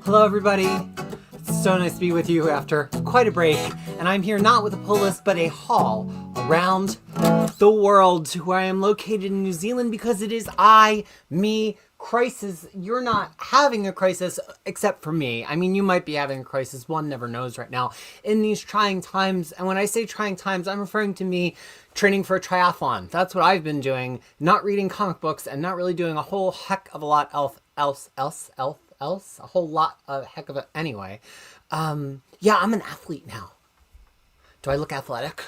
Hello everybody, it's so nice to be with you after quite a break, and I'm here not with a pull list but a haul around the world where I am located in New Zealand because it is me, crisis. You're not having a crisis except for me. I mean, you might be having a crisis, one never knows right now, in these trying times, and when I say trying times, I'm referring to me training for a triathlon. That's what I've been doing, not reading comic books and not really doing a whole heck of a lot else, a whole lot of heck of it anyway. Yeah, I'm an athlete now. Do I look athletic?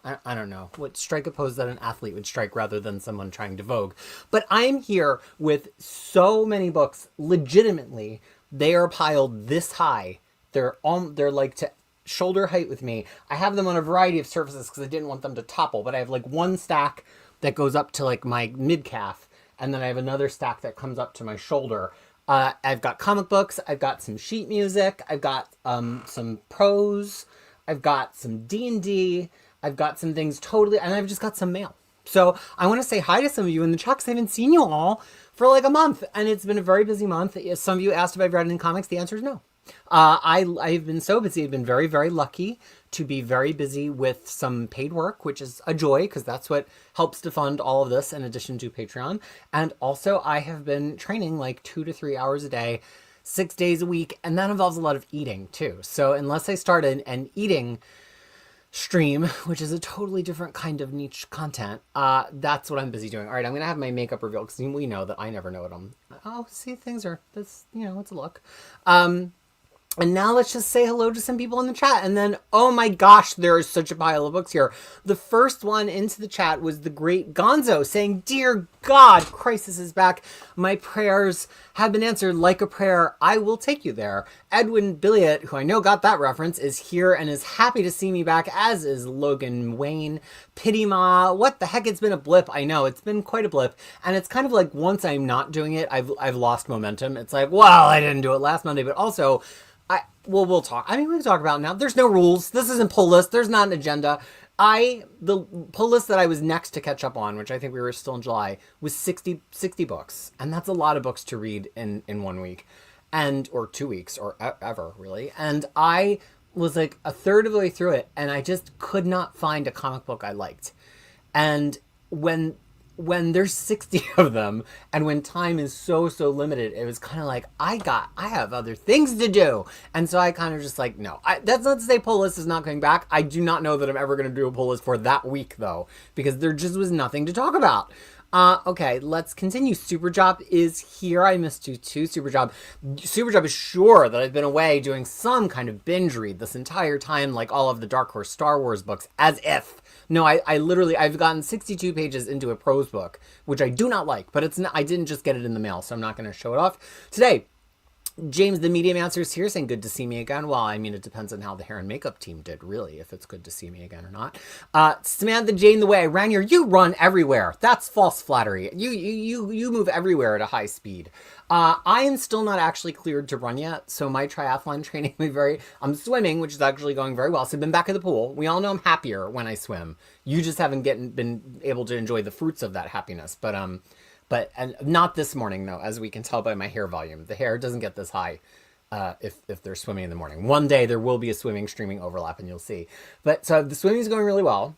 I don't know. What strike a pose that an athlete would strike rather than someone trying to vogue. But I'm here with so many books. Legitimately, they are piled this high. They're like to shoulder height with me. I have them on a variety of surfaces because I didn't want them to topple. But I have like one stack that goes up to like my mid calf, and then I have another stack that comes up to my shoulder. I've got comic books. I've got some sheet music. I've got some prose. I've got some D&D. I've got some things totally, and I've just got some mail. So I want to say hi to some of you in the chat because I haven't seen you all for like a month, and it's been a very busy month. Some of you asked if I've read any comics. The answer is no. I've been so busy. I've been very, very lucky to be very busy with some paid work, which is a joy because that's what helps to fund all of this in addition to Patreon. And also I have been training like 2 to 3 hours a day, 6 days a week, and that involves a lot of eating too. So unless I start an eating stream, which is a totally different kind of niche content, that's what I'm busy doing. All right, I'm gonna have my makeup reveal because we know that I never know what see, things are, that's, it's a look. And now let's just say hello to some people in the chat. And then, oh my gosh, there is such a pile of books here. The first one into the chat was the great Gonzo saying, "Dear God, crisis is back. My prayers have been answered like a prayer. I will take you there." Edwin Billiot, who I know got that reference, is here and is happy to see me back, as is Logan Wayne. Pity Ma, what the heck? It's been a blip. I know, it's been quite a blip. And it's kind of like once I'm not doing it, I've lost momentum. It's like, well, I didn't do it last Monday, but also we'll talk. I mean, we can talk about it now. There's no rules. This isn't pull list. There's not an agenda. The pull list that I was next to catch up on, which I think we were still in July, was 60 books. And that's a lot of books to read in 1 week or 2 weeks or ever really. And I was like a third of the way through it and I just could not find a comic book I liked. And when there's 60 of them and when time is so limited, it was kind of like, I have other things to do. And so I kind of just like, no, that's not to say pull list is not coming back. I do not know that I'm ever going to do a pull list for that week though, because there just was nothing to talk about. Okay, let's continue. Superjob is here. I missed you too, Superjob. Superjob is sure that I've been away doing some kind of binge read this entire time, like all of the Dark Horse Star Wars books, as if. No, I've gotten 62 pages into a prose book, which I do not like, but I didn't just get it in the mail, so I'm not going to show it off today. James the Medium Answer is here saying, good to see me again. Well, I mean, it depends on how the hair and makeup team did, really, if it's good to see me again or not. Samantha Jane, the way I ran here, you run everywhere. That's false flattery. You move everywhere at a high speed. I am still not actually cleared to run yet, so my triathlon training I'm swimming, which is actually going very well. So I've been back at the pool. We all know I'm happier when I swim. You just haven't been able to enjoy the fruits of that happiness, but and not this morning, though, as we can tell by my hair volume. The hair doesn't get this high if they're swimming in the morning. One day there will be a swimming streaming overlap and you'll see. But so the swimming is going really well.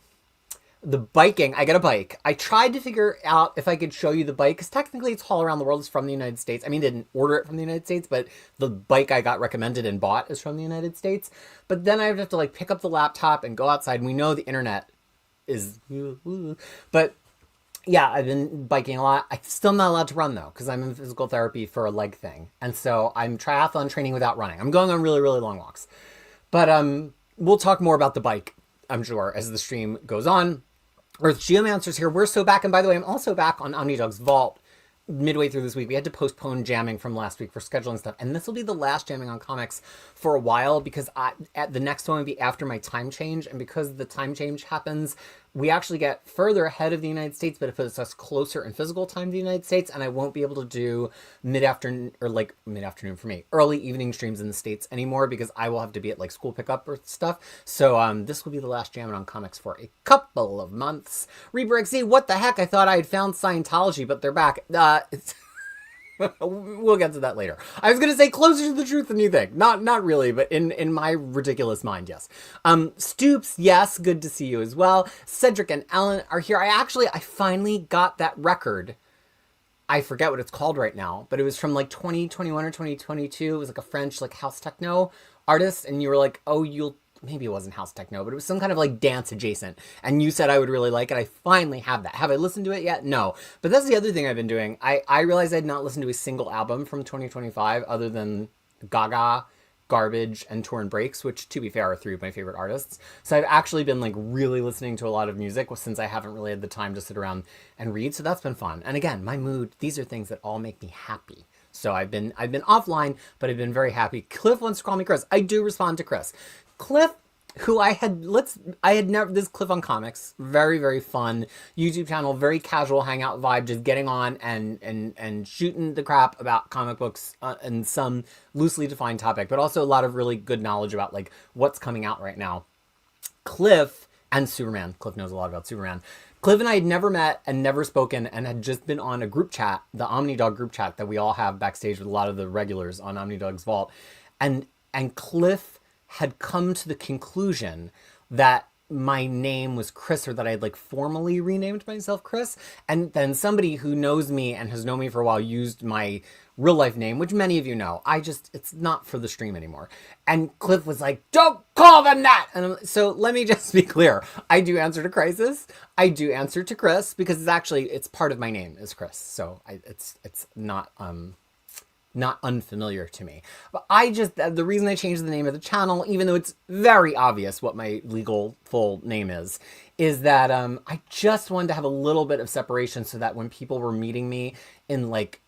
The biking, I got a bike. I tried to figure out if I could show you the bike, because technically it's all around the world. It's from the United States. I mean, I didn't order it from the United States, but the bike I got recommended and bought is from the United States. But then I have to like pick up the laptop and go outside. And we know the internet is, but yeah, I've been biking a lot. I'm still not allowed to run though, because I'm in physical therapy for a leg thing. And so I'm triathlon training without running. I'm going on really, really long walks. But we'll talk more about the bike, I'm sure, as the stream goes on. Earth Geomancer's here. We're so back. And by the way, I'm also back on Omnidog's Vault midway through this week. We had to postpone jamming from last week for scheduling stuff. And this will be the last jamming on comics for a while because the next one will be after my time change. And because the time change happens, we actually get further ahead of the United States, but it puts us closer in physical time to the United States. And I won't be able to do mid-afternoon or like mid-afternoon for me, early evening streams in the States anymore because I will have to be at like school pickup or stuff. So this will be the last jamming on comics for a couple of months. Reaper XZ, what the heck? I thought I had found Scientology, but they're back. We'll get to that later. I was gonna say closer to the truth than you think. Not really, but in my ridiculous mind, yes. Stoops, yes, good to see you as well. Cedric and Ellen are here. I finally got that record. I forget what it's called right now, but it was from like 2021 or 2022. It was like a French like house techno artist, and you were like, oh, maybe it wasn't house techno, but it was some kind of like dance adjacent. And you said I would really like it. I finally have that. Have I listened to it yet? No. But that's the other thing I've been doing. I realized I had not listened to a single album from 2025 other than Gaga, Garbage, and Torn Breaks, which to be fair are three of my favorite artists. So I've actually been like really listening to a lot of music since I haven't really had the time to sit around and read. So that's been fun. And again, my mood, these are things that all make me happy. So I've been offline, but I've been very happy. Cliff wants to call me Chris. I do respond to Chris. Cliff, who I had never, this Cliff on Comics, very, very fun YouTube channel, very casual hangout vibe, just getting on and shooting the crap about comic books and some loosely defined topic, but also a lot of really good knowledge about like what's coming out right now. Cliff and Superman. Cliff knows a lot about Superman. Cliff and I had never met and never spoken and had just been on a group chat, the Omnidog group chat that we all have backstage with a lot of the regulars on Omnidog's Vault. And Cliff had come to the conclusion that my name was Chris, or that I had like formally renamed myself Chris. And then somebody who knows me and has known me for a while used my real life name, which many of you know. It's not for the stream anymore. And Cliff was like, don't call them that. And so let me just be clear. I do answer to Crisis. I do answer to Chris because it's part of my name is Chris. So it's not unfamiliar to me. But the reason I changed the name of the channel, even though it's very obvious what my legal full name is that I just wanted to have a little bit of separation so that when people were meeting me in like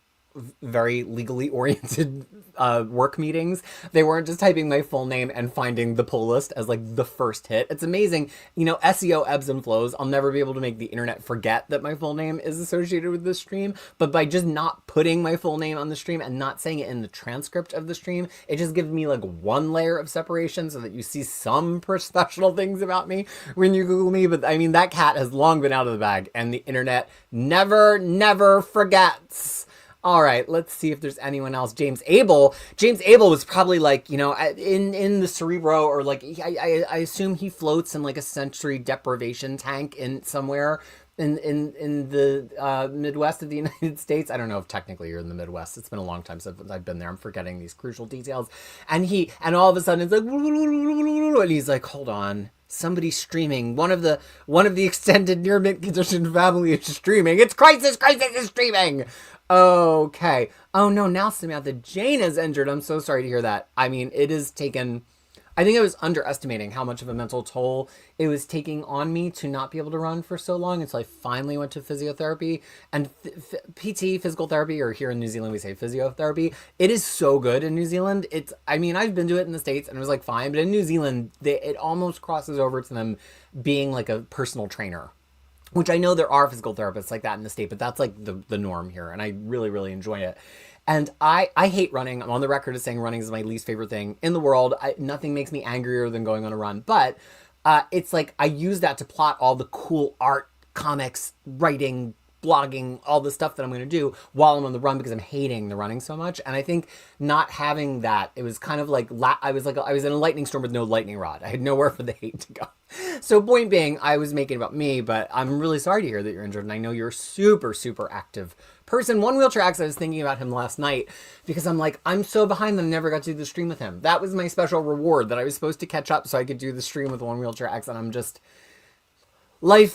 very legally oriented work meetings, they weren't just typing my full name and finding the pull list as like the first hit. It's amazing. You know, SEO ebbs and flows. I'll never be able to make the internet forget that my full name is associated with this stream, but by just not putting my full name on the stream and not saying it in the transcript of the stream, it just gives me like one layer of separation so that you see some professional things about me when you Google me. But I mean, that cat has long been out of the bag and the internet never forgets. All right, let's see if there's anyone else. James Abel was probably like, you know, in the Cerebro, or like, I assume he floats in like a sensory deprivation tank in somewhere in the Midwest of the United States. I don't know if technically you're in the Midwest. It's been a long time since I've been there. I'm forgetting these crucial details. And all of a sudden it's like, and he's like, hold on. Somebody's streaming. One of the extended near mint condition family is streaming. It's Crisis is streaming. Okay. Oh no, now Samantha Jane is injured. I'm so sorry to hear that. I mean, it has taken, I think I was underestimating how much of a mental toll it was taking on me to not be able to run for so long until I finally went to physiotherapy. And PT, physical therapy, or here in New Zealand we say physiotherapy. It is so good in New Zealand. I've been to it in the States and it was like fine, but in New Zealand, it almost crosses over to them being like a personal trainer. Which I know there are physical therapists like that in the state, but that's like the norm here. And I really, really enjoy it. And I hate running. I'm on the record as saying running is my least favorite thing in the world. Nothing makes me angrier than going on a run. But it's like I use that to plot all the cool art, comics, writing, blogging, all the stuff that I'm going to do while I'm on the run because I'm hating the running so much. And I think not having that, it was kind of like, I was in a lightning storm with no lightning rod. I had nowhere for the hate to go. So point being, I was making it about me, but I'm really sorry to hear that you're injured. And I know you're a super, super active person. One Wheelchair Axe, I was thinking about him last night because I'm like, I'm so behind that I never got to do the stream with him. That was my special reward, that I was supposed to catch up so I could do the stream with One Wheelchair Axe. And I'm just, life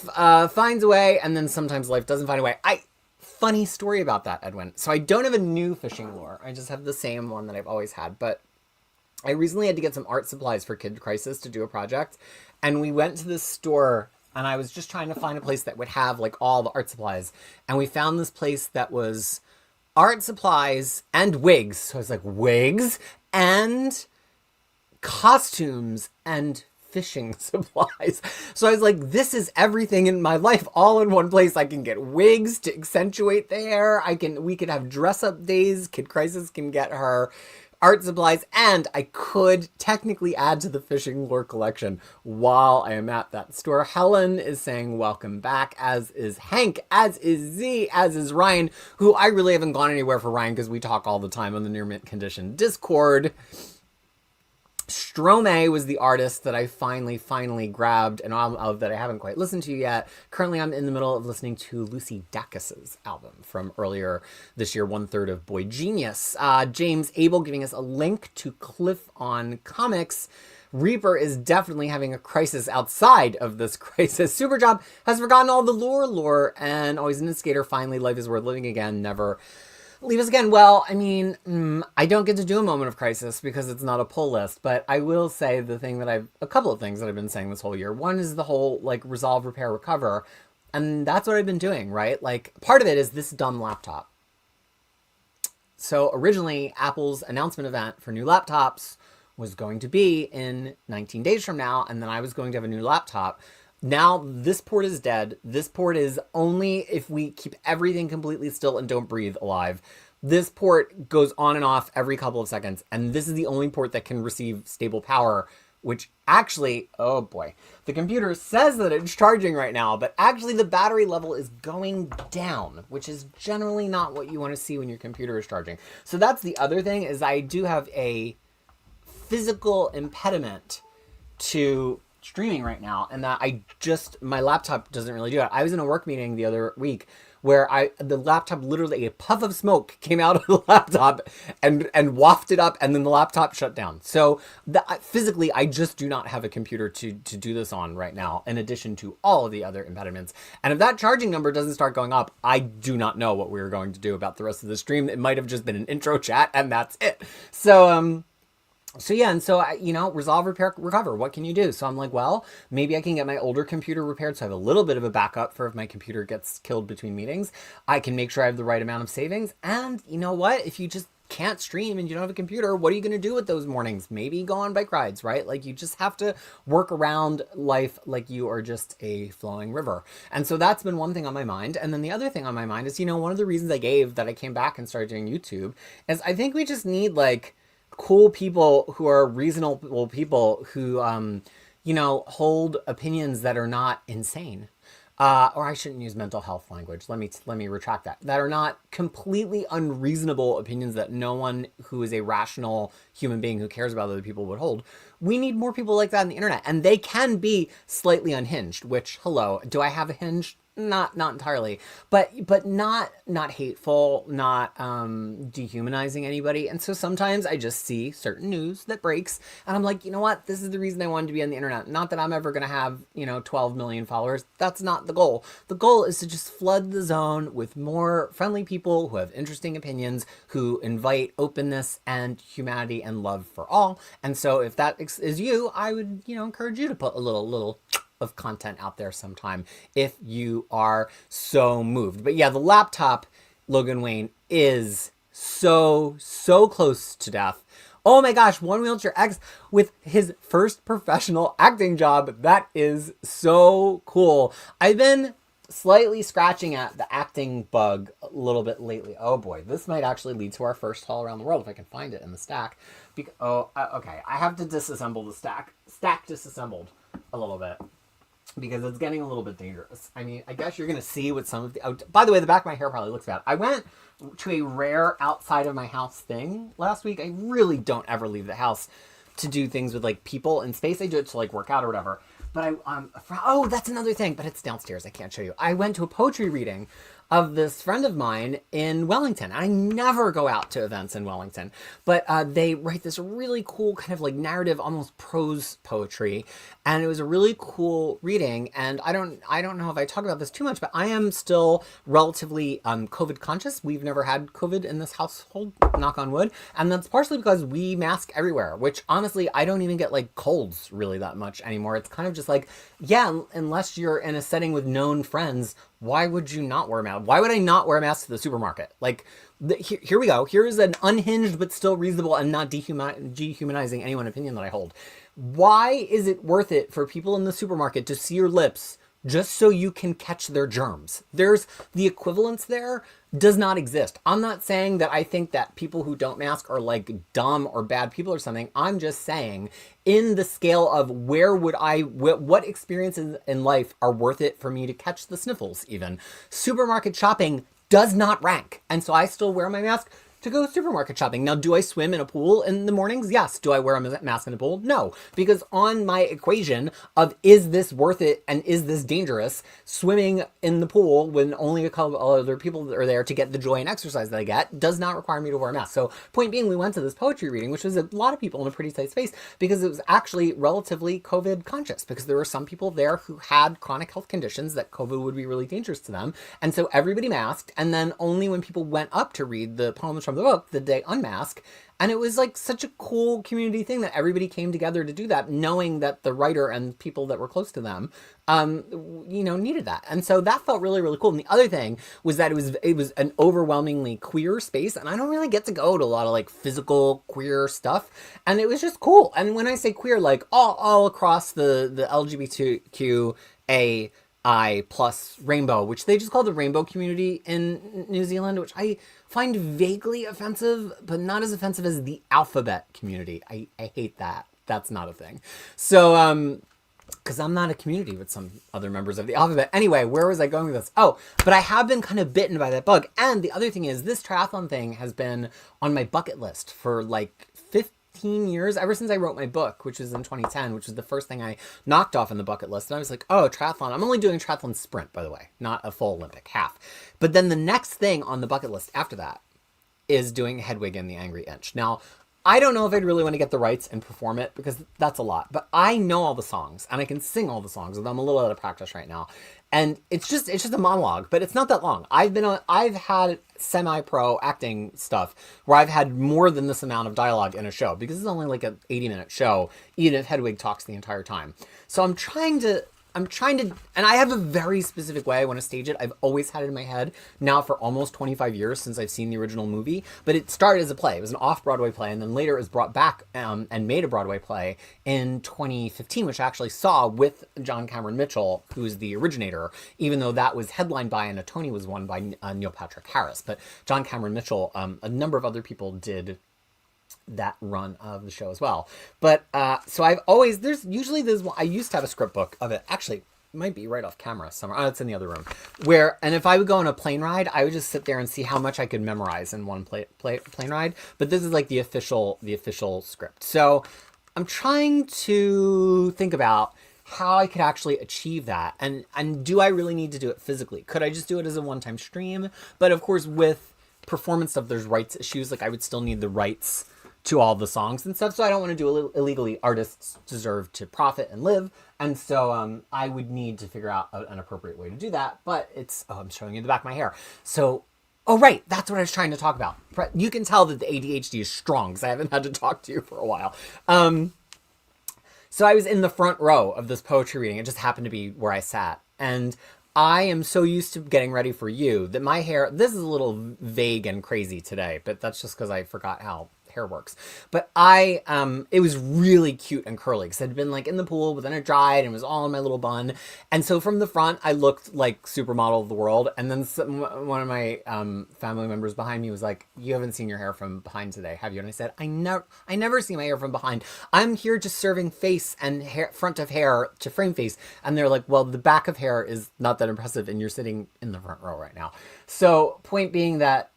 finds a way, and then sometimes life doesn't find a way. Funny story about that, Edwin. So I don't have a new fishing lure. I just have the same one that I've always had. But I recently had to get some art supplies for Kid Crisis to do a project. And we went to this store, and I was just trying to find a place that would have like all the art supplies. And we found this place that was art supplies and wigs. So I was like, wigs and costumes and fishing supplies. So I was like, this is everything in my life all in one place. I can get wigs to accentuate the hair. We could have dress up days. Kid Crisis can get her art supplies, and I could technically add to the fishing lore collection while I am at that store. Helen is saying welcome back, as is Hank, as is Z, as is Ryan, who I really haven't gone anywhere for Ryan because we talk all the time on the Near Mint Condition Discord. Stromae was the artist that I finally grabbed and of that I haven't quite listened to yet. Currently, I'm in the middle of listening to Lucy Dacus's album from earlier this year, 1/3 of Boy Genius. James Abel giving us a link to Cliff on Comics. Reaper is definitely having a crisis outside of this crisis. Superjob has forgotten all the lore, and always an instigator. Finally, life is worth living again. Never leave us again. Well, I mean, I don't get to do a moment of crisis because it's not a pull list, but I will say a couple of things that I've been saying this whole year. One is the whole, like, resolve, repair, recover. And that's what I've been doing, right? Like, part of it is this dumb laptop. So originally, Apple's announcement event for new laptops was going to be in 19 days from now, and then I was going to have a new laptop. Now, this port is dead. This port is only if we keep everything completely still and don't breathe alive. This port goes on and off every couple of seconds, and this is the only port that can receive stable power, which actually, oh boy, the computer says that it's charging right now, but actually the battery level is going down, which is generally not what you want to see when your computer is charging. So that's the other thing, is I do have a physical impediment to streaming right now, and that my laptop doesn't really do it. I was in a work meeting the other week where the laptop, literally a puff of smoke came out of the laptop and wafted up, and then the laptop shut down. So physically, I just do not have a computer to do this on right now, in addition to all of the other impediments. And if that charging number doesn't start going up, I do not know what we're going to do about the rest of the stream. It might have just been an intro chat, and that's it. So yeah, and so, resolve, repair, recover. What can you do? So I'm like, well, maybe I can get my older computer repaired so I have a little bit of a backup for if my computer gets killed between meetings. I can make sure I have the right amount of savings. And you know what? If you just can't stream and you don't have a computer, what are you going to do with those mornings? Maybe go on bike rides, right? Like, you just have to work around life like you are just a flowing river. And so that's been one thing on my mind. And then the other thing on my mind is, one of the reasons I gave that I came back and started doing YouTube is I think we just need, like, cool people who are reasonable people who, hold opinions that are not insane. Or I shouldn't use mental health language. Let me retract that. That are not completely unreasonable opinions that no one who is a rational human being who cares about other people would hold. We need more people like that on the internet, and they can be slightly unhinged, which, hello, do I have a hinge? Not entirely, but not hateful, not dehumanizing anybody. And so sometimes I just see certain news that breaks, and I'm like, you know what? This is the reason I wanted to be on the internet. Not that I'm ever going to have 12 million followers. That's not the goal. The goal is to just flood the zone with more friendly people who have interesting opinions, who invite openness and humanity and love for all. And so if that is you, I would encourage you to put a little of content out there sometime if you are so moved. But yeah, the laptop, Logan Wayne, is so close to death. Oh my gosh, One Wheelchair X with his first professional acting job. That is so cool. I've been slightly scratching at the acting bug a little bit lately. Oh boy, this might actually lead to our first haul around the world if I can find it in the stack. Okay, I have to disassemble the stack. Stack disassembled a little bit, because it's getting a little bit dangerous. I mean, I guess you're going to see what some of the... by the way, the back of my hair probably looks bad. I went to a rare outside of my house thing last week. I really don't ever leave the house to do things with, like, people in space. I do it to, like, work out or whatever. But that's another thing, but it's downstairs. I can't show you. I went to a poetry reading of this friend of mine in Wellington. I never go out to events in Wellington, but they write this really cool kind of like narrative, almost prose poetry, and it was a really cool reading. And I don't know if I talk about this too much, but I am still relatively COVID conscious. We've never had COVID in this household, knock on wood, and that's partially because we mask everywhere, which honestly I don't even get like colds really that much anymore. It's kind of just like, yeah, unless you're in a setting with known friends, why would you not wear a mask? Why would I not wear a mask to the supermarket? Like, here we go. Here is an unhinged but still reasonable and not dehumanizing anyone opinion that I hold. Why is it worth it for people in the supermarket to see your lips just so you can catch their germs. There's the equivalence there does not exist. I'm not saying that I think that people who don't mask are like dumb or bad people or something. I'm just saying in the scale of where would what experiences in life are worth it for me to catch the sniffles even. Supermarket shopping does not rank. And so I still wear my mask to go supermarket shopping. Now, do I swim in a pool in the mornings? Yes. Do I wear a mask in a pool? No. Because on my equation of is this worth it and is this dangerous, swimming in the pool when only a couple other people are there to get the joy and exercise that I get does not require me to wear a mask. So point being, we went to this poetry reading, which was a lot of people in a pretty tight space because it was actually relatively COVID conscious because there were some people there who had chronic health conditions that COVID would be really dangerous to them. And so everybody masked. And then only when people went up to read the poems from the book did they unmask. And it was like such a cool community thing that everybody came together to do that, knowing that the writer and people that were close to them, needed that. And so that felt really, really cool. And the other thing was that it was an overwhelmingly queer space. And I don't really get to go to a lot of like physical queer stuff. And it was just cool. And when I say queer, like all across the LGBTQA I plus rainbow, which they just call the rainbow community in New Zealand, which I find vaguely offensive, but not as offensive as the alphabet community. I hate that. That's not a thing. So, because I'm not a community with some other members of the alphabet. Anyway, where was I going with this? Oh, but I have been kind of bitten by that bug. And the other thing is this triathlon thing has been on my bucket list for like 15 years, ever since I wrote my book, which was in 2010, which was the first thing I knocked off on the bucket list. And I was like, oh, triathlon. I'm only doing a triathlon sprint, by the way, not a full Olympic half. But then the next thing on the bucket list after that is doing Hedwig and the Angry Inch. Now, I don't know if I'd really want to get the rights and perform it because that's a lot, but I know all the songs and I can sing all the songs, although I'm a little out of practice right now. And it's just a monologue, but it's not that long. I've had semi-pro acting stuff where I've had more than this amount of dialogue in a show because it's only like an 80-minute show, even if Hedwig talks the entire time. So I'm trying to, and I have a very specific way I want to stage it. I've always had it in my head now for almost 25 years since I've seen the original movie, but it started as a play. It was an off-Broadway play, and then later it was brought back and made a Broadway play in 2015, which I actually saw with John Cameron Mitchell, who is the originator, even though that was headlined by and a Tony was won by Neil Patrick Harris. But John Cameron Mitchell, a number of other people did that run of the show as well. But so I've always, there's one, I used to have a script book of it. Actually, it might be right off camera somewhere. Oh, it's in the other room. And if I would go on a plane ride, I would just sit there and see how much I could memorize in one plane ride. But this is like the official script. So I'm trying to think about how I could actually achieve that. And do I really need to do it physically? Could I just do it as a one-time stream? But of course, with performance stuff, there's rights issues. Like I would still need the rights to all the songs and stuff. So I don't want to do it illegally. Artists deserve to profit and live. And so I would need to figure out an appropriate way to do that. But I'm showing you the back of my hair. So, oh, right. That's what I was trying to talk about. You can tell that the ADHD is strong because I haven't had to talk to you for a while. So I was in the front row of this poetry reading. It just happened to be where I sat. And I am so used to getting ready for you that my hair, this is a little vague and crazy today, but that's just because I forgot how hair works. But it was really cute and curly because I'd been like in the pool, but then it dried and it was all in my little bun. And so from the front, I looked like supermodel of the world. And then one of my family members behind me was like, you haven't seen your hair from behind today, have you? And I said, I never see my hair from behind. I'm here just serving face and hair, front of hair to frame face. And they're like, well, the back of hair is not that impressive and you're sitting in the front row right now. So point being that,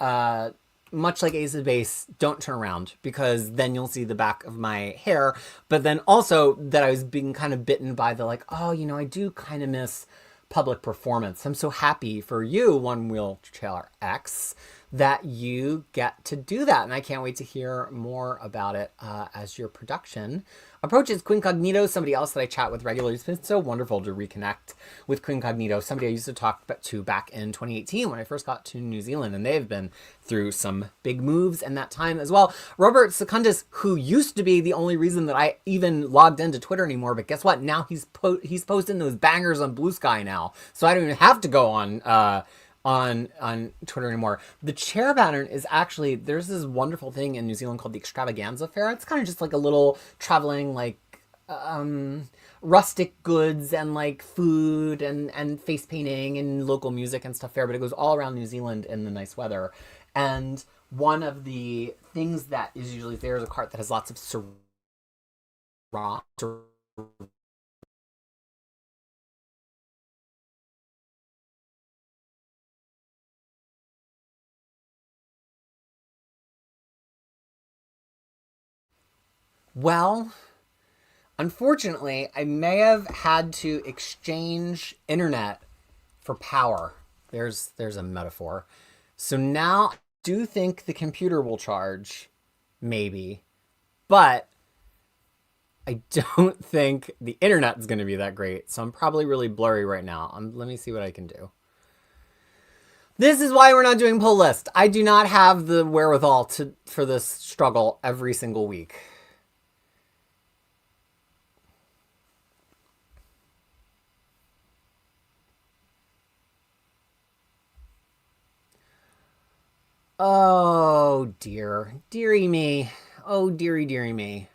much like Ace of Base, don't turn around because then you'll see the back of my hair. But then also that I was being kind of bitten by the like, oh, I do kind of miss public performance. I'm so happy for you, One Wheel Trailer X, that you get to do that. And I can't wait to hear more about it as your production approaches. Quincognito, somebody else that I chat with regularly. It's been so wonderful to reconnect with Quincognito, somebody I used to talk to back in 2018 when I first got to New Zealand, and they've been through some big moves in that time as well. Robert Secundus, who used to be the only reason that I even logged into Twitter anymore, but guess what? Now he's posting those bangers on Blue Sky now, so I don't even have to go on Twitter anymore. The chair pattern is actually, there's this wonderful thing in New Zealand called the Extravaganza Fair. It's kind of just like a little traveling, like, rustic goods and like food and face painting and local music and stuff there, but it goes all around New Zealand in the nice weather. And one of the things that is usually there is a cart that has lots of Syrah. Well, unfortunately, I may have had to exchange internet for power. There's a metaphor. So now I do think the computer will charge, maybe, but I don't think the internet's going to be that great. So I'm probably really blurry right now. Let me see what I can do. This is why we're not doing pull list. I do not have the wherewithal for this struggle every single week. Oh, dear. Dearie me. Oh, dearie, dearie me.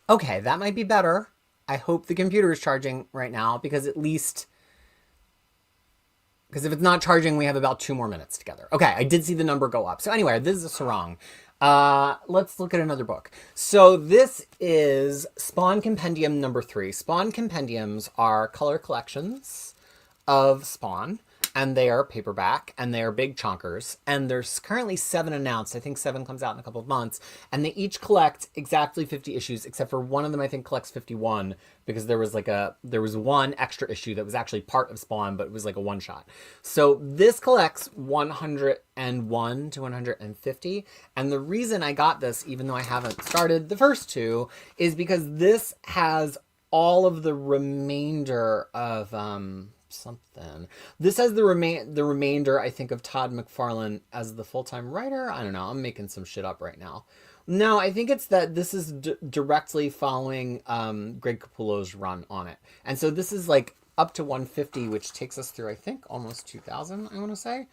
Okay, that might be better. I hope the computer is charging right now because at least... Because if it's not charging, we have about 2 more minutes together. Okay, I did see the number go up. So anyway, this is a sarong. Let's look at another book. So this is Spawn Compendium number 3. Spawn Compendiums are color collections of Spawn, and they are paperback, and they are big chonkers. And there's currently 7 announced. I think 7 comes out in a couple of months. And they each collect exactly 50 issues, except for one of them I think collects 51, because there was one extra issue that was actually part of Spawn, but it was like a one-shot. So this collects 101 to 150. And the reason I got this, even though I haven't started the first 2, is because this has all of the remainder of... something. This has the remainder, I think, of Todd McFarlane as the full-time writer. I don't know. I'm making some shit up right now. No, I think it's that this is directly following Greg Capullo's run on it. And so this is like up to 150, which takes us through, I think, almost 2,000, I want to say.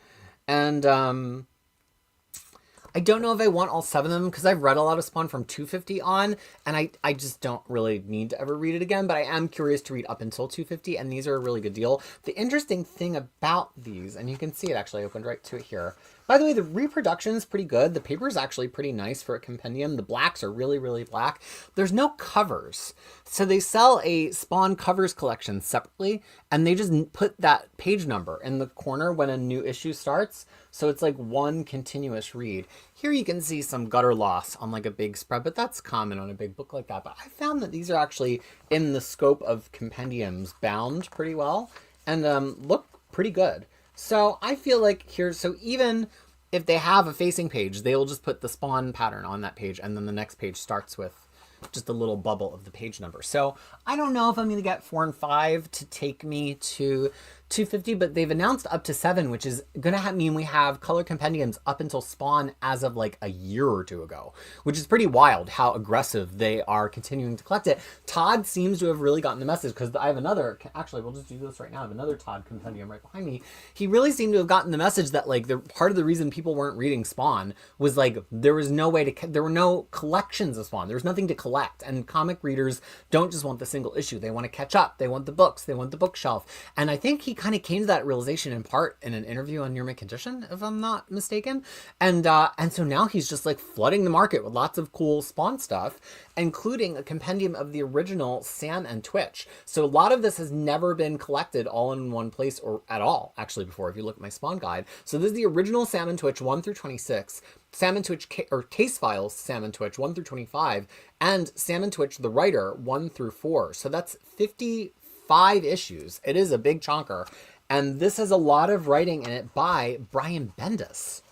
And I don't know if I want all 7 of them because I've read a lot of Spawn from 250 on, and I just don't really need to ever read it again, but I am curious to read up until 250, and these are a really good deal. The interesting thing about these, and you can see it actually, I opened right to it here. By the way, the reproduction is pretty good. The paper is actually pretty nice for a compendium. The blacks are really, really black. There's no covers. So they sell a Spawn covers collection separately, and they just put that page number in the corner when a new issue starts. So it's like one continuous read. Here you can see some gutter loss on like a big spread, but that's common on a big book like that. But I found that these are actually in the scope of compendiums bound pretty well and look pretty good. So I feel like so even if they have a facing page, they'll just put the Spawn pattern on that page, and then the next page starts with just a little bubble of the page number. So I don't know if I'm going to get 4 and 5 to take me to 250, but they've announced up to 7, which is going to mean we have color compendiums up until Spawn as of like a year or 2 ago, which is pretty wild how aggressive they are continuing to collect it. Todd seems to have really gotten the message, because I have another, actually we'll just do this right now, I have another Todd compendium right behind me. He really seemed to have gotten the message that like part of the reason people weren't reading Spawn was like there was no way to, there were no collections of Spawn, there was nothing to collect, and comic readers don't just want the single issue, they want to catch up, they want the books, they want the bookshelf. And I think he kind of came to that realization in part in an interview on Near Mint Condition, if I'm not mistaken. And so now he's just like flooding the market with lots of cool Spawn stuff, including a compendium of the original Sam and Twitch. So a lot of this has never been collected all in one place or at all, actually, before, if you look at my Spawn guide. So this is the original Sam and Twitch 1 through 26, Sam and Twitch Case Files Sam and Twitch 1 through 25, and Sam and Twitch the Writer 1 through 4. So that's 55 issues. It is a big chonker. And this has a lot of writing in it by Brian Bendis.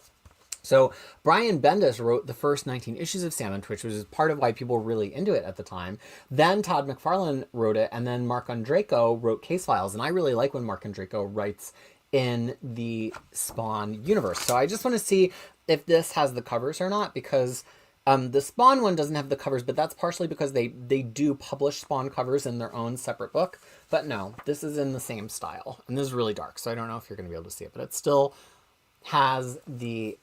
So Brian Bendis wrote the first 19 issues of Sam and Twitch, which is part of why people were really into it at the time. Then Todd McFarlane wrote it, and then Mark Andreyko wrote Case Files. And I really like when Mark Andreyko writes in the Spawn universe. So I just want to see if this has the covers or not, because The Spawn one doesn't have the covers, but that's partially because they do publish Spawn covers in their own separate book. But no, this is in the same style. And this is really dark, so I don't know if you're going to be able to see it. But it still has the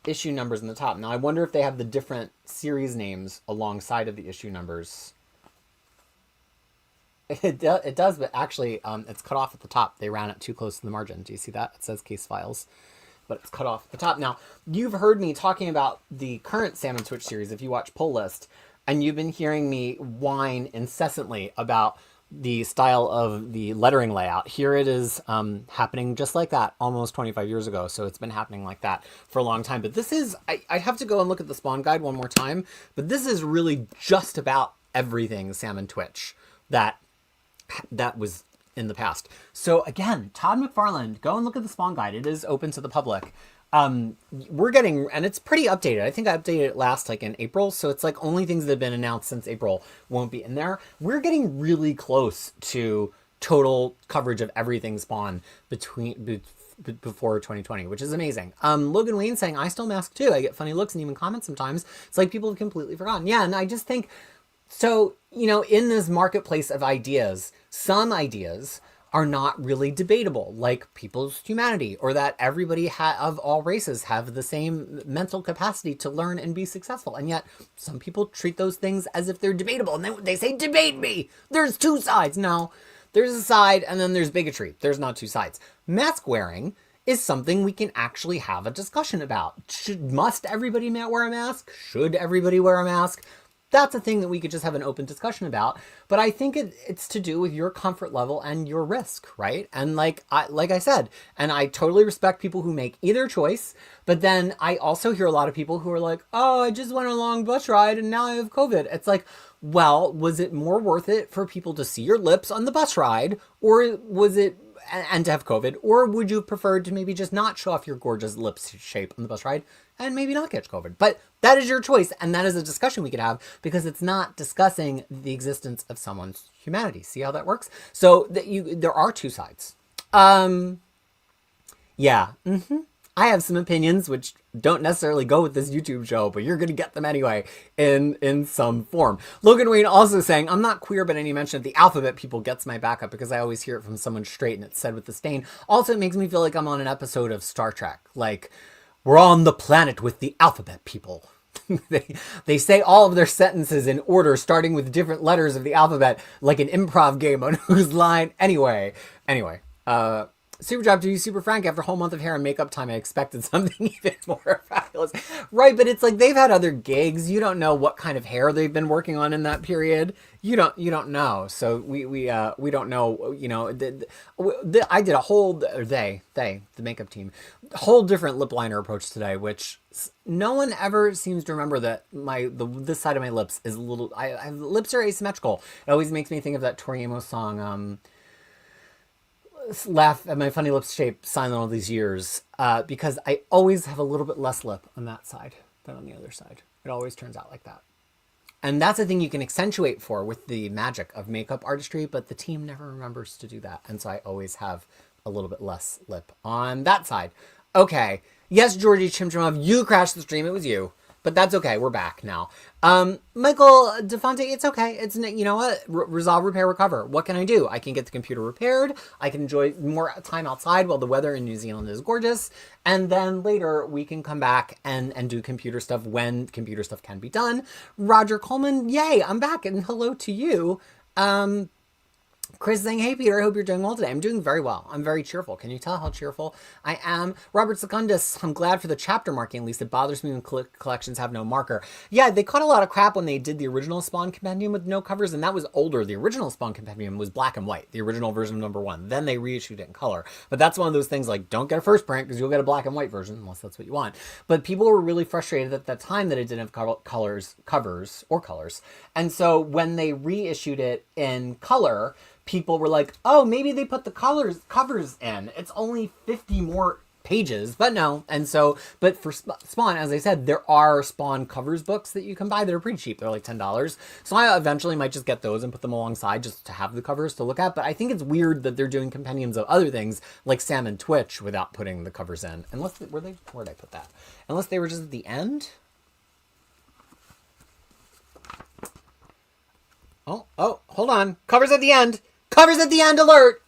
issue numbers in the top. Now, I wonder if they have the different series names alongside of the issue numbers. It does, but actually, it's cut off at the top. They ran it too close to the margin. Do you see that? It says case files, but it's cut off at the top. Now, you've heard me talking about the current Sam and Twitch series, if you watch Pull List, and you've been hearing me whine incessantly about the style of the lettering layout. Here it is happening just like that almost 25 years ago, so it's been happening like that for a long time. But this is, I have to go and look at the Spawn Guide one more time, but this is really just about everything Sam and Twitch that was in the past. So again, Todd McFarlane, go and look at the Spawn Guide. It is open to the public. We're getting, and it's pretty updated. I think I updated it last like in April. So it's like only things that have been announced since April won't be in there. We're getting really close to total coverage of everything Spawn before 2020, which is amazing. Logan Wayne saying, I still mask too. I get funny looks and even comments sometimes. It's like people have completely forgotten. Yeah. And I just think, so, you know, in this marketplace of ideas, some ideas are not really debatable, like people's humanity, or that everybody of all races have the same mental capacity to learn and be successful. And yet some people treat those things as if they're debatable. And they say, debate me. There's two sides. No, there's a side and then there's bigotry. There's not two sides. Mask wearing is something we can actually have a discussion about. Must everybody wear a mask? Should everybody wear a mask? That's a thing that we could just have an open discussion about. But I think it's to do with your comfort level and your risk, right? And like I said, and I totally respect people who make either choice. But then I also hear a lot of people who are like, oh, I just went on a long bus ride and now I have COVID. It's like, well, was it more worth it for people to see your lips on the bus ride? Or was it, and to have COVID? Or would you have preferred to maybe just not show off your gorgeous lips shape on the bus ride and maybe not catch COVID? But that is your choice, and that is a discussion we could have because it's not discussing the existence of someone's humanity. See how that works? So there are two sides. Yeah. I have some opinions which don't necessarily go with this YouTube show, but you're going to get them anyway in some form. Logan Wayne also saying, I'm not queer, but any mention of the alphabet people gets my backup because I always hear it from someone straight and it's said with disdain. Also, it makes me feel like I'm on an episode of Star Trek. Like, we're on the planet with the alphabet people. They say all of their sentences in order, starting with different letters of the alphabet, like an improv game on whose line. Anyway. Super job to you, Super Frank. After a whole month of hair and makeup time, I expected something even more fabulous. Right, but it's like they've had other gigs. You don't know what kind of hair they've been working on in that period. You don't know. So we don't know. You know, I did a whole the makeup team, whole different lip liner approach today, which no one ever seems to remember that this side of my lips is a little. Lips are asymmetrical. It always makes me think of that Tori Amos song. Laugh at my funny lips shape silent all these years because I always have a little bit less lip on that side than on the other side. It always turns out like that. And that's a thing you can accentuate for with the magic of makeup artistry, but the team never remembers to do that. And so I always have a little bit less lip on that side. Okay. Yes, Georgie Chimchimov, you crashed the stream. It was you. But that's okay. We're back now. Michael DeFonte, it's okay. It's, you know what? Resolve, repair, recover. What can I do? I can get the computer repaired. I can enjoy more time outside while the weather in New Zealand is gorgeous. And then later we can come back and do computer stuff when computer stuff can be done. Roger Coleman, yay, I'm back. And hello to you. Chris saying, hey, Peter, I hope you're doing well today. I'm doing very well. I'm very cheerful. Can you tell how cheerful I am? Robert Secundus, I'm glad for the chapter marking. At least it bothers me when collections have no marker. Yeah, they caught a lot of crap when they did the original Spawn Compendium with no covers, and that was older. The original Spawn Compendium was black and white, the original version of #1. Then they reissued it in color. But that's one of those things like, don't get a first print because you'll get a black and white version, unless that's what you want. But people were really frustrated at that time that it didn't have covers. And so when they reissued it in color, people were like, oh, maybe they put the covers in. It's only 50 more pages, but no. And so, but for Spawn, as I said, there are Spawn covers books that you can buy that are pretty cheap. They're like $10. So I eventually might just get those and put them alongside just to have the covers to look at. But I think it's weird that they're doing compendiums of other things like Sam and Twitch without putting the covers in. Unless, where'd I put that? Unless they were just at the end? Oh, hold on. Covers at the end. Covers at the end, alert!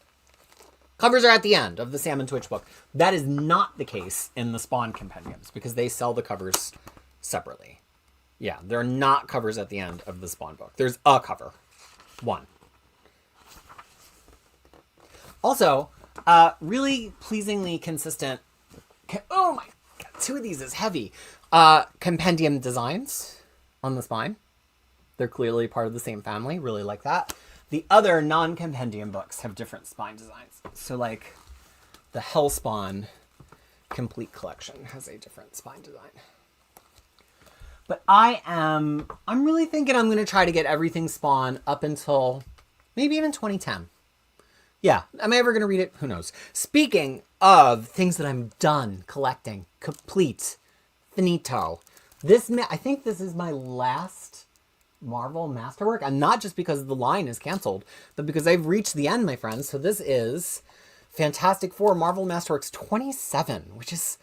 Covers are at the end of the Salmon Twitch book. That is not the case in the Spawn compendiums because they sell the covers separately. Yeah, there are not covers at the end of the Spawn book. There's a cover. One. Also, really pleasingly consistent. Oh my god, 2 of these is heavy. Compendium designs on the spine. They're clearly part of the same family. Really like that. The other non-compendium books have different spine designs. So like the Hellspawn complete collection has a different spine design. But I'm really thinking I'm going to try to get everything Spawn up until maybe even 2010. Yeah, am I ever going to read it? Who knows? Speaking of things that I'm done collecting, complete, finito. I think this is my last Marvel Masterwork, and not just because the line is canceled, but because I've reached the end, my friends. So this is Fantastic Four Marvel Masterworks 27, which is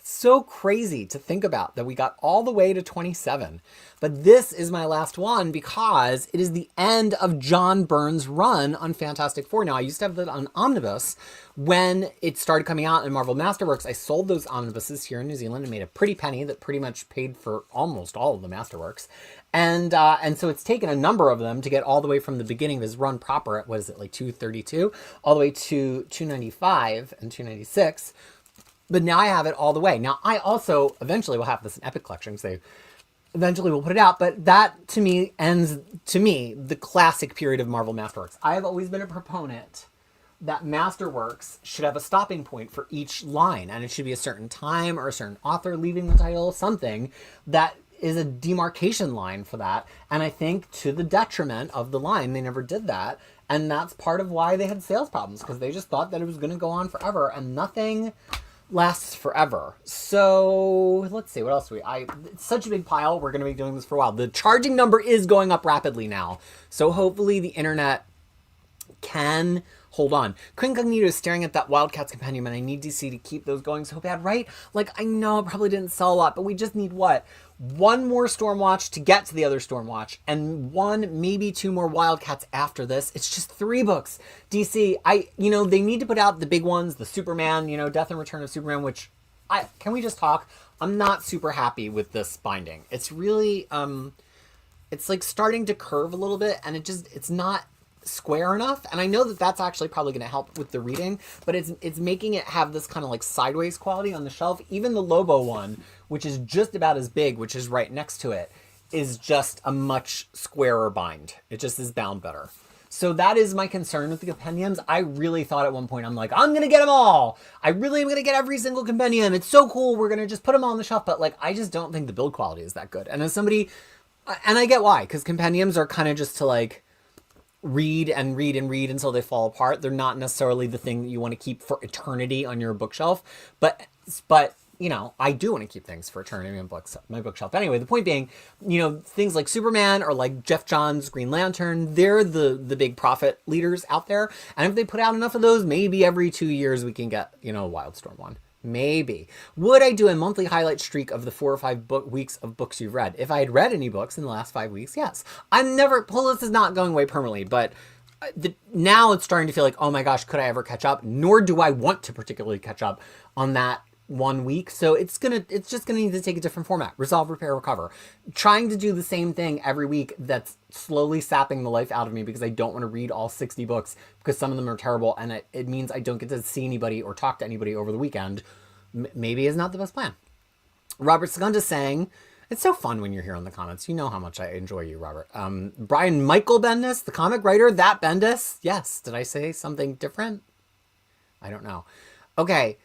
so crazy to think about that we got all the way to 27. But this is my last one because it is the end of John Byrne's run on Fantastic Four. Now, I used to have that on Omnibus. When it started coming out in Marvel Masterworks, I sold those omnibuses here in New Zealand and made a pretty penny that pretty much paid for almost all of the Masterworks. And so it's taken a number of them to get all the way from the beginning of his run proper at, what is it, like 232, all the way to 295 and 296. But now I have it all the way. Now, I also eventually will have this in Epic Collection because they eventually will put it out. But that, to me, ends, the classic period of Marvel Masterworks. I have always been a proponent that Masterworks should have a stopping point for each line. And it should be a certain time or a certain author leaving the title, something that is a demarcation line for that. And I think to the detriment of the line, they never did that. And that's part of why they had sales problems, because they just thought that it was going to go on forever. And nothing lasts forever. So let's see, what else do it's such a big pile. We're going to be doing this for a while. The charging number is going up rapidly now. So hopefully the internet can hold on. Quincognito is staring at that Wildcats compendium, and I need DC to keep those going so bad, right? Like, I know it probably didn't sell a lot, but we just need what? One more Stormwatch to get to the other Stormwatch, and 1, maybe 2 more Wildcats after this. It's just 3 books. DC, they need to put out the big ones, the Superman, Death and Return of Superman, which can we just talk? I'm not super happy with this binding. It's really, it's like starting to curve a little bit, and it's not square enough. And I know that that's actually probably going to help with the reading, but it's making it have this kind of like sideways quality on the shelf. Even the Lobo one, which is just about as big, which is right next to it, is just a much squarer bind. It just is bound better. So that is my concern with the compendiums. I really thought at one point, I'm like, I'm going to get them all. I really am going to get every single compendium. It's so cool. We're going to just put them all on the shelf. But like, I just don't think the build quality is that good. And as somebody, and I get why, because compendiums are kind of just to like, read and read and read until they fall apart. They're not necessarily the thing that you want to keep for eternity on your bookshelf, but I do want to keep things for eternity on my bookshelf. Anyway, the point being, things like Superman or like Jeff Johns' Green Lantern, they're the big profit leaders out there. And if they put out enough of those, maybe every 2 years we can get, a Wildstorm one. Maybe. Would I do a monthly highlight streak of the 4 or 5 weeks of books you've read? If I had read any books in the last 5 weeks, yes. This is not going away permanently, but now it's starting to feel like, oh my gosh, could I ever catch up? Nor do I want to particularly catch up on that 1 week. So it's just gonna need to take a different format. Resolve, repair, recover. Trying to do the same thing every week, that's slowly sapping the life out of me because I don't want to read all 60 books because some of them are terrible, and it means I don't get to see anybody or talk to anybody over the weekend. Maybe is not the best plan. Robert Segunda saying, it's so fun when you're here in the comments. You know how much I enjoy you, Robert. Brian Michael Bendis, the comic writer, that Bendis. Yes. Did I say something different? I don't know. Okay.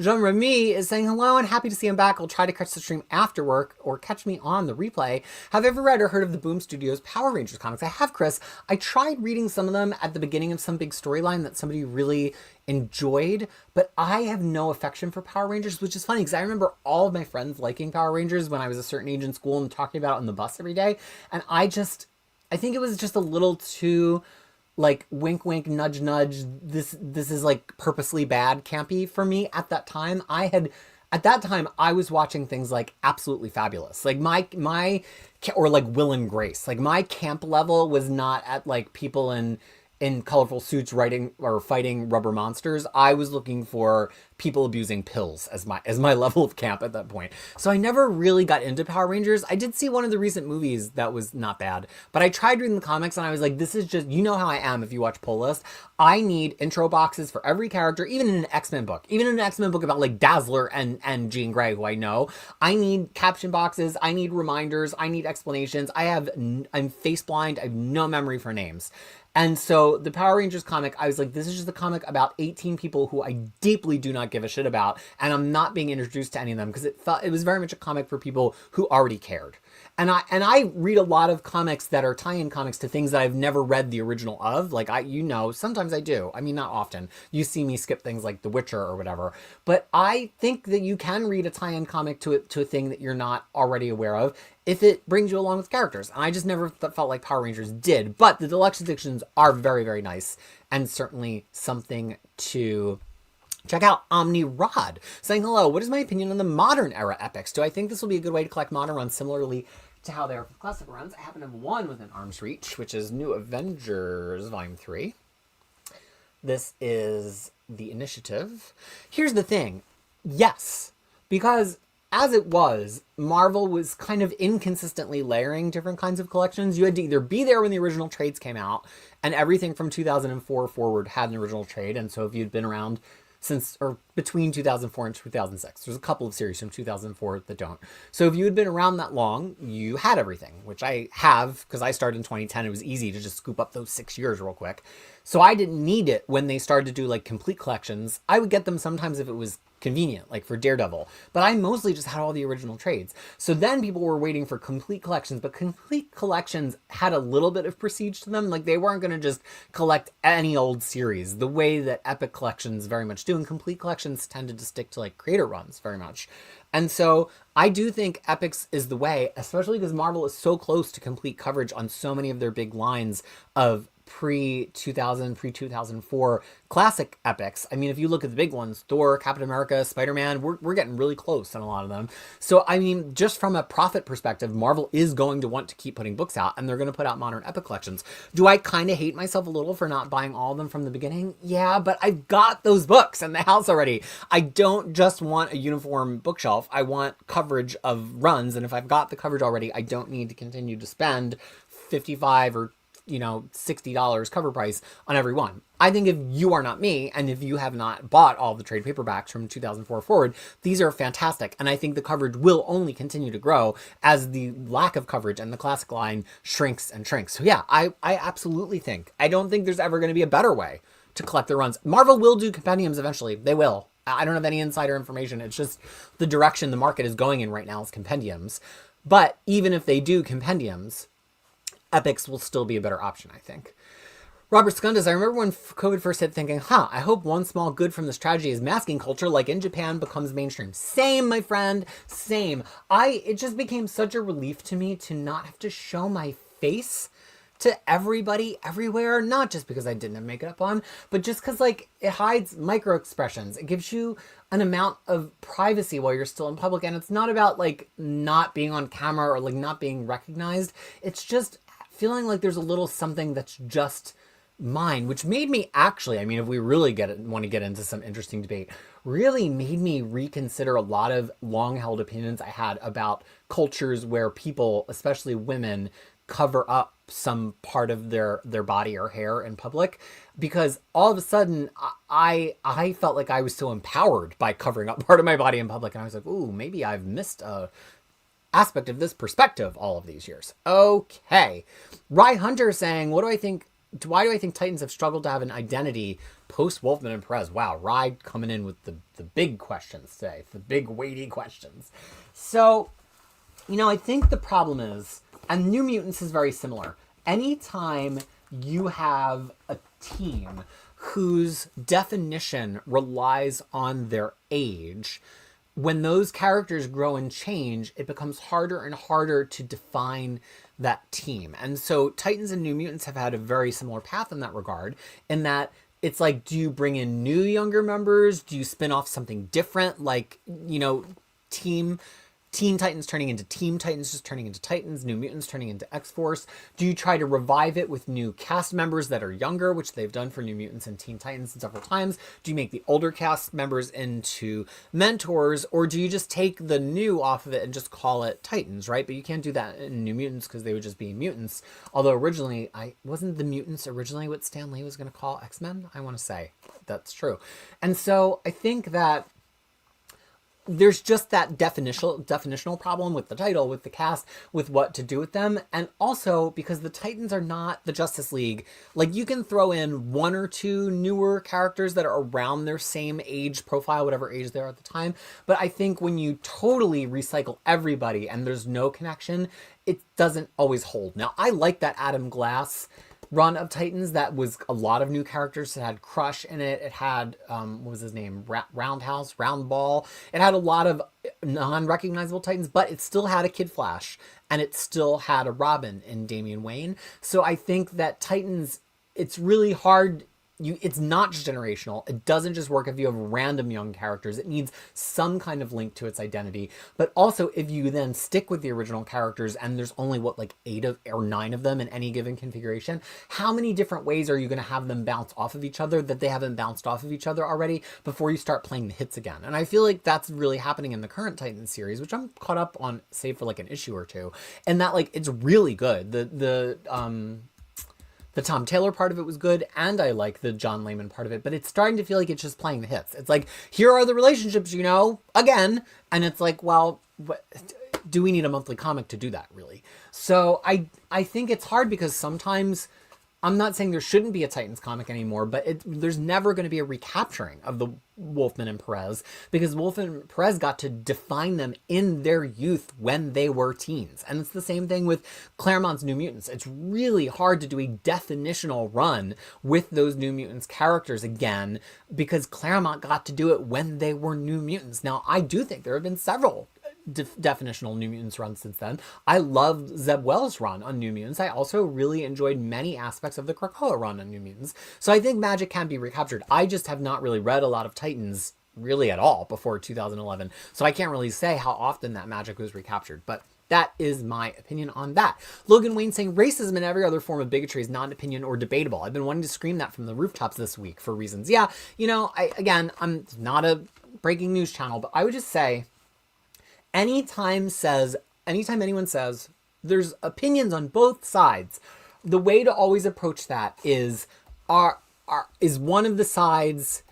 Jean Remy is saying, hello and happy to see him back. I'll try to catch the stream after work or catch me on the replay. Have you ever read or heard of the Boom Studios Power Rangers comics? I have, Chris. I tried reading some of them at the beginning of some big storyline that somebody really enjoyed, but I have no affection for Power Rangers, which is funny because I remember all of my friends liking Power Rangers when I was a certain age in school and talking about it on the bus every day. And I think it was just a little too like wink wink nudge nudge, this is like purposely bad campy for me at that time. I at that time I was watching things like Absolutely Fabulous. Like or like Will and Grace. Like my camp level was not at like people in colorful suits writing or fighting rubber monsters. I was looking for people abusing pills as my level of camp at that point. So I never really got into Power Rangers. I did see one of the recent movies that was not bad, but I tried reading the comics and I was like, this is just, you know how I am if you watch Pull List. I need intro boxes for every character, even in an X-Men book. Even in an X-Men book about like Dazzler and Jean Grey, who I know. I need caption boxes, I need reminders, I need explanations. I'm face blind, I have no memory for names. And so the Power Rangers comic, I was like, this is just a comic about 18 people who I deeply do not give a shit about. And I'm not being introduced to any of them because it was very much a comic for people who already cared. And I read a lot of comics that are tie-in comics to things that I've never read the original of. Like, sometimes I do. I mean, not often. You see me skip things like The Witcher or whatever. But I think that you can read a tie-in comic to a thing that you're not already aware of if it brings you along with characters. And I just never felt like Power Rangers did. But the deluxe editions are very, very nice and certainly something to check out. Omnirod saying, hello, what is my opinion on the modern era epics? Do I think this will be a good way to collect modern runs similarly to how they are for classic runs? I happen to have one within arm's reach, which is New Avengers Volume 3. This is the initiative. Here's the thing. Yes, because as it was, Marvel was kind of inconsistently layering different kinds of collections. You had to either be there when the original trades came out, and everything from 2004 forward had an original trade, and so if you'd been around since, or between 2004 and 2006. There's a couple of series from 2004 that don't. So if you had been around that long, you had everything, which I have, because I started in 2010. It was easy to just scoop up those 6 years real quick. So I didn't need it when they started to do like complete collections. I would get them sometimes if it was convenient, like for Daredevil. But I mostly just had all the original trades. So then people were waiting for complete collections, but complete collections had a little bit of prestige to them. Like they weren't going to just collect any old series the way that Epic collections very much do. And complete collections tended to stick to like creator runs very much. And so I do think Epics is the way, especially because Marvel is so close to complete coverage on so many of their big lines of pre-2000, pre-2004 classic epics. I mean, if you look at the big ones, Thor, Captain America, Spider-Man, we're getting really close on a lot of them. So, I mean, just from a profit perspective, Marvel is going to want to keep putting books out, and they're going to put out modern epic collections. Do I kind of hate myself a little for not buying all of them from the beginning? Yeah, but I've got those books in the house already. I don't just want a uniform bookshelf. I want coverage of runs, and if I've got the coverage already, I don't need to continue to spend $55 or $60 cover price on every one. I think if you are not me, and if you have not bought all the trade paperbacks from 2004 forward, these are fantastic. And I think the coverage will only continue to grow as the lack of coverage and the classic line shrinks and shrinks. So yeah, I absolutely think, I don't think there's ever going to be a better way to collect the runs. Marvel will do compendiums eventually. They will. I don't have any insider information. It's just the direction the market is going in right now is compendiums. But even if they do compendiums, Epics will still be a better option, I think. Robert Scundas, I remember when COVID first hit thinking, I hope one small good from this tragedy is masking culture like in Japan becomes mainstream. Same, my friend, same. It just became such a relief to me to not have to show my face to everybody everywhere, not just because I didn't have makeup on, but just because like it hides micro expressions. It gives you an amount of privacy while you're still in public, and it's not about like not being on camera or like not being recognized. It's just feeling like there's a little something that's just mine, which made me actually, I mean, if we really want to get into some interesting debate, really made me reconsider a lot of long-held opinions I had about cultures where people, especially women, cover up some part of their body or hair in public, because all of a sudden I felt like I was so empowered by covering up part of my body in public, and I was like, ooh, maybe I've missed a aspect of this perspective all of these years. Okay. Rye Hunter saying, why do I think Titans have struggled to have an identity post Wolfman and Perez? Wow, Rye coming in with the big questions today, the big weighty questions. So, I think the problem is, and New Mutants is very similar. Anytime you have a team whose definition relies on their age, when those characters grow and change, it becomes harder and harder to define that team. And so Titans and New Mutants have had a very similar path in that regard, in that it's like, do you bring in new younger members? Do you spin off something different? Like, you know, Teen Titans turning into Team Titans, just turning into Titans, New Mutants turning into X-Force? Do you try to revive it with new cast members that are younger, which they've done for New Mutants and Teen Titans several times? Do you make the older cast members into mentors, or do you just take the new off of it and just call it Titans, right? But you can't do that in New Mutants because they would just be mutants. Although originally, wasn't the mutants originally what Stan Lee was going to call X-Men? I want to say that's true. And so I think that there's just that definitional problem with the title, with the cast, with what to do with them. And also because the Titans are not the Justice League. Like, you can throw in one or two newer characters that are around their same age profile, whatever age they are at the time. But I think when you totally recycle everybody and there's no connection, it doesn't always hold. Now, I like that Adam Glass run of Titans. That was a lot of new characters. It had Crush in it. It had, what was his name? Roundhouse, Roundball. It had a lot of non-recognizable Titans, but it still had a Kid Flash, and it still had a Robin in Damian Wayne. So I think that Titans, it's really hard. It's not just generational. It doesn't just work if you have random young characters. It needs some kind of link to its identity. But also, if you then stick with the original characters and there's only, like 8 or 9 of them in any given configuration, how many different ways are you going to have them bounce off of each other that they haven't bounced off of each other already before you start playing the hits again? And I feel like that's really happening in the current Titans series, which I'm caught up on, save for like an issue or two. And that, like, it's really good. The Tom Taylor part of it was good, and I like the John Layman part of it, but it's starting to feel like it's just playing the hits. It's like, here are the relationships, you know, again. And it's like, well, do we need a monthly comic to do that, really? So I think it's hard because sometimes, I'm not saying there shouldn't be a Titans comic anymore, but there's never going to be a recapturing of the Wolfman and Perez, because Wolfman and Perez got to define them in their youth when they were teens. And it's the same thing with Claremont's New Mutants. It's really hard to do a definitional run with those New Mutants characters again, because Claremont got to do it when they were New Mutants. Now, I do think there have been several definitional New Mutants run since then. I loved Zeb Wells' run on New Mutants. I also really enjoyed many aspects of the Krakoa run on New Mutants. So I think magic can be recaptured. I just have not really read a lot of Titans really at all before 2011. So I can't really say how often that magic was recaptured, but that is my opinion on that. Logan Wayne saying racism and every other form of bigotry is not an opinion or debatable. I've been wanting to scream that from the rooftops this week for reasons. Yeah, you know, I'm not a breaking news channel, but I would just say, anytime anyone says there's opinions on both sides, the way to always approach that is one of the sides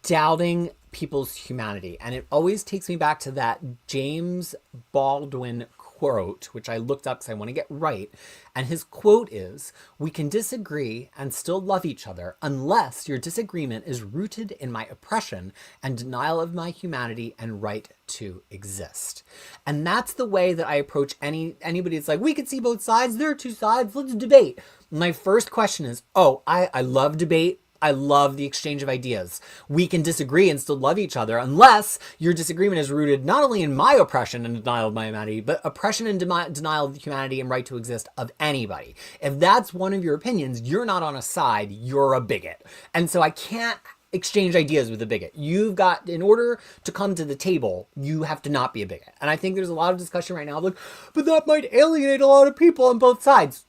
doubting people's humanity. And it always takes me back to that James Baldwin quote, which I looked up because I want to get right. And his quote is, "We can disagree and still love each other unless your disagreement is rooted in my oppression and denial of my humanity and right to exist." And that's the way that I approach anybody. It's like, we can see both sides. There are two sides. Let's debate. My first question is, I love debate. I love the exchange of ideas. We can disagree and still love each other unless your disagreement is rooted not only in my oppression and denial of my humanity, but oppression and denial of humanity and right to exist of anybody. If that's one of your opinions, you're not on a side, you're a bigot. And so I can't exchange ideas with a bigot. In order to come to the table, you have to not be a bigot. And I think there's a lot of discussion right now, like, but that might alienate a lot of people on both sides.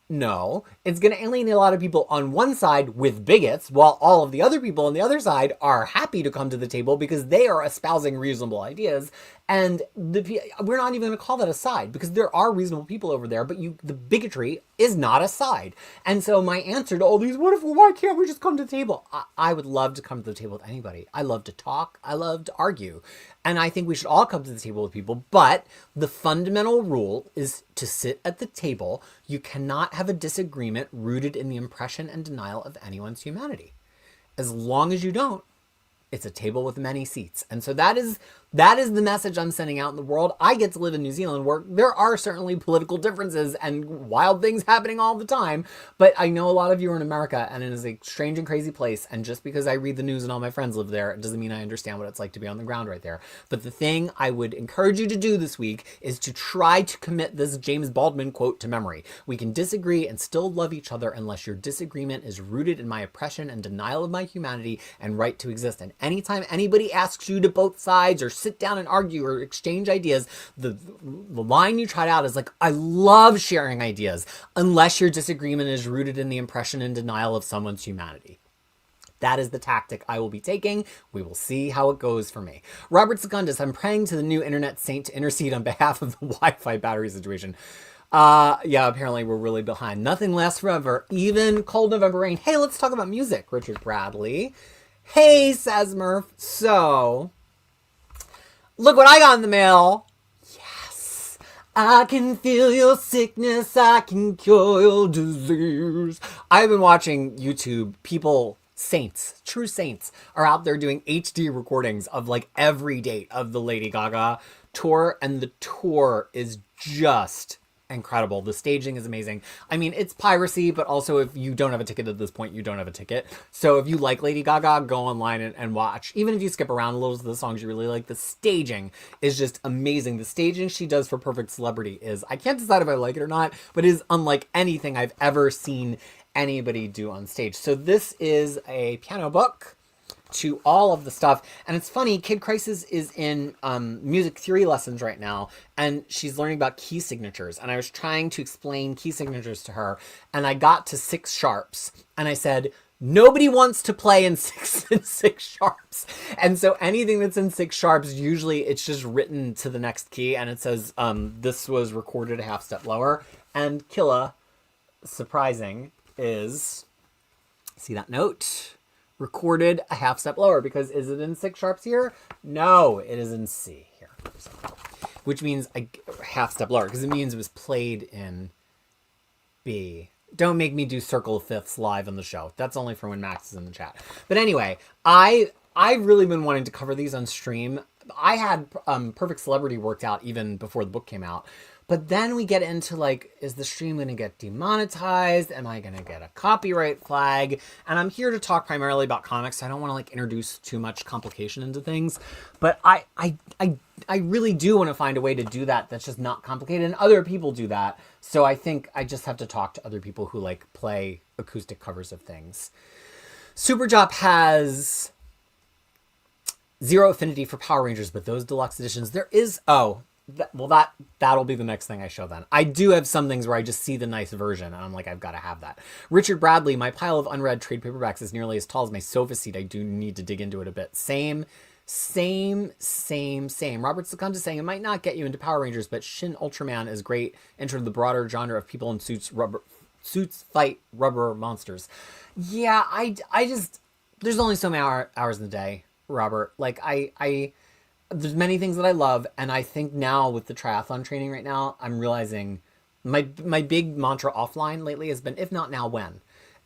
No, it's going to alienate a lot of people on one side with bigots, while all of the other people on the other side are happy to come to the table because they are espousing reasonable ideas. And we're not even going to call that a side, because there are reasonable people over there, but the bigotry is not a side. And so my answer to all these, why can't we just come to the table? I would love to come to the table with anybody. I love to talk. I love to argue. And I think we should all come to the table with people. But the fundamental rule is to sit at the table. You cannot have a disagreement rooted in the impression and denial of anyone's humanity. As long as you don't, It's a table with many seats. And so that is the message I'm sending out in the world. I get to live in New Zealand where there are certainly political differences and wild things happening all the time. But I know a lot of you are in America, and it is a strange and crazy place. And just because I read the news and all my friends live there, it doesn't mean I understand what it's like to be on the ground right there. But the thing I would encourage you to do this week is to try to commit this James Baldwin quote to memory. We can disagree and still love each other unless your disagreement is rooted in my oppression and denial of my humanity and right to exist. And anytime anybody asks you to both sides or sit down and argue or exchange ideas, the line you trot out is like, I love sharing ideas unless your disagreement is rooted in the impression and denial of someone's humanity. That is the tactic I will be taking. We will see how it goes for me. Robert Secundus, I'm praying to the new internet saint to intercede on behalf of the Wi-Fi battery situation. Yeah, apparently we're really behind. Nothing lasts forever, even cold November rain. Hey, let's talk about music, Richard Bradley. Hey, says Murph. So, look what I got in the mail. Yes. I can feel your sickness. I can cure your disease. I've been watching YouTube. People, saints, true saints, are out there doing HD recordings of like every date of the Lady Gaga tour. And the tour is just incredible. The staging is amazing. I mean, it's piracy, but also if you don't have a ticket at this point, you don't have a ticket. So if you like Lady Gaga, go online and watch. Even if you skip around a little to the songs you really like, the staging is just amazing. The staging she does for Perfect Celebrity is, I can't decide if I like it or not, but it is unlike anything I've ever seen anybody do on stage. So this is a piano book to all of the stuff. And it's funny, Kid Crisis is in music theory lessons right now, and she's learning about key signatures. And I was trying to explain key signatures to her, and I got to 6 sharps, and I said, nobody wants to play in six sharps. And so anything that's in 6 sharps, usually it's just written to the next key, and it says, this was recorded a half step lower. And Killa, surprising, is, see that note? Recorded a half step lower, because is it in 6 sharps here? No, it is in C here. So, which means a half step lower, because it means it was played in B. Don't make me do circle of fifths live on the show. That's only for when Max is in the chat. But anyway, I've really been wanting to cover these on stream. I had Perfect Celebrity worked out even before the book came out. But then we get into like, is the stream going to get demonetized? Am I going to get a copyright flag? And I'm here to talk primarily about comics. So I don't want to like introduce too much complication into things. But I really do want to find a way to do that that's just not complicated. And other people do that. So I think I just have to talk to other people who like play acoustic covers of things. Superjop has 0 affinity for Power Rangers, but those deluxe editions, there is... that'll be the next thing I show then. I do have some things where I just see the nice version and I'm like, I've got to have that. Richard Bradley, my pile of unread trade paperbacks is nearly as tall as my sofa seat. I do need to dig into it a bit. Same. Robert Secundus saying it might not get you into Power Rangers, but Shin Ultraman is great. Enter the broader genre of people in suits fight rubber monsters. Yeah, I just, there's only so many hours in the day, Robert. Like there's many things that I love, and I think now with the triathlon training right now, I'm realizing my big mantra offline lately has been, if not now, when?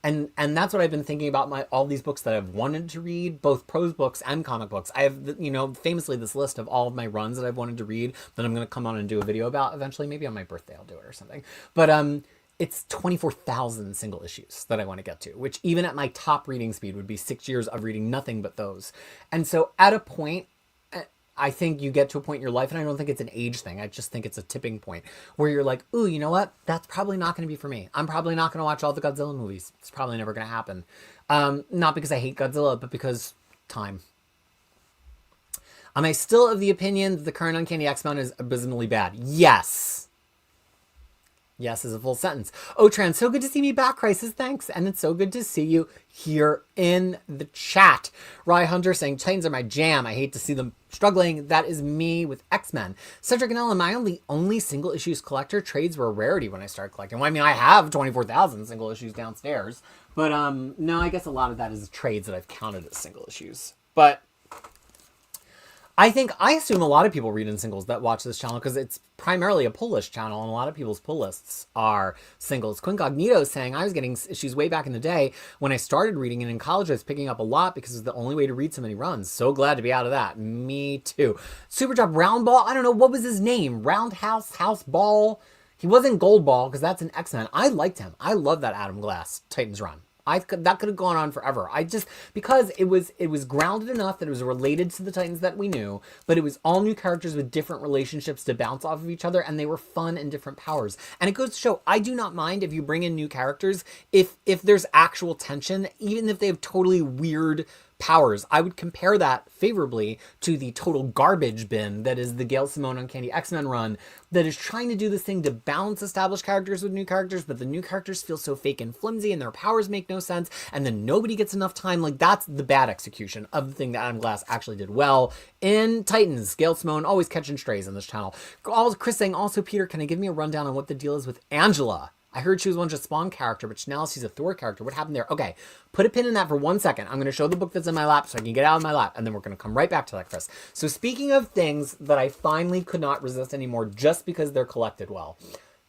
And that's what I've been thinking about all these books that I've wanted to read, both prose books and comic books. I have, famously this list of all of my runs that I've wanted to read that I'm going to come on and do a video about eventually. Maybe on my birthday I'll do it or something. But it's 24,000 single issues that I want to get to, which even at my top reading speed would be 6 years of reading nothing but those. And so at a point, I think you get to a point in your life, and I don't think it's an age thing. I just think it's a tipping point where you're like, ooh, you know what? That's probably not going to be for me. I'm probably not going to watch all the Godzilla movies. It's probably never going to happen. Not because I hate Godzilla, but because time. Am I still of the opinion that the current Uncanny X-Men is abysmally bad? Yes. Yes is a full sentence. Oh, Tran, so good to see me back, Crisis. Thanks. And it's so good to see you here in the chat. Rye Hunter saying, Titans are my jam. I hate to see them struggling. That is me with X-Men. Cedric and Ellen, my only single issues collector. Trades were a rarity when I started collecting. Well, I mean, I have 24,000 single issues downstairs. But no, I guess a lot of that is trades that I've counted as single issues. But I assume a lot of people read in singles that watch this channel because it's primarily a pull list channel, and a lot of people's pull lists are singles. Quincognito is saying, I was getting issues way back in the day when I started reading, and in college I was picking up a lot because it was the only way to read so many runs. So glad to be out of that. Me too. Super Drop Roundball, I don't know, what was his name? Roundhouse, House Ball? He wasn't Goldball because that's an X-Men. I liked him. I love that Adam Glass Titans run. That could have gone on forever. Because it was grounded enough that it was related to the Titans that we knew, but it was all new characters with different relationships to bounce off of each other, and they were fun and different powers. And it goes to show, I do not mind if you bring in new characters if there's actual tension, even if they have totally weird powers. I would compare that favorably to the total garbage bin that is the Gail Simone Uncanny X-Men run that is trying to do this thing to balance established characters with new characters, but the new characters feel so fake and flimsy and their powers make no sense, and then nobody gets enough time. Like, that's the bad execution of the thing that Adam Glass actually did well in Titans. Gail Simone always catching strays on this channel. Chris saying, also, Peter, can I give me a rundown on what the deal is with Angela? I heard she was once a Spawn character, but now she's a Thor character. What happened there? Okay, put a pin in that for 1 second. I'm going to show the book that's in my lap so I can get out of my lap, and then we're going to come right back to that, Chris. So speaking of things that I finally could not resist anymore just because they're collected well,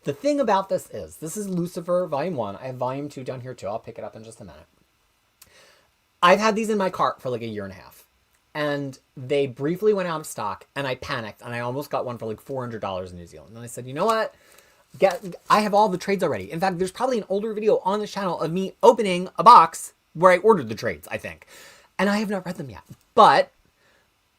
the thing about this is Lucifer, Volume 1. I have Volume 2 down here, too. I'll pick it up in just a minute. I've had these in my cart for like a year and a half, and they briefly went out of stock, and I panicked, and I almost got one for like $400 in New Zealand. And I said, you know what? I have all the trades already. In fact, there's probably an older video on this channel of me opening a box where I ordered the trades, I think. And I have not read them yet. But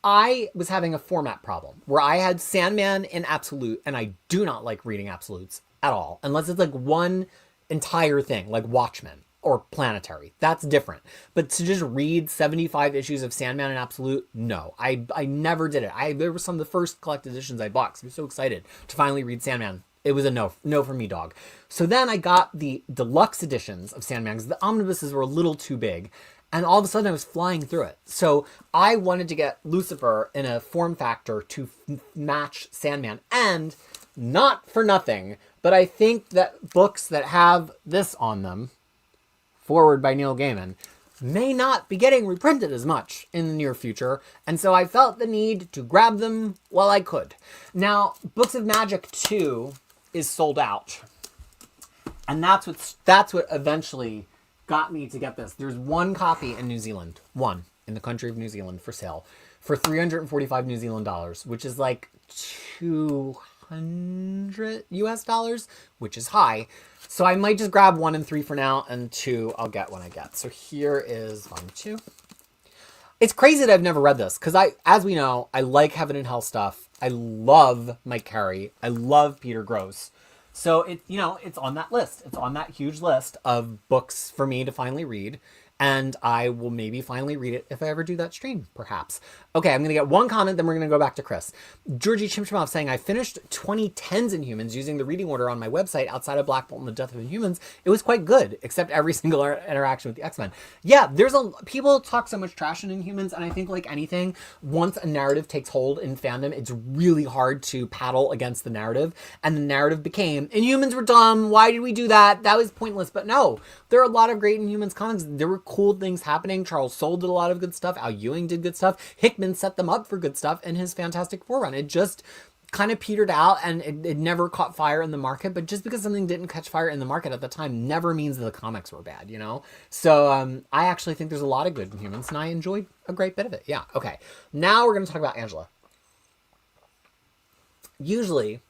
I was having a format problem where I had Sandman in Absolute, and I do not like reading Absolutes at all, unless it's like one entire thing, like Watchmen or Planetary. That's different. But to just read 75 issues of Sandman in Absolute, no. I never did it. There were some of the first collected editions I bought because I was so excited to finally read Sandman. It was a no for me, dog. So then I got the deluxe editions of Sandman because the omnibuses were a little too big. And all of a sudden I was flying through it. So I wanted to get Lucifer in a form factor to match Sandman. And not for nothing, but I think that books that have this on them, forward by Neil Gaiman, may not be getting reprinted as much in the near future, and so I felt the need to grab them while I could. Now, Books of Magic 2 is sold out, and that's what eventually got me to get this. There's one copy in New Zealand, one in the country of New Zealand for sale, for 345 New Zealand dollars, which is like 200 US dollars, which is high. So I might just grab 1 and 3 for now, and 2 I'll get when I get. So here is Volume 2. It's crazy that I've never read this, because as we know, I like Heaven and Hell stuff. I love Mike Carey. I love Peter Gross. So it's on that list. It's on that huge list of books for me to finally read. And I will maybe finally read it if I ever do that stream, perhaps. Okay, I'm going to get one comment, then we're going to go back to Chris. Georgie Chimchimov saying, I finished 2010s Inhumans using the reading order on my website outside of Black Bolt and the Death of Inhumans. It was quite good, except every single interaction with the X-Men. Yeah, people talk so much trash in Inhumans, and I think like anything, once a narrative takes hold in fandom, it's really hard to paddle against the narrative. And the narrative became, Inhumans were dumb, why did we do that? That was pointless. But no, there are a lot of great Inhumans comics. There were cool things happening. Charles Soule did a lot of good stuff. Al Ewing did good stuff. Hickman set them up for good stuff in his Fantastic Four run. It just kind of petered out, and it never caught fire in the market. But just because something didn't catch fire in the market at the time never means that the comics were bad, you know? So I actually think there's a lot of good Inhumans, and I enjoyed a great bit of it. Yeah, okay. Now we're going to talk about Angela. Usually,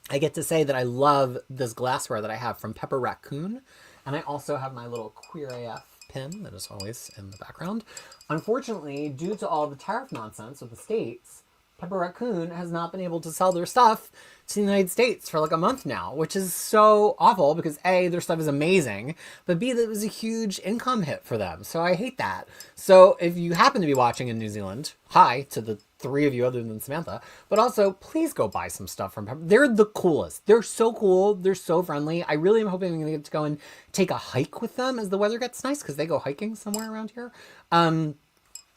I get to say that I love this glassware that I have from Pepper Raccoon, and I also have my little Queer AF pin that is always in the background. Unfortunately, due to all the tariff nonsense with the states, Pepper Raccoon has not been able to sell their stuff to the United States for like a month now, which is so awful because A, their stuff is amazing, but B, that was a huge income hit for them. So I hate that. So if you happen to be watching in New Zealand, hi to the 3 of you other than Samantha, but also please go buy some stuff from Pepper. They're the coolest. They're so cool. They're so friendly. I really am hoping I'm going to get to go and take a hike with them as the weather gets nice, because they go hiking somewhere around here.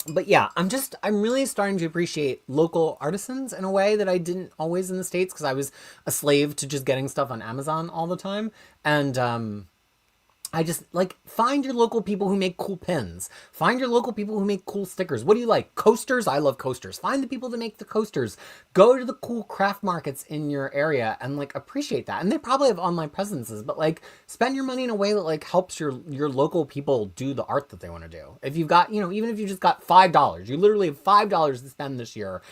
But yeah, I'm really starting to appreciate local artisans in a way that I didn't always in the States, because I was a slave to just getting stuff on Amazon all the time. And I just like find your local people who make cool pins. Find your local people who make cool stickers. What do you like? Coasters? I love coasters. Find the people that make the coasters. Go to the cool craft markets in your area and like appreciate that. And they probably have online presences, but like spend your money in a way that like helps your local people do the art that they want to do. If you've got, even if you just got $5, you literally have $5 to spend this year.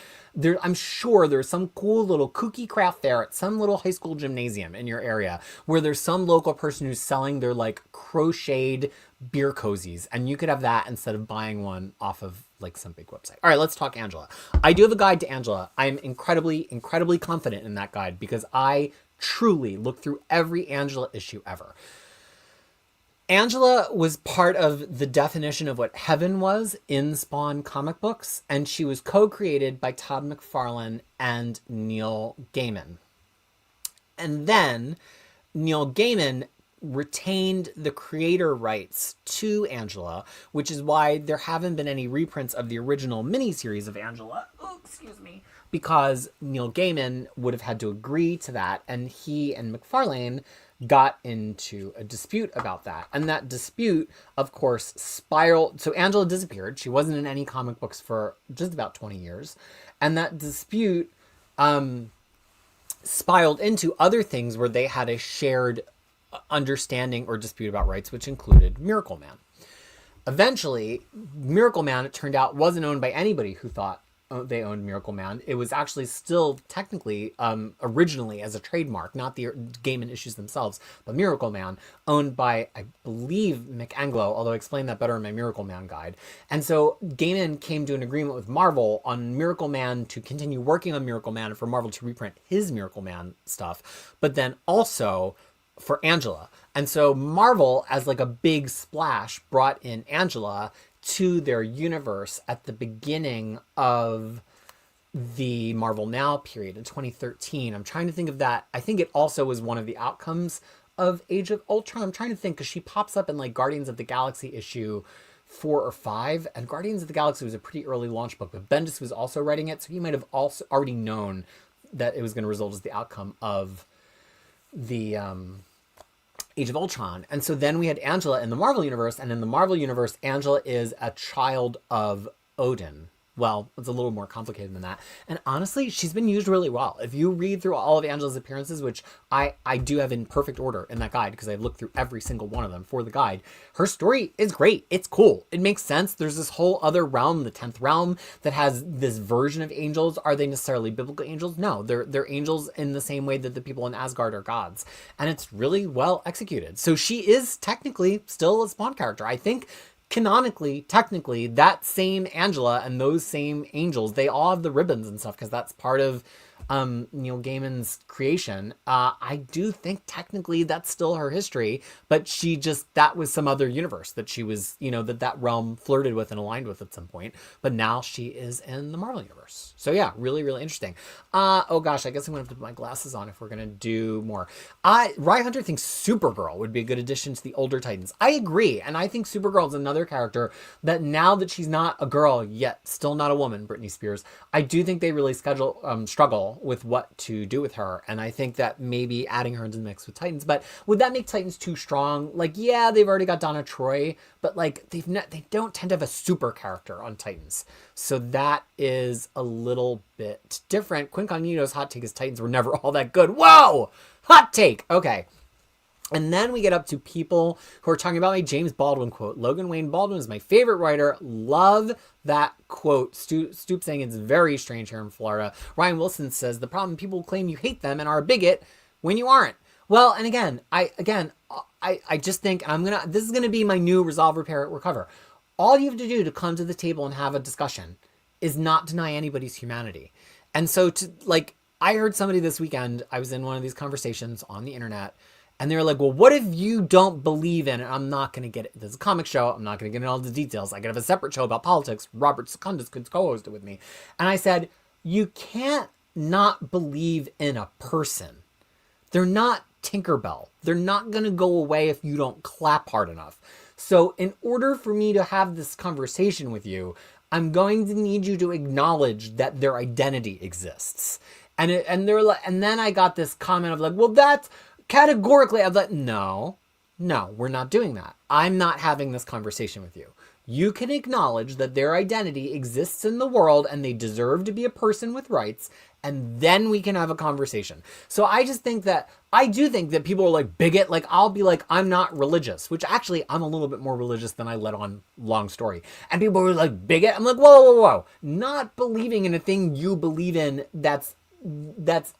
I'm sure there's some cool little kooky craft fair at some little high school gymnasium in your area where there's some local person who's selling their like crocheted beer cozies, and you could have that instead of buying one off of like some big website. All right, let's talk Angela. I do have a guide to Angela. I'm incredibly confident in that guide because I truly looked through every Angela issue ever. Angela was part of the definition of what Heaven was in Spawn comic books, and she was co-created by Todd McFarlane and Neil Gaiman. And then Neil Gaiman retained the creator rights to Angela, which is why there haven't been any reprints of the original miniseries of Angela. Oh, excuse me. Because Neil Gaiman would have had to agree to that, and he and McFarlane got into a dispute about that. And that dispute, of course, spiraled. So Angela disappeared. She wasn't in any comic books for just about 20 years. And that dispute spiraled into other things where they had a shared understanding or dispute about rights, which included Miracle Man. Eventually, Miracle Man, it turned out, wasn't owned by anybody who thought they owned Miracle Man. It was actually still technically originally as a trademark, not the Gaiman issues themselves, but Miracle Man, owned by, I believe, McAnglo, although I explained that better in my Miracle Man guide. And so Gaiman came to an agreement with Marvel on Miracle Man to continue working on Miracle Man and for Marvel to reprint his Miracle Man stuff, but then also for Angela. And so Marvel, as like a big splash, brought in Angela to their universe at the beginning of the Marvel Now period in 2013. I'm trying to think of that. I think it also was one of the outcomes of Age of Ultron. I'm trying to think because she pops up in like Guardians of the Galaxy issue 4 or 5, and Guardians of the Galaxy was a pretty early launch book, but Bendis was also writing it, so he might have also already known that it was going to result as the outcome of the Age of Ultron. And so then we had Angela in the Marvel Universe, and in the Marvel Universe, Angela is a child of Odin. Well, it's a little more complicated than that. And honestly, she's been used really well. If you read through all of Angela's appearances, which I do have in perfect order in that guide because I looked through every single one of them for the guide, her story is great. It's cool. It makes sense. There's this whole other realm, the 10th realm, that has this version of angels. Are they necessarily biblical angels? No, they're angels in the same way that the people in Asgard are gods. And it's really well executed. So she is technically still a Spawn character. I think canonically, technically, that same Angela and those same angels, they all have the ribbons and stuff because that's part of Neil Gaiman's creation. I do think technically that's still her history, but that was some other universe that she was, that realm flirted with and aligned with at some point. But now she is in the Marvel Universe. So yeah, really, really interesting. Oh gosh, I guess I'm going to have to put my glasses on if we're going to do more. Rye Hunter thinks Supergirl would be a good addition to the older Titans. I agree. And I think Supergirl is another character that now that she's not a girl, yet still not a woman, Britney Spears, I do think they really struggle with what to do with her. And I think that maybe adding her into the mix with Titans, but would that make Titans too strong? Like, yeah, they've already got Donna Troy, but like they don't tend to have a super character on Titans. So that is a little bit different. Quinn Cognito's hot take is Titans were never all that good. Whoa! Hot take! Okay. And then we get up to people who are talking about my James Baldwin quote. Logan Wayne Baldwin is my favorite writer. Love that quote. Stoop saying it's very strange here in Florida. Ryan Wilson says the problem, people claim you hate them and are a bigot when you aren't. Well, and again, I just think this is gonna be my new resolve, repair, recover. All you have to do to come to the table and have a discussion is not deny anybody's humanity. And so I heard somebody this weekend, I was in one of these conversations on the internet, and they were like, well, what if you don't believe in it? I'm not going to get it. There's a comic show. I'm not going to get into all the details. I could have a separate show about politics. Robert Secundus could co-host it with me. And I said, you can't not believe in a person. They're not Tinkerbell. They're not going to go away if you don't clap hard enough. So in order for me to have this conversation with you, I'm going to need you to acknowledge that their identity exists. And then I got this comment of like, well, that's categorically, I was like, no, No, we're not doing that. I'm not having this conversation with you. You can acknowledge that their identity exists in the world and they deserve to be a person with rights, and then we can have a conversation. So I do think that people are like bigot. Like, I'll be like, I'm not religious, which actually I'm a little bit more religious than I let on, long story. And people are like, bigot. I'm like, whoa, whoa, whoa. Not believing in a thing you believe in that's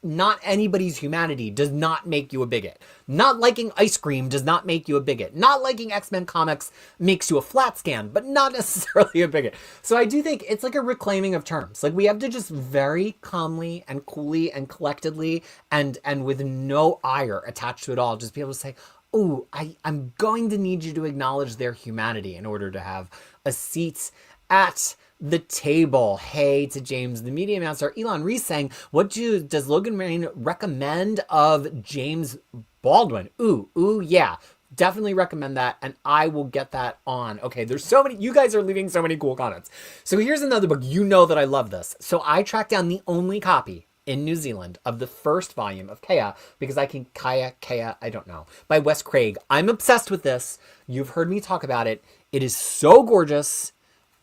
not anybody's humanity does not make you a bigot. Not liking ice cream does not make you a bigot. Not liking X-Men comics makes you a flat scan, but not necessarily a bigot. So I do think it's like a reclaiming of terms. Like, we have to just very calmly and coolly and collectedly and with no ire attached to it all, just be able to say, oh, I'm going to need you to acknowledge their humanity in order to have a seat at the table. Hey to James, the media announcer. Elon Reese saying, what does Logan Rain recommend of James Baldwin? Ooh, yeah. Definitely recommend that, and I will get that on. Okay, there's so many, you guys are leaving so many cool comments. So here's another book. You know that I love this. So I tracked down the only copy in New Zealand of the first volume of Kea, because Kea, I don't know, by Wes Craig. I'm obsessed with this. You've heard me talk about it. It is so gorgeous.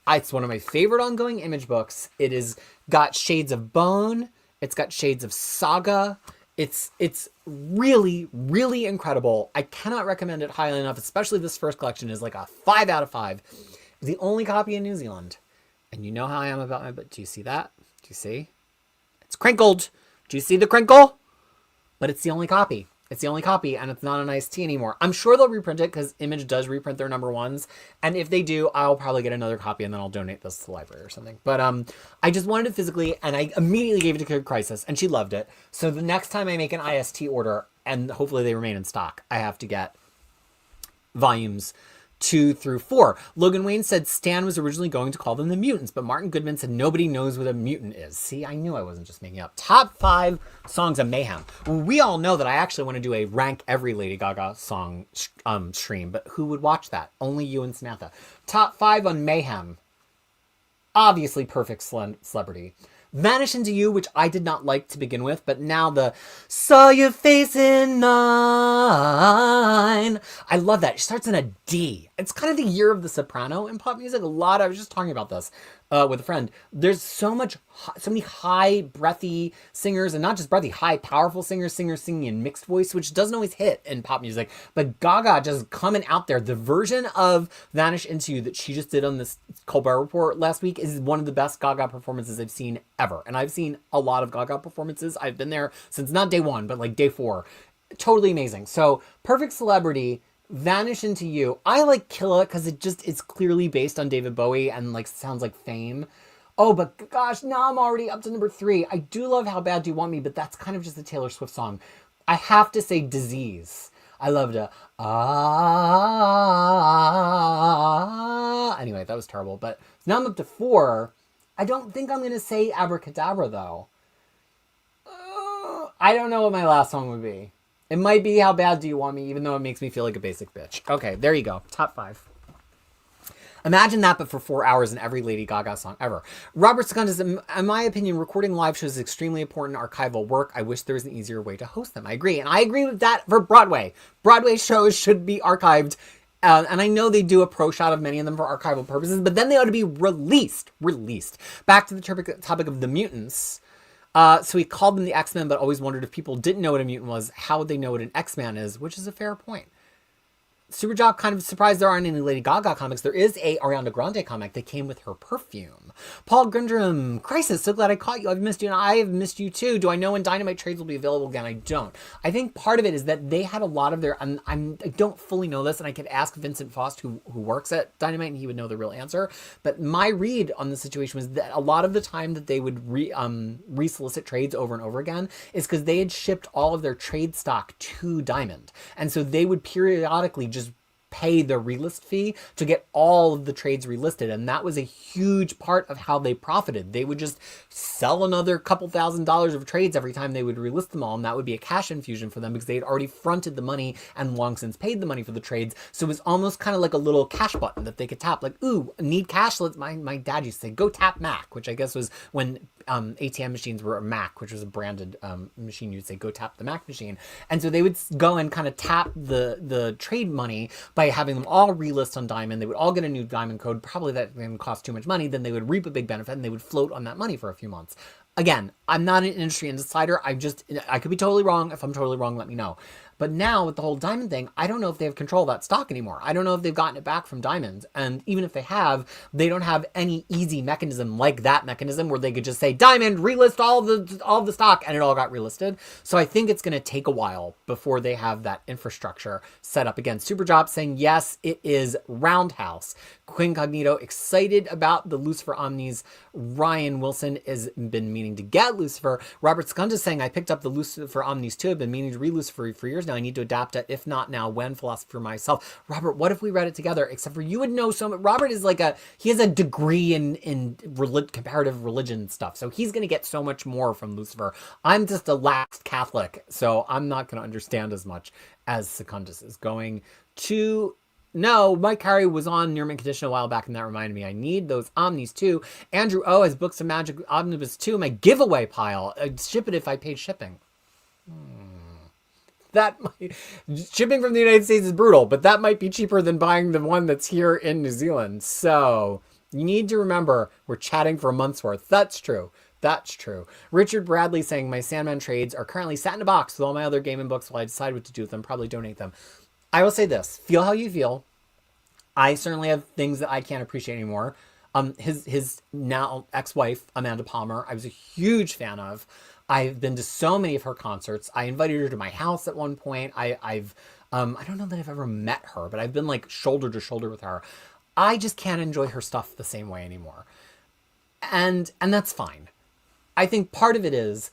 It's one of my favorite ongoing Image books. It is got shades of Bone. It's got shades of Saga. It's really, really incredible. I cannot recommend it highly enough, especially this first collection is like a 5 out of 5. It's the only copy in New Zealand. And you know how I am about my book. Do you see that? Do you see? It's crinkled. Do you see the crinkle? But it's the only copy. It's the only copy, and it's not an iced tea anymore. I'm sure they'll reprint it because Image does reprint their number ones. And if they do, I'll probably get another copy and then I'll donate this to the library or something. But I just wanted it physically, and I immediately gave it to Kid Crisis, and she loved it. So the next time I make an IST order, and hopefully they remain in stock, I have to get volumes 2 through 4. Logan Wayne said Stan was originally going to call them the Mutants, but Martin Goodman said nobody knows what a mutant is. See, I knew I wasn't just making up. Top 5 songs of Mayhem. Well, we all know that I actually want to do a rank every Lady Gaga song stream, but who would watch that? Only you and Samantha. Top 5 on Mayhem. Obviously Perfect Celebrity. Vanish Into You, which I did not like to begin with, but now the Saw Your Face in Mine. I love that. It starts in a D. It's kind of the year of the soprano in pop music. I was just talking about this with a friend. There's so many high, breathy singers, and not just breathy, high, powerful singers singing in mixed voice, which doesn't always hit in pop music. But Gaga just coming out there. The version of Vanish Into You that she just did on this Colbert Report last week is one of the best Gaga performances I've seen ever. And I've seen a lot of Gaga performances. I've been there since not day 1, but like day 4. Totally amazing. So Perfect Celebrity, Vanish Into You. I like Kill It because it's clearly based on David Bowie and like sounds like Fame. Oh, but gosh, now I'm already up to number 3. I do love How Bad Do You Want Me, but that's kind of just a Taylor Swift song. I have to say Disease. I loved it. Anyway, that was terrible. But now I'm up to 4. I don't think I'm going to say Abracadabra, though. I don't know what my last song would be. It might be How Bad Do You Want Me, even though it makes me feel like a basic bitch. Okay, there you go. Top 5. Imagine that, but for 4 hours in every Lady Gaga song ever. Robert Secundus, in my opinion, recording live shows is extremely important archival work. I wish there was an easier way to host them. I agree. And I agree with that for Broadway. Broadway shows should be archived. And I know they do a pro shot of many of them for archival purposes, but then they ought to be released. Back to the topic of the mutants. So he called them the X-Men, but always wondered if people didn't know what a mutant was, how would they know what an X-Man is, which is a fair point. Superjob kind of surprised there aren't any Lady Gaga comics. There is a Ariana Grande comic that came with her perfume. Paul Gundrum, Crisis, so glad I caught you. I've missed you, and I have missed you too. Do I know when Dynamite trades will be available again? I don't. I think part of it is that they had a lot of their, I don't fully know this, and I could ask Vincent Faust, who works at Dynamite, and he would know the real answer. But my read on the situation was that a lot of the time that they would re-solicit trades over and over again is because they had shipped all of their trade stock to Diamond. And so they would periodically just pay the relist fee to get all of the trades relisted. And that was a huge part of how they profited. They would just sell another couple $1,000s of trades every time they would relist them all. And that would be a cash infusion for them because they had already fronted the money and long since paid the money for the trades. So it was almost kind of like a little cash button that they could tap. Like, ooh, need cash? My dad used to say, go tap Mac, which I guess was when ATM machines were a Mac, which was a branded machine. You'd say, go tap the Mac machine. And so they would go and kind of tap the trade money by having them all relist on Diamond. They would all get a new Diamond code. Probably that didn't cost too much money. Then they would reap a big benefit and they would float on that money for a few months. Again, I'm not an industry insider. I could be totally wrong. If I'm totally wrong, let me know. But now with the whole Diamond thing, I don't know if they have control of that stock anymore. I don't know if they've gotten it back from Diamond. And even if they have, they don't have any easy mechanism like that mechanism where they could just say, Diamond, relist all the stock, and it all got relisted. So I think it's going to take a while before they have that infrastructure set up again. Superjob saying, yes, it is Roundhouse. Quincognito excited about the Lucifer Omnis. Ryan Wilson has been meaning to get Lucifer. Robert Secunda saying, I picked up the Lucifer Omnis too. I've been meaning to read Lucifer for years now. I need to adapt it. If not now, when? Philosopher myself. Robert, what if we read it together? Except for you would know so much. Robert is like he has a degree in comparative religion stuff. So he's going to get so much more from Lucifer. I'm just a lax Catholic. So I'm not going to understand as much as Secundus is going to. No, Mike Carey was on Near Mint Condition a while back, and that reminded me. I need those Omnis too. Andrew O has Books of Magic Omnibus 2 in my giveaway pile. I'd ship it if I paid shipping. Shipping from the United States is brutal, but that might be cheaper than buying the one that's here in New Zealand. So you need to remember we're chatting for a month's worth. That's true. That's true. Richard Bradley saying my Sandman trades are currently sat in a box with all my other gaming books while I decide what to do with them. Probably donate them. I will say this. Feel how you feel. I certainly have things that I can't appreciate anymore. His now ex-wife, Amanda Palmer, I was a huge fan of. I've been to so many of her concerts. I invited her to my house at one point. I don't know that I've ever met her, but I've been like shoulder to shoulder with her. I just can't enjoy her stuff the same way anymore. And that's fine. I think part of it is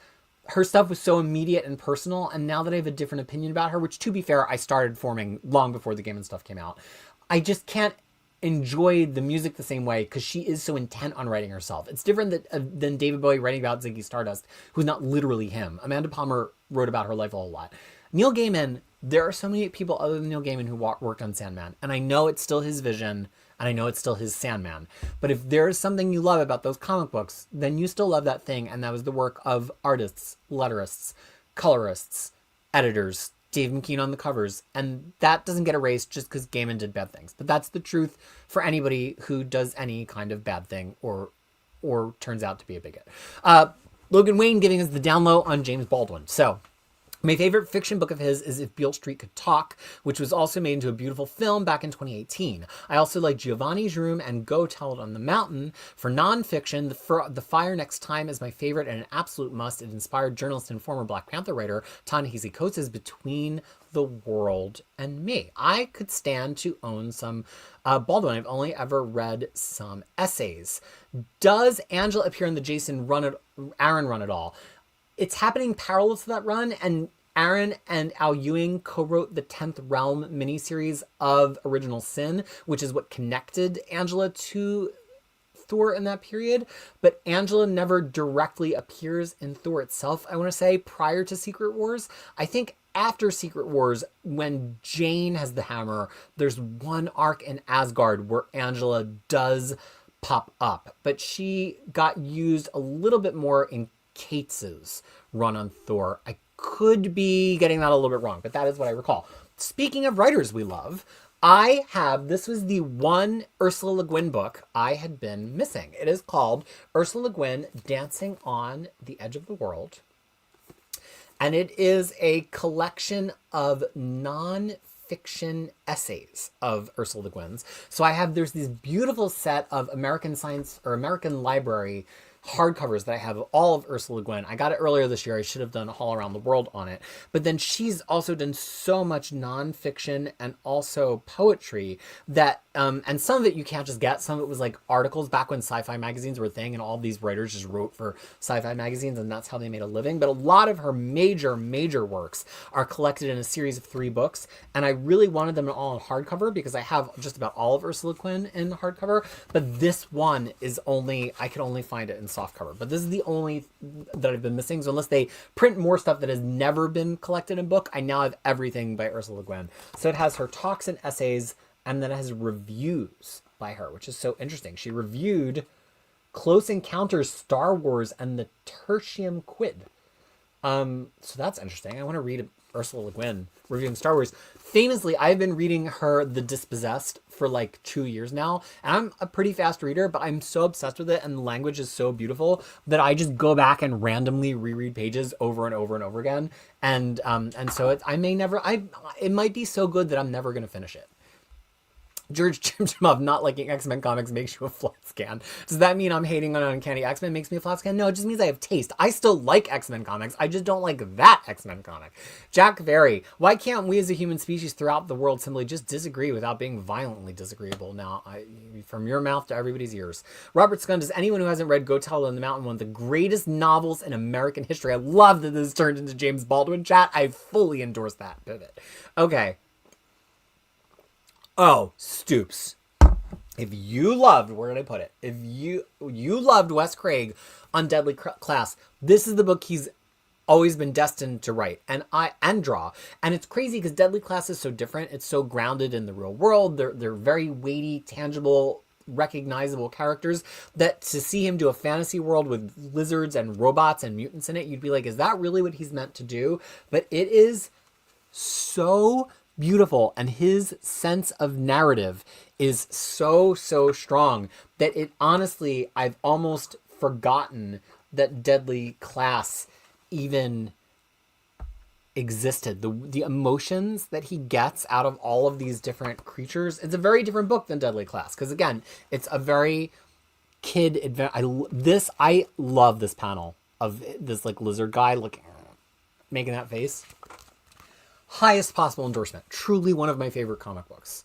her stuff was so immediate and personal. And now that I have a different opinion about her, which to be fair, I started forming long before the game and stuff came out, I just can't enjoy the music the same way because she is so intent on writing herself. It's different than David Bowie writing about Ziggy Stardust, who's not literally him. Amanda Palmer wrote about her life a whole lot. Neil Gaiman, there are so many people other than Neil Gaiman who worked on Sandman, and I know it's still his vision, and I know it's still his Sandman. But if there is something you love about those comic books, then you still love that thing, and that was the work of artists, letterists, colorists, editors, Dave McKean on the covers, and that doesn't get erased just because Gaiman did bad things. But that's the truth for anybody who does any kind of bad thing or turns out to be a bigot. Logan Wayne giving us the down low on James Baldwin. So my favorite fiction book of his is If Beale Street Could Talk, which was also made into a beautiful film back in 2018. I also like Giovanni's Room and Go Tell It on the Mountain. For nonfiction, The Fire Next Time is my favorite and an absolute must. It inspired journalist and former Black Panther writer Ta-Nehisi Coates' Between the World and Me. I could stand to own some Baldwin. I've only ever read some essays. Does Angela appear in the Aaron run at all? It's happening parallel to that run, and Aaron and Al Ewing co-wrote the 10th Realm miniseries of Original Sin, which is what connected Angela to Thor in that period. But Angela never directly appears in Thor itself, I want to say, prior to Secret Wars. I think after Secret Wars, when Jane has the hammer, there's one arc in Asgard where Angela does pop up, but she got used a little bit more in Cates's run on Thor. I could be getting that a little bit wrong, but that is what I recall. Speaking of writers we love, this was the one Ursula Le Guin book I had been missing. It is called Ursula Le Guin Dancing on the Edge of the World. And it is a collection of non-fiction essays of Ursula Le Guin's. So there's this beautiful set of American Science or American Library hardcovers that I have of all of Ursula Le Guin. I got it earlier this year. I should have done a haul around the world on it. But then she's also done so much nonfiction and also poetry that, and some of it you can't just get. Some of it was like articles back when sci-fi magazines were a thing and all these writers just wrote for sci-fi magazines and that's how they made a living. But a lot of her major works are collected in a series of 3 books. And I really wanted them all in hardcover because I have just about all of Ursula Le Guin in hardcover. But this one is I could only find it in softcover. But this is the only that I've been missing. So unless they print more stuff that has never been collected in book, I now have everything by Ursula Le Guin. So it has her talks and essays, and then it has reviews by her, which is so interesting. She reviewed Close Encounters, Star Wars, and the Tertium Quid. So that's interesting. I want to read Ursula Le Guin reviewing Star Wars. Famously, I've been reading her The Dispossessed for like 2 years now, and I'm a pretty fast reader, but I'm so obsessed with it, and the language is so beautiful that I just go back and randomly reread pages over and over and over again. And so it might be so good that I'm never going to finish it. George Chimchimov not liking X-Men comics makes you a flat scan. Does that mean I'm hating on Uncanny X-Men makes me a flat scan? No, it just means I have taste. I still like X-Men comics. I just don't like that X-Men comic. Jack Very, why can't we as a human species throughout the world simply just disagree without being violently disagreeable? Now, from your mouth to everybody's ears. Robert Scund, does anyone who hasn't read Go Tell in the Mountain, one of the greatest novels in American history? I love that this turned into James Baldwin chat. I fully endorse that pivot. Okay. Oh, Stoops. If you loved, where did I put it? If you loved Wes Craig on Deadly Class, this is the book he's always been destined to write and draw. And it's crazy because Deadly Class is so different. It's so grounded in the real world. They're very weighty, tangible, recognizable characters that to see him do a fantasy world with lizards and robots and mutants in it, you'd be like, is that really what he's meant to do? But it is so beautiful, and his sense of narrative is so strong that it honestly, I've almost forgotten that Deadly Class even existed. The emotions that he gets out of all of these different creatures, it's a very different book than Deadly Class, because again, it's a very kid I love this panel of this like lizard guy looking, making that face. Highest possible endorsement. Truly one of my favorite comic books.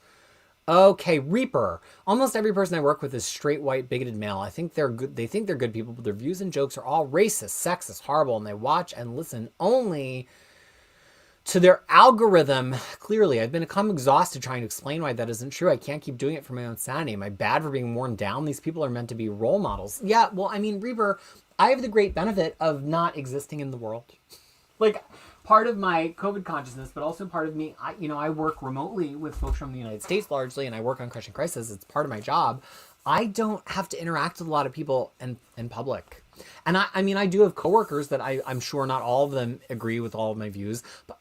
Okay, Reaper. Almost every person I work with is straight, white, bigoted male. I think they're good. They think they're good people, but their views and jokes are all racist, sexist, horrible, and they watch and listen only to their algorithm. Clearly, I've become exhausted trying to explain why that isn't true. I can't keep doing it for my own sanity. Am I bad for being worn down? These people are meant to be role models. Yeah, well, I mean, Reaper, I have the great benefit of not existing in the world. Like, part of my COVID consciousness, but also part of me, I work remotely with folks from the United States largely, and I work on Crushing Crisis. It's part of my job. I don't have to interact with a lot of people in public. And I do have coworkers that I'm sure not all of them agree with all of my views, but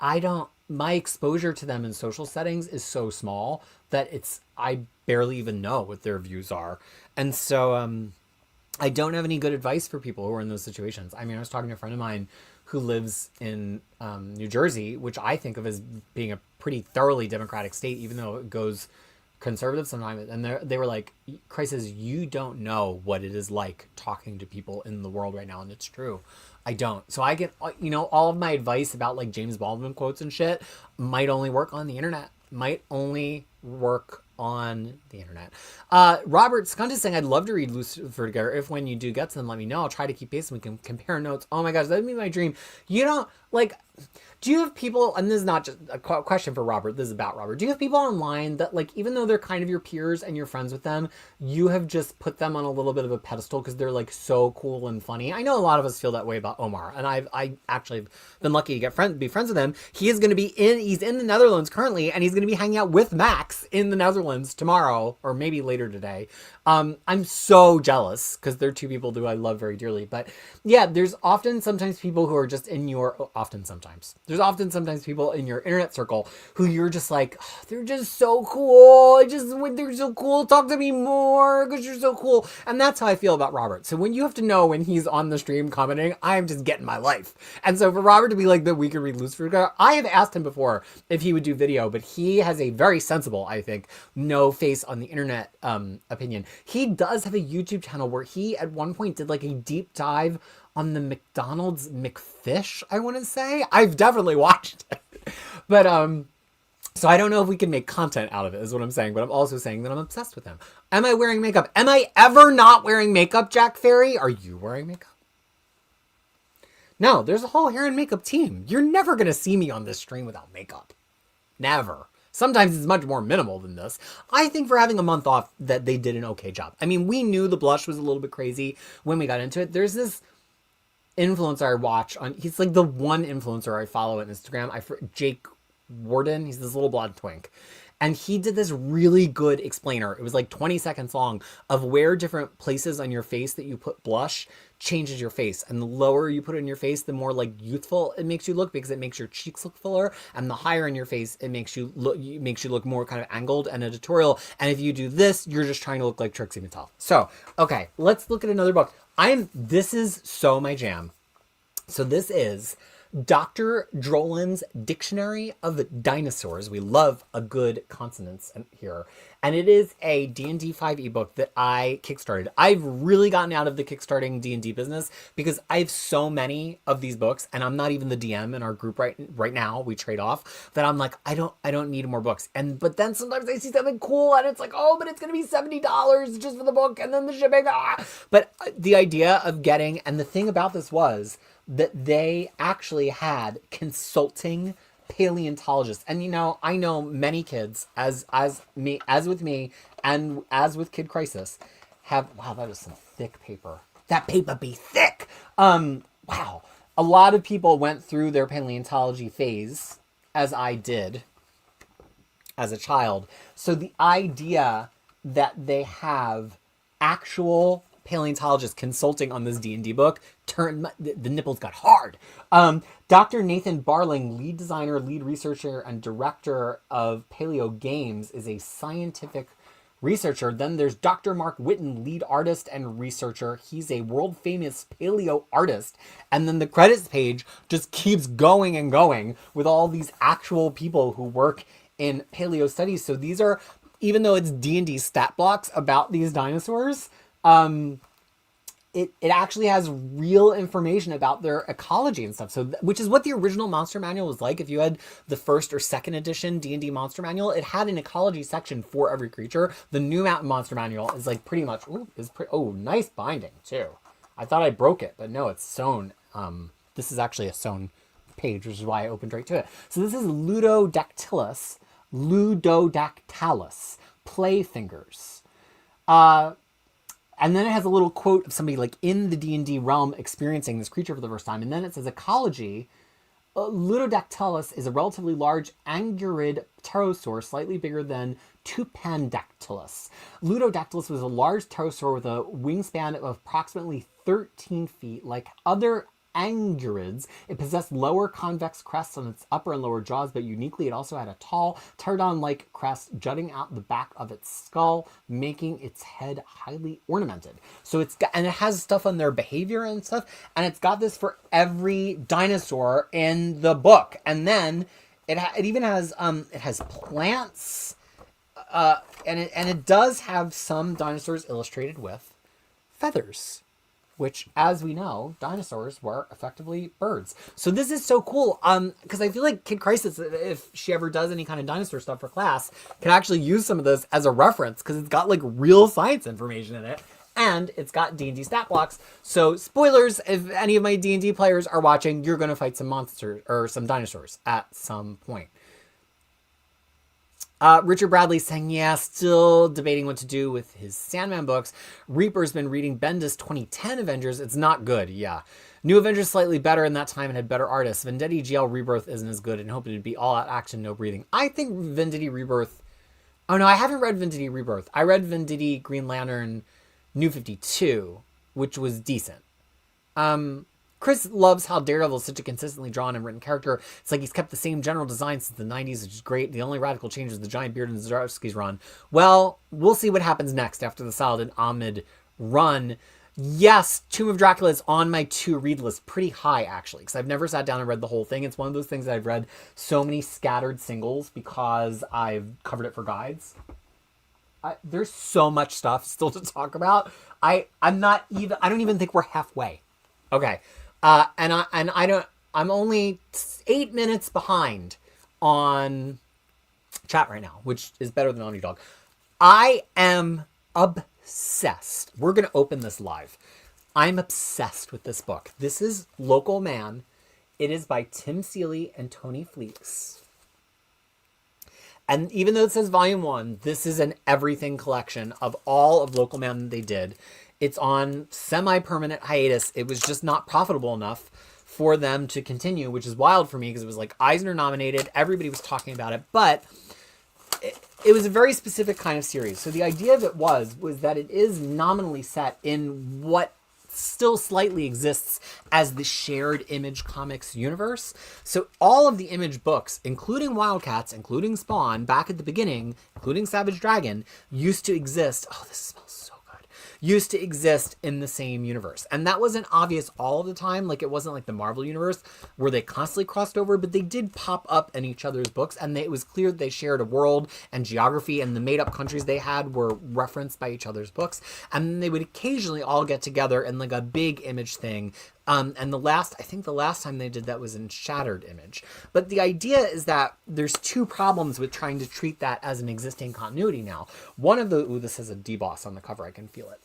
my exposure to them in social settings is so small that I barely even know what their views are. And so, I don't have any good advice for people who are in those situations. I mean, I was talking to a friend of mine who lives in New Jersey, which I think of as being a pretty thoroughly democratic state, even though it goes conservative sometimes. And they were like, Crisis, you don't know what it is like talking to people in the world right now. And it's true. I don't. So I get, all of my advice about like James Baldwin quotes and shit might only work on the internet. Robert Scund is saying, I'd love to read Lucifer together. If when you do get to them, let me know. I'll try to keep pace and we can compare notes. Oh my gosh, that'd be my dream. Do you have people, and this is not just a question for Robert, this is about Robert. Do you have people online that, like, even though they're kind of your peers and you're friends with them, you have just put them on a little bit of a pedestal because they're, like, so cool and funny? I know a lot of us feel that way about Omar, and I actually have been lucky to be friends with him. He's in the Netherlands currently, and he's going to be hanging out with Max in the Netherlands tomorrow, or maybe later today. I'm so jealous because they're two people who I love very dearly. But yeah, there's sometimes people who are just sometimes. There's often sometimes people in your internet circle who you're just like, oh, they're just so cool. They're so cool. Talk to me more because you're so cool. And that's how I feel about Robert. So when you have to know when he's on the stream commenting, I'm just getting my life. And so for Robert to be like the We Can Read Lucifer guy, I have asked him before if he would do video, but he has a very sensible, I think, no face on the internet opinion. He does have a YouTube channel where he at one point did like a deep dive on the McDonald's McFish, I want to say. I've definitely watched it. But so I don't know if we can make content out of it, is what I'm saying. But I'm also saying that I'm obsessed with him. Am I wearing makeup? Am I ever not wearing makeup, Jack Ferry? Are you wearing makeup? No, there's a whole hair and makeup team. You're never going to see me on this stream without makeup. Never. Sometimes it's much more minimal than this. I think for having a month off that they did an okay job. I mean, we knew the blush was a little bit crazy when we got into it. There's this influencer I watch on, he's like the one influencer I follow on Instagram. Jake Warden, he's this little blonde twink. And he did this really good explainer. It was like 20 seconds long of where different places on your face that you put blush changes your face. And the lower you put it in your face, the more like youthful it makes you look because it makes your cheeks look fuller. And the higher in your face, it makes you look more kind of angled and editorial. And if you do this, you're just trying to look like Trixie Mattel. So, okay, let's look at another book. This is so my jam. So this is Dr. Drolin's Dictionary of Dinosaurs. We love a good consonants here. And it is a D&D 5 ebook that I kickstarted. I've really gotten out of the kickstarting D&D business because I have so many of these books, and I'm not even the DM in our group right now. We trade off that I'm like, I don't need more books. But then sometimes I see something cool and it's like, oh, but it's going to be $70 just for the book and then the shipping. But the idea of getting, and the thing about this was that they actually had consulting paleontologists. And you know, I know many kids as with me and as with Kid Crisis have, wow, that is some thick paper. That paper be thick. Wow. A lot of people went through their paleontology phase as I did as a child. So the idea that they have actual paleontologists consulting on this D&D book the nipples got hard. Dr. Nathan Barling, lead designer, lead researcher, and director of Paleo Games, is a scientific researcher. Then there's Dr. Mark Witten, lead artist and researcher. He's a world famous paleo artist. And then the credits page just keeps going and going with all these actual people who work in paleo studies. So these are, even though it's D&D stat blocks about these dinosaurs, it actually has real information about their ecology and stuff. So, which is what the original Monster Manual was like. If you had the first or second edition D&D Monster Manual, it had an ecology section for every creature. The new Monster Manual is like pretty much, nice binding too. I thought I broke it, but no, it's sewn. This is actually a sewn page, which is why I opened right to it. So this is Ludodactylus, playfingers. And then it has a little quote of somebody like in the D&D realm experiencing this creature for the first time. And then it says ecology. Ludodactylus is a relatively large angurid pterosaur, slightly bigger than Tupandactylus. Ludodactylus was a large pterosaur with a wingspan of approximately 13 feet. Like other angurids, it possessed lower convex crests on its upper and lower jaws, but uniquely it also had a tall pterodon-like crest jutting out the back of its skull, making its head highly ornamented. So it has stuff on their behavior and stuff, and it's got this for every dinosaur in the book. And then it even has it has plants, and it does have some dinosaurs illustrated with feathers, which, as we know, dinosaurs were effectively birds. So this is so cool, because I feel like Kid Crisis, if she ever does any kind of dinosaur stuff for class, can actually use some of this as a reference, because it's got like real science information in it, and it's got D&D stat blocks. So spoilers, if any of my D&D players are watching, you're going to fight some monsters, or some dinosaurs at some point. Richard Bradley saying, yeah, still debating what to do with his Sandman books. Reaper's been reading Bendis' 2010 Avengers. It's not good, yeah. New Avengers slightly better in that time and had better artists. Venditti GL Rebirth isn't as good and hoping it'd be all out action, no breathing. I think Venditti Rebirth... Oh no, I haven't read Venditti Rebirth. I read Venditti Green Lantern New 52, which was decent. Chris loves how Daredevil is such a consistently drawn and written character. It's like he's kept the same general design since the 90s, which is great. The only radical change is the giant beard in Zdarsky's run. Well, we'll see what happens next after the Saladin Ahmed run. Yes, Tomb of Dracula is on my to-read list pretty high, actually, because I've never sat down and read the whole thing. It's one of those things that I've read so many scattered singles because I've covered it for guides. There's so much stuff still to talk about. I don't even think we're halfway. Okay. I'm only 8 minutes behind on chat right now, which is better than Omnidog. I am obsessed. We're going to open this live. I'm obsessed with this book. This is Local Man. It is by Tim Seeley and Tony Fleeks. And even though it says volume 1, this is an everything collection of all of Local Man that they did. It's on semi-permanent hiatus. It was just not profitable enough for them to continue, which is wild for me because it was like Eisner nominated. Everybody was talking about it, but it was a very specific kind of series. So the idea of it was that it is nominally set in what still slightly exists as the shared Image Comics universe. So all of the Image books, including Wildcats, including Spawn, back at the beginning, including Savage Dragon, used to exist. Oh, this smells so good. Used to exist in the same universe. And that wasn't obvious all of the time. Like, it wasn't like the Marvel universe where they constantly crossed over, but they did pop up in each other's books. And it was clear that they shared a world and geography, and the made-up countries they had were referenced by each other's books. And they would occasionally all get together in like a big Image thing. And I think the last time they did that was in Shattered Image. But the idea is that there's two problems with trying to treat that as an existing continuity now. One of the, this has a D-Boss on the cover, I can feel it.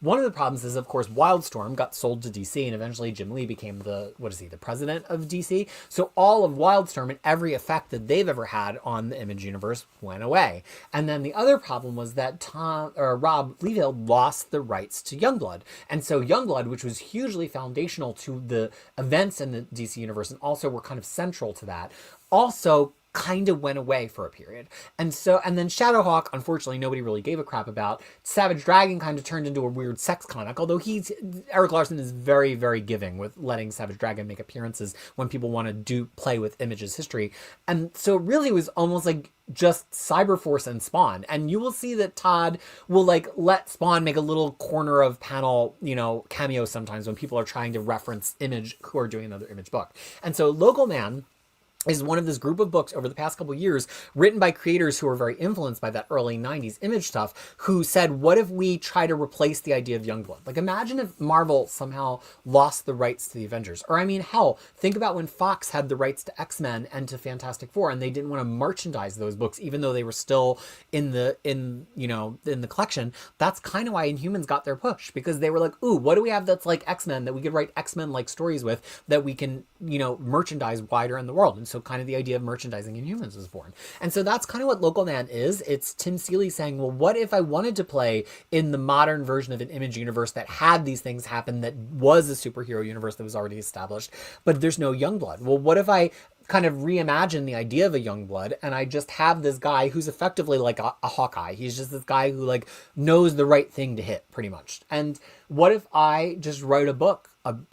One of the problems is, of course, Wildstorm got sold to DC, and eventually Jim Lee became the president of DC. So all of Wildstorm and every effect that they've ever had on the Image universe went away. And then the other problem was that Rob Liefeld lost the rights to Youngblood. And so Youngblood, which was hugely foundational to the events in the DC universe and also were kind of central to that, also kind of went away for a period. And then Shadowhawk, unfortunately, nobody really gave a crap about. Savage Dragon kind of turned into a weird sex comic, although Eric Larson is very, very giving with letting Savage Dragon make appearances when people want to play with Image's history. And so it really was almost like just Cyberforce and Spawn. And you will see that Todd will like let Spawn make a little corner of panel, cameo sometimes when people are trying to reference Image who are doing another Image book. And so Local Man is one of this group of books over the past couple of years written by creators who were very influenced by that early 90s Image stuff, who said, what if we try to replace the idea of Youngblood? Like, imagine if Marvel somehow lost the rights to the Avengers. Or, I mean, hell, think about when Fox had the rights to X-Men and to Fantastic Four, and they didn't want to merchandise those books, even though they were still in the collection. That's kind of why Inhumans got their push, because they were like, ooh, what do we have that's like X-Men that we could write X-Men-like stories with that we can, merchandise wider in the world? And so kind of the idea of merchandising Inhumans was born. And so that's kind of what Local Man is. It's Tim Seeley saying, well, what if I wanted to play in the modern version of an Image universe that had these things happen, that was a superhero universe that was already established, but there's no Youngblood? Well, what if I kind of reimagine the idea of a Youngblood and I just have this guy who's effectively like a Hawkeye? He's just this guy who like knows the right thing to hit, pretty much. And what if I just wrote a book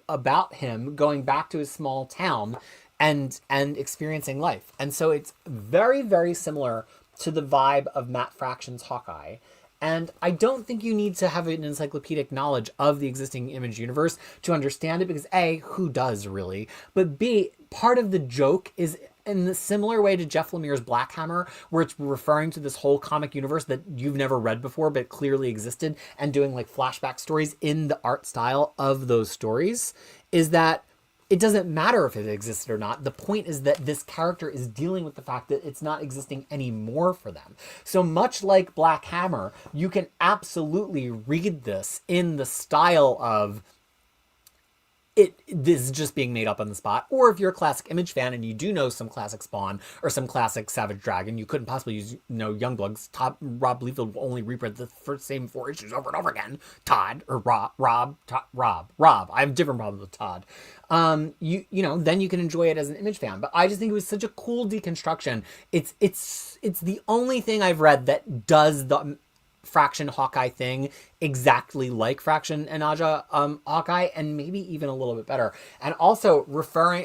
about him going back to his small town and experiencing life? And so it's very, very similar to the vibe of Matt Fraction's Hawkeye. And I don't think you need to have an encyclopedic knowledge of the existing Image universe to understand it, because A, who does really? But B, part of the joke is in the similar way to Jeff Lemire's Black Hammer, where it's referring to this whole comic universe that you've never read before but clearly existed, and doing like flashback stories in the art style of those stories, is that it doesn't matter if it existed or not. The point is that this character is dealing with the fact that it's not existing anymore for them. So much like Black Hammer, you can absolutely read this in the style of this is just being made up on the spot. Or if you're a classic Image fan and you do know some classic Spawn or some classic Savage Dragon, you couldn't possibly use, Youngbloods. Rob Liefeld will only reprint the same 4 issues over and over again. Todd, or Rob. I have different problems with Todd. Then you can enjoy it as an Image fan. But I just think it was such a cool deconstruction. It's the only thing I've read that does the Fraction Hawkeye thing exactly like Fraction and Aja Hawkeye, and maybe even a little bit better. And also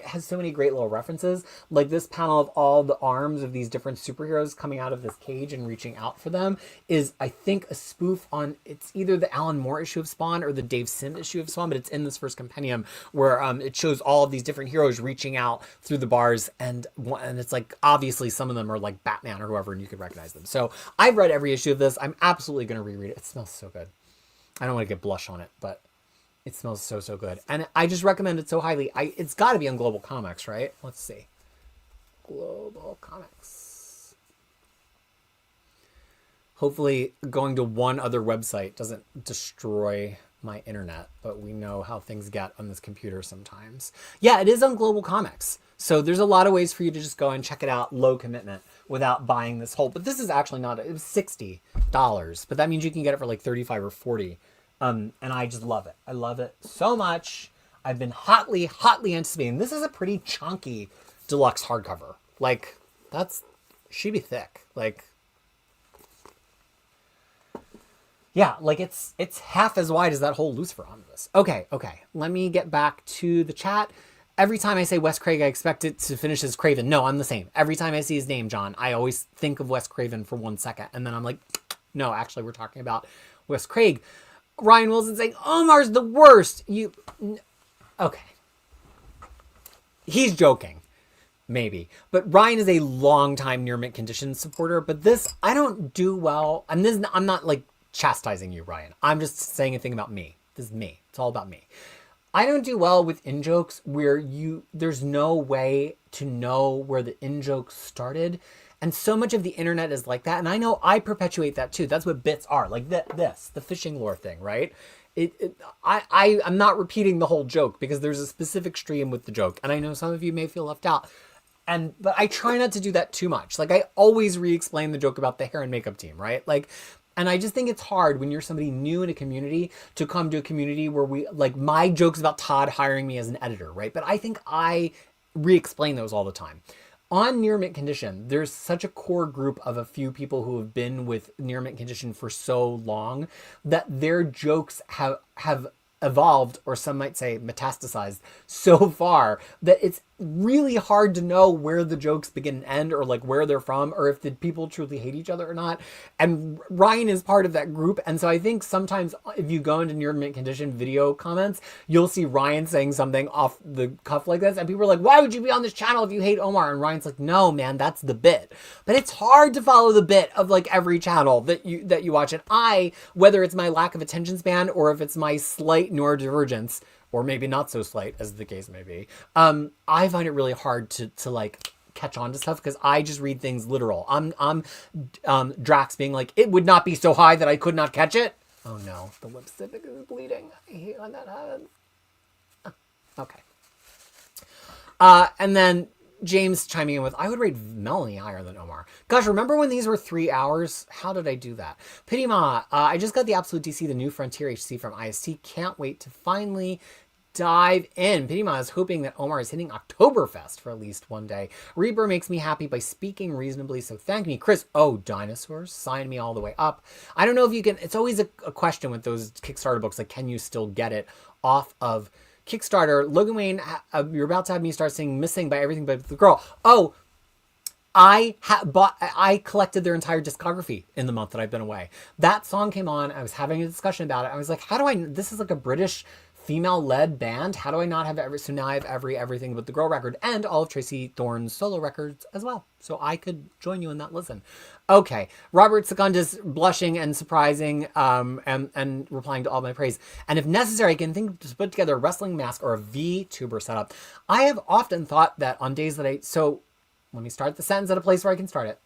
has so many great little references, like this panel of all the arms of these different superheroes coming out of this cage and reaching out for them is, I think, a spoof on, it's either the Alan Moore issue of Spawn or the Dave Sim issue of Spawn, but it's in this first compendium where it shows all of these different heroes reaching out through the bars, and it's like, obviously some of them are like Batman or whoever, and you could recognize them. So I've read every issue of this. I'm absolutely going to reread it. It smells so good. I don't want to get blush on it, but it smells so, so good. And I just recommend it so highly. It's got to be on Global Comics, right? Let's see. Global Comics. Hopefully going to one other website doesn't destroy my internet, but we know how things get on this computer sometimes. Yeah, it is on Global Comics. So there's a lot of ways for you to just go and check it out, low commitment, without buying this whole. But this is actually not, it was $60, but that means you can get it for like 35 or 40. And I just love it. I love it so much. I've been hotly anticipating. This is a pretty chunky deluxe hardcover. Like, she'd be thick. Like, yeah, like it's half as wide as that whole Lucifer Omnibus. Okay. Let me get back to the chat. Every time I say Wes Craig, I expect it to finish as Craven. No, I'm the same. Every time I see his name, John, I always think of Wes Craven for 1 second. And then I'm like, no, actually, we're talking about Wes Craig. Ryan Wilson saying, Omar's the worst. Okay. He's joking. Maybe. But Ryan is a long-time near mint condition supporter. But this, I don't do well. And this, I'm not like chastising you, Ryan. I'm just saying a thing about me. This is me. It's all about me. I don't do well with in-jokes where there's no way to know where the in-joke started. And so much of the internet is like that. And I know I perpetuate that too. That's what bits are. Like the fishing lure thing, right? I'm not repeating the whole joke because there's a specific stream with the joke. And I know some of you may feel left out. But I try not to do that too much. Like I always re-explain the joke about the hair and makeup team, right? Like, and I just think it's hard when you're somebody new in a community to come to a community where my jokes about Todd hiring me as an editor, right? But I think I re-explain those all the time. On Near Mint Condition, there's such a core group of a few people who have been with Near Mint Condition for so long that their jokes have evolved, or some might say metastasized, so far that it's really hard to know where the jokes begin and end, or like where they're from, or if the people truly hate each other or not. And Ryan is part of that group. And so I think sometimes if you go into Near Mint Condition video comments, you'll see Ryan saying something off the cuff like this. And people are like, why would you be on this channel if you hate Omar? And Ryan's like, no, man, that's the bit. But it's hard to follow the bit of like every channel that you watch. And whether it's my lack of attention span or if it's my slight neurodivergence, or maybe not so slight, as the case may be, I find it really hard to like catch on to stuff because I just read things literal. I'm Drax being like, it would not be so high that I could not catch it. Oh no, the lipstick is bleeding. I hate when that happens. Okay. And then James chiming in with, I would rate Melanie higher than Omar. Gosh, remember when these were 3 hours? How did I do that? Pity Ma, I just got the Absolute DC, the New Frontier HC from IST. Can't wait to finally dive in. Pity Ma is hoping that Omar is hitting Oktoberfest for at least one day. Reaper makes me happy by speaking reasonably, so thank me. Chris, dinosaurs, sign me all the way up. I don't know if you can, it's always a question with those Kickstarter books, like can you still get it off of Kickstarter? Logan Wayne, you're about to have me start singing Missing by Everything But the Girl. Oh, I collected their entire discography in the month that I've been away. That song came on. I was having a discussion about it. I was like, this is like a British female-led band. How do I not have so now I have Everything But the Girl record and all of Tracy Thorn's solo records as well. So I could join you in that listen. Okay. Robert Secundus blushing and surprising, and replying to all my praise. And if necessary, I can think to put together a wrestling mask or a VTuber setup. I have often thought that on days that so let me start the sentence at a place where I can start it.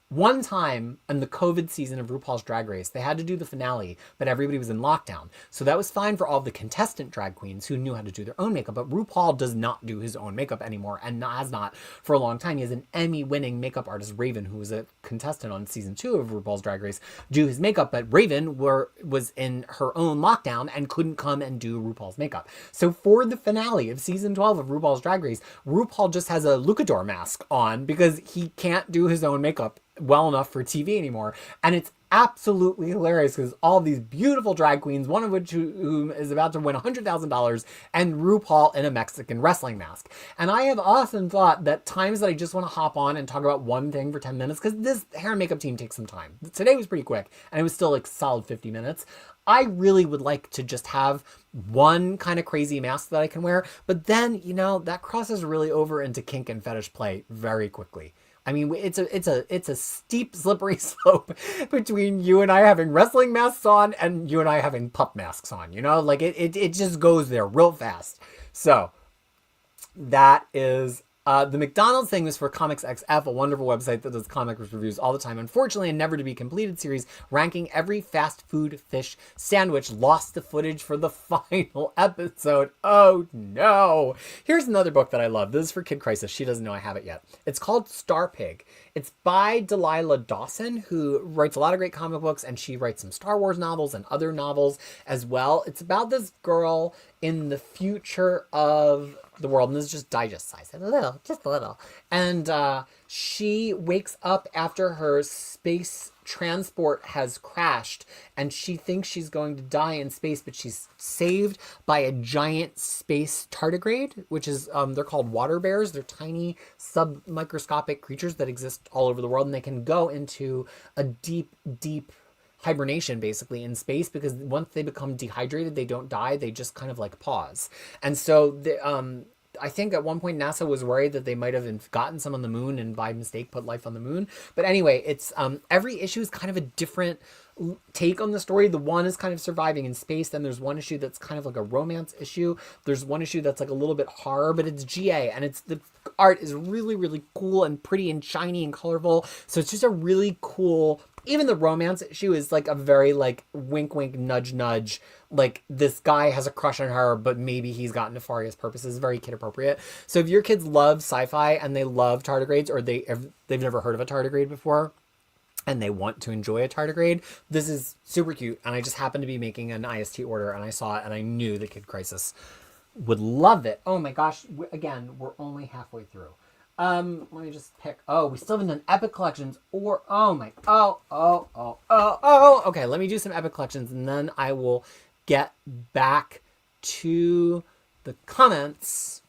One time in the COVID season of RuPaul's Drag Race, they had to do the finale, but everybody was in lockdown. So that was fine for all the contestant drag queens who knew how to do their own makeup. But RuPaul does not do his own makeup anymore and has not for a long time. He has an Emmy-winning makeup artist, Raven, who was a contestant on season 2 of RuPaul's Drag Race, do his makeup. But Raven was in her own lockdown and couldn't come and do RuPaul's makeup. So for the finale of season 12 of RuPaul's Drag Race, RuPaul just has a Luchador mask on because he can't do his own makeup well enough for TV anymore. And it's absolutely hilarious because all these beautiful drag queens, one of which who is about to win $100,000, and RuPaul in a Mexican wrestling mask. And I have often thought that times that I just want to hop on and talk about one thing for 10 minutes, because this hair and makeup team takes some time. Today was pretty quick, and it was still like solid 50 minutes. I really would like to just have one kind of crazy mask that I can wear, but then, that crosses really over into kink and fetish play very quickly. I mean, it's a steep, slippery slope between you and I having wrestling masks on and you and I having pup masks on, Like, it just goes there real fast. So, that is... the McDonald's thing was for Comics XF, a wonderful website that does comic reviews all the time. Unfortunately, a never-to-be-completed series ranking every fast food fish sandwich lost the footage for the final episode. Oh, no. Here's another book that I love. This is for Kid Crisis. She doesn't know I have it yet. It's called Star Pig. It's by Delilah Dawson, who writes a lot of great comic books, and she writes some Star Wars novels and other novels as well. It's about this girl in the future of the world, and this is just digest size, just a little. And she wakes up after her space transport has crashed, and she thinks she's going to die in space, but she's saved by a giant space tardigrade, which is, they're called water bears. They're tiny submicroscopic creatures that exist all over the world, and they can go into a deep, deep hibernation basically in space, because once they become dehydrated, they don't die, they just kind of like pause. And so I think at one point NASA was worried that they might have gotten some on the moon and by mistake put life on the moon. But anyway, it's every issue is kind of a different take on the story. The one is kind of surviving in space. Then there's one issue that's kind of like a romance issue. There's one issue that's like a little bit horror, but it's GA, and the art is really, really cool and pretty and shiny and colorful. So it's just a really cool... Even the romance issue is like a very like wink, wink, nudge, nudge. Like this guy has a crush on her, but maybe he's got nefarious purposes. Very kid appropriate. So if your kids love sci-fi and they love tardigrades, or they've never heard of a tardigrade before, and they want to enjoy a tardigrade, this is super cute. And I just happened to be making an IST order, and I saw it, and I knew the Kid Crisis would love it. Oh my gosh! Again, we're only halfway through. Let me just pick. Oh, we still haven't done Epic Collections or, okay, let me do some Epic Collections and then I will get back to the comments.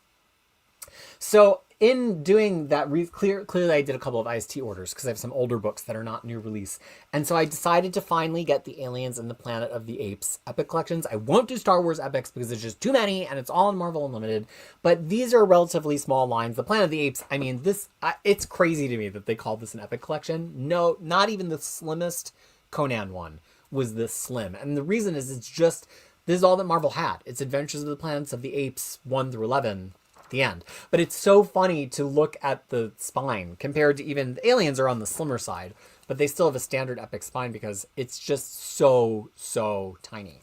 So in doing that, clearly I did a couple of IST orders because I have some older books that are not new release. And so I decided to finally get the Aliens and the Planet of the Apes Epic Collections. I won't do Star Wars Epics because there's just too many and it's all in Marvel Unlimited. But these are relatively small lines. The Planet of the Apes, I mean, it's crazy to me that they call this an Epic Collection. No, not even the slimmest Conan one was this slim. And the reason is this is all that Marvel had. It's Adventures of the Planets of the Apes 1 through 11. The end. But it's so funny to look at the spine compared to even the Aliens are on the slimmer side, but they still have a standard epic spine because it's just so tiny.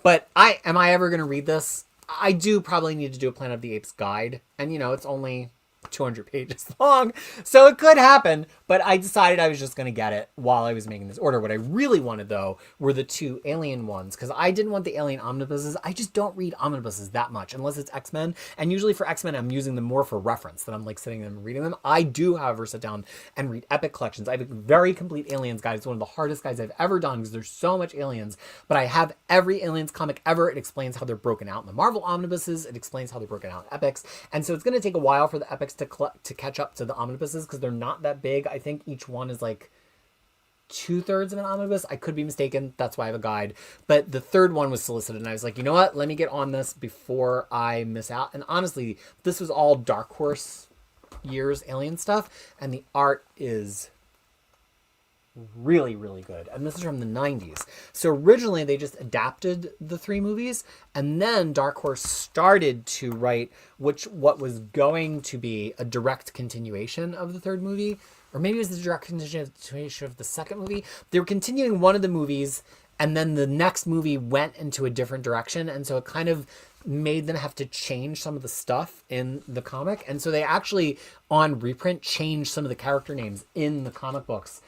But am I ever going to read this? I do probably need to do a Planet of the Apes guide, and it's only 200 pages long, so it could happen, but I decided I was just going to get it while I was making this order. What I really wanted, though, were the 2 Alien ones, because I didn't want the Alien omnibuses. I just don't read omnibuses that much, unless it's X-Men, and usually for X-Men, I'm using them more for reference than I'm like sitting them and reading them. I do, however, sit down and read Epic Collections. I have a very complete Aliens guide. It's one of the hardest guides I've ever done, because there's so much Aliens, but I have every Aliens comic ever. It explains how they're broken out in the Marvel omnibuses. It explains how they're broken out in Epics, and so it's going to take a while for the Epics to catch up to the omnibuses, because they're not that big. I think each one is like 2/3 of an omnibus. I could be mistaken. That's why I have a guide. But the third one was solicited, and I was like, you know what? Let me get on this before I miss out. And honestly, this was all Dark Horse years Alien stuff, and the art is really, really good. And this is from the 90s. So originally they just adapted the 3 movies, and then Dark Horse started to write what was going to be a direct continuation of the 3rd movie, or maybe it was the direct continuation of the 2nd movie. They were continuing one of the movies, and then the next movie went into a different direction, and so it kind of made them have to change some of the stuff in the comic. And so they actually, on reprint, changed some of the character names in the comic books,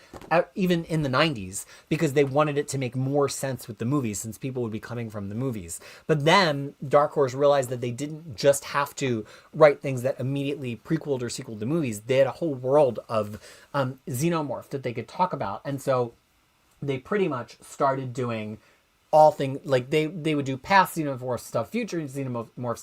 even in the 90s, because they wanted it to make more sense with the movies, since people would be coming from the movies. But then Dark Horse realized that they didn't just have to write things that immediately prequeled or sequeled the movies. They had a whole world of xenomorph that they could talk about. And so they pretty much started doing all things, like they would do past Xenomorph stuff, future Xenomorph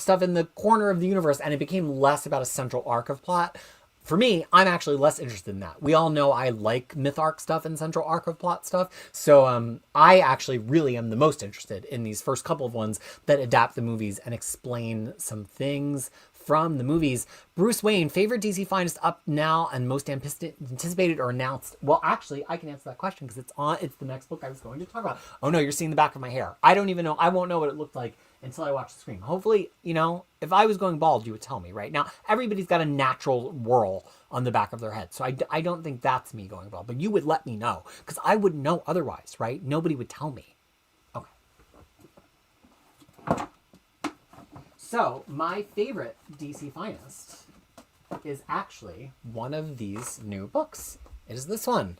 stuff in the corner of the universe, and it became less about a central arc of plot. For me, I'm actually less interested in that. We all know I like myth arc stuff and central arc of plot stuff. So I actually really am the most interested in these first couple of ones that adapt the movies and explain some things from the movies. Bruce Wayne, favorite DC finest up now and most anticipated or announced? Well, actually, I can answer that question because it's the next book I was going to talk about. Oh no, you're seeing the back of my hair. I don't even know. I won't know what it looked like until I watch the screen. Hopefully, if I was going bald, you would tell me, right? Now, everybody's got a natural whirl on the back of their head. So I don't think that's me going bald, but you would let me know because I wouldn't know otherwise, right? Nobody would tell me. Okay. So, my favorite DC finest is actually one of these new books. It is this one.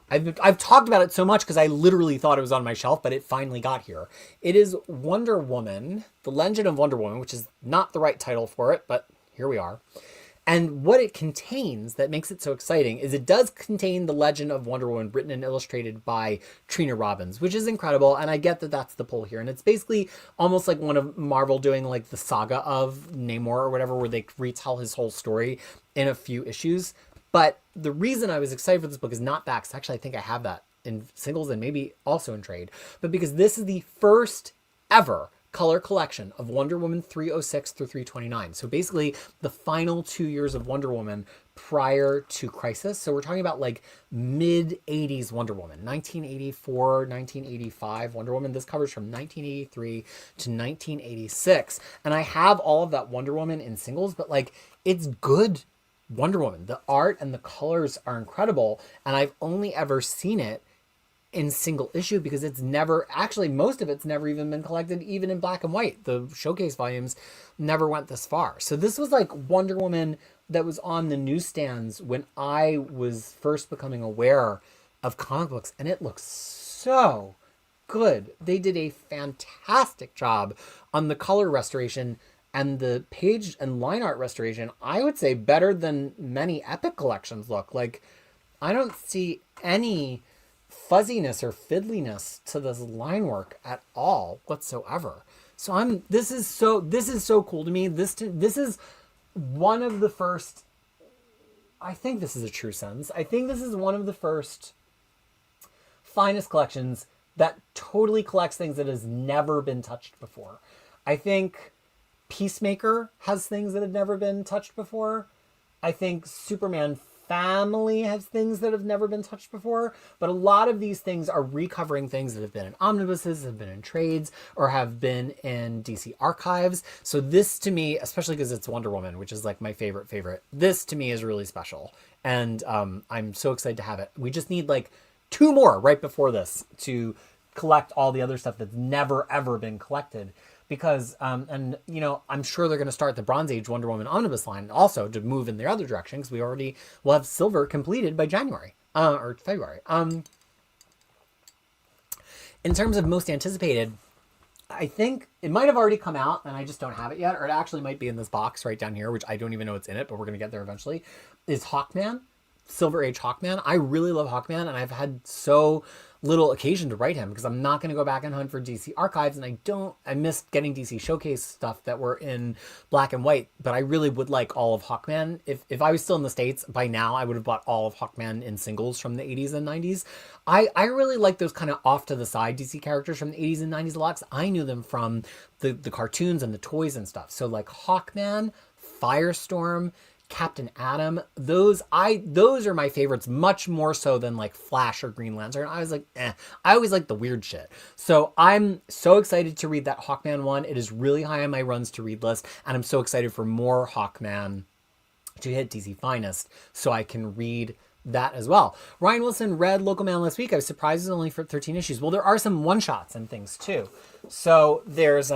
I've talked about it so much because I literally thought it was on my shelf, but it finally got here. It is Wonder Woman, The Legend of Wonder Woman, which is not the right title for it, but here we are. And what it contains that makes it so exciting is it does contain The Legend of Wonder Woman written and illustrated by Trina Robbins, which is incredible. And I get that that's the pull here. And it's basically almost like one of Marvel doing like the saga of Namor or whatever, where they retell his whole story in a few issues. But the reason I was excited for this book is not that, because actually I think I have that in singles and maybe also in trade, but because this is the first ever color collection of Wonder Woman 306 through 329. So basically the final 2 years of Wonder Woman prior to Crisis. So we're talking about like mid 80s Wonder Woman, 1984, 1985 Wonder Woman. This covers from 1983 to 1986. And I have all of that Wonder Woman in singles, but like it's good Wonder Woman. The art and the colors are incredible. And I've only ever seen it in single issue because it's never, actually most of it's never even been collected even in black and white. The showcase volumes never went this far. So this was like Wonder Woman that was on the newsstands when I was first becoming aware of comic books, and it looks so good. They did a fantastic job on the color restoration and the page and line art restoration. I would say better than many Epic collections look. Like, I don't see any fuzziness or fiddliness to this line work at all whatsoever. So this is so cool to me. This is one of the first, I think this is a true sentence, I think this is one of the first finest collections that totally collects things that has never been touched before. I think Peacemaker has things that have never been touched before. I think Superman Family has things that have never been touched before, but a lot of these things are recovering things that have been in omnibuses, have been in trades, or have been in DC archives. So this to me, especially because it's Wonder Woman, which is like my favorite, this to me is really special. And I'm so excited to have it. We just need like 2 more right before this to collect all the other stuff that's never ever been collected. Because, and you know, I'm sure they're going to start the Bronze Age Wonder Woman Omnibus line also to move in the other direction, because we already will have Silver completed by January, or February. In terms of most anticipated, I think it might have already come out and I just don't have it yet, or it actually might be in this box right down here, which I don't even know what's in it, but we're going to get there eventually, is Hawkman, Silver Age Hawkman. I really love Hawkman, and I've had so little occasion to write him because I'm not going to go back and hunt for DC archives, and I missed getting DC showcase stuff that were in black and white, but I really would like all of Hawkman. If I was still in the States by now, I would have bought all of Hawkman in singles from the 80s and 90s. I really like those kind of off to the side DC characters from the 80s and 90s a lot, 'cause I knew them from the cartoons and the toys and stuff. So like Hawkman, Firestorm, Captain Atom, those are my favorites, much more so than like Flash or Green Lantern. I was like, I always like the weird shit. So I'm so excited to read that Hawkman one. It is really high on my runs to read list, and I'm so excited for more Hawkman to hit DC Finest so I can read that as well. Ryan Wilson read Local Man last week. I was surprised it's only for 13 issues. Well, there are some one-shots and things too. So there's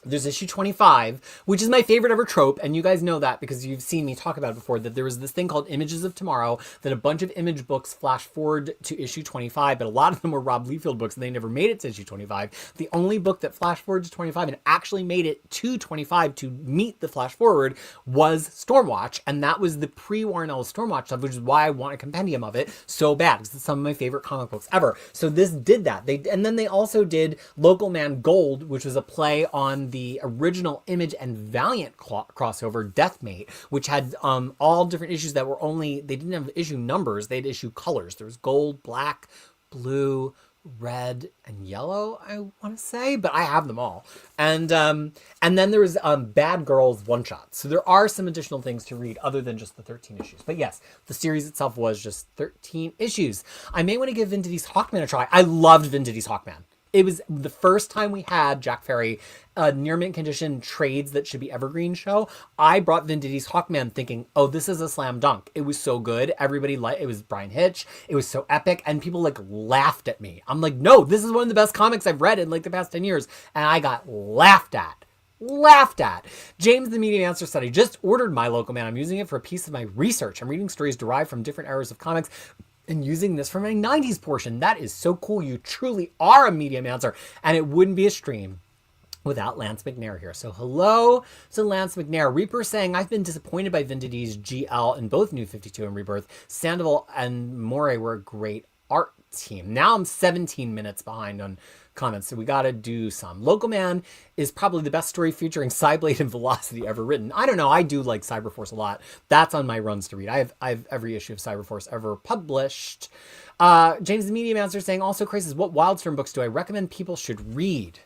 There's issue 25, which is my favorite ever trope, and you guys know that because you've seen me talk about it before, that there was this thing called Images of Tomorrow, that a bunch of image books flash forward to issue 25, but a lot of them were Rob Liefeld books, and they never made it to issue 25. The only book that flashed forward to 25 and actually made it to 25 to meet the flash forward was Stormwatch, and that was the pre-Warren Stormwatch stuff, which is why I want a compendium of it so bad, because it's some of my favorite comic books ever. So this did that. And then they also did Local Man Gold, which was a play on the original Image and Valiant crossover, Deathmate, which had all different issues that were only, they didn't have issue numbers, they had issue colors. There was gold, black, blue, red, and yellow, I want to say, but I have them all. And then there was Bad Girls one-shot. So there are some additional things to read other than just the 13 issues. But yes, the series itself was just 13 issues. I may want to give Vindity's Hawkman a try. I loved Vindity's Hawkman. It was the first time we had Jack Ferry near mint condition trades that should be evergreen show. I brought Vindity's Hawkman thinking, oh, this is a slam dunk. It was so good. Everybody it was Brian Hitch. It was so epic. And people laughed at me. I'm like, no, this is one of the best comics I've read in the past 10 years. And I got laughed at. James the Medium Answer said, I just ordered My Local Man. I'm using it for a piece of my research. I'm reading stories derived from different eras of comics and using this for my 90s portion. That is so cool. You truly are a medium answer, and it wouldn't be a stream without Lance McNair here. So hello to Lance McNair. Reaper saying, I've been disappointed by Vindity's GL in both New 52 and Rebirth. Sandoval and Morey were a great art team. Now I'm 17 minutes behind on comments, so we gotta do some. Local Man is probably the best story featuring Cyblade and Velocity ever written. I don't know, I do like Cyberforce a lot. That's on my runs to read. I have every issue of Cyberforce ever published. James the Medium Answer saying, also Crisis, what Wildstorm books do I recommend people should read?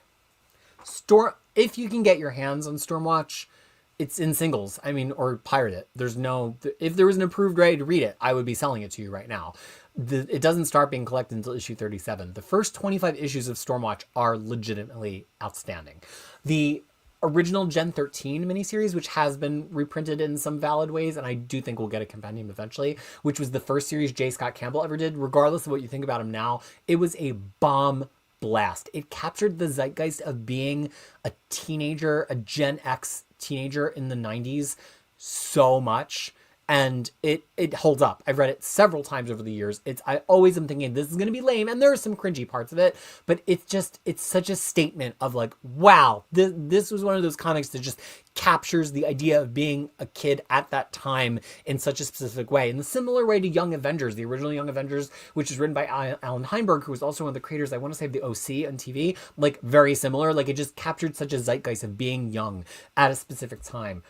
If you can get your hands on Stormwatch, it's in singles. I mean, or pirate it. If there was an approved way to read it, I would be selling it to you right now. It doesn't start being collected until issue 37. The first 25 issues of Stormwatch are legitimately outstanding. The original Gen 13 miniseries, which has been reprinted in some valid ways, and I do think we'll get a compendium eventually, which was the first series J. Scott Campbell ever did, regardless of what you think about him now, it was a bomb blast. It captured the zeitgeist of being a teenager, a Gen X teenager in the 90s so much. And it holds up. I've read it several times over the years. I always am thinking this is going to be lame, and there are some cringy parts of it, but it's such a statement of wow, this was one of those comics that just captures the idea of being a kid at that time in such a specific way. In the similar way to Young Avengers, the original Young Avengers, which is written by Alan Heinberg, who was also one of the creators, I want to say, of the OC on TV, very similar. It just captured such a zeitgeist of being young at a specific time.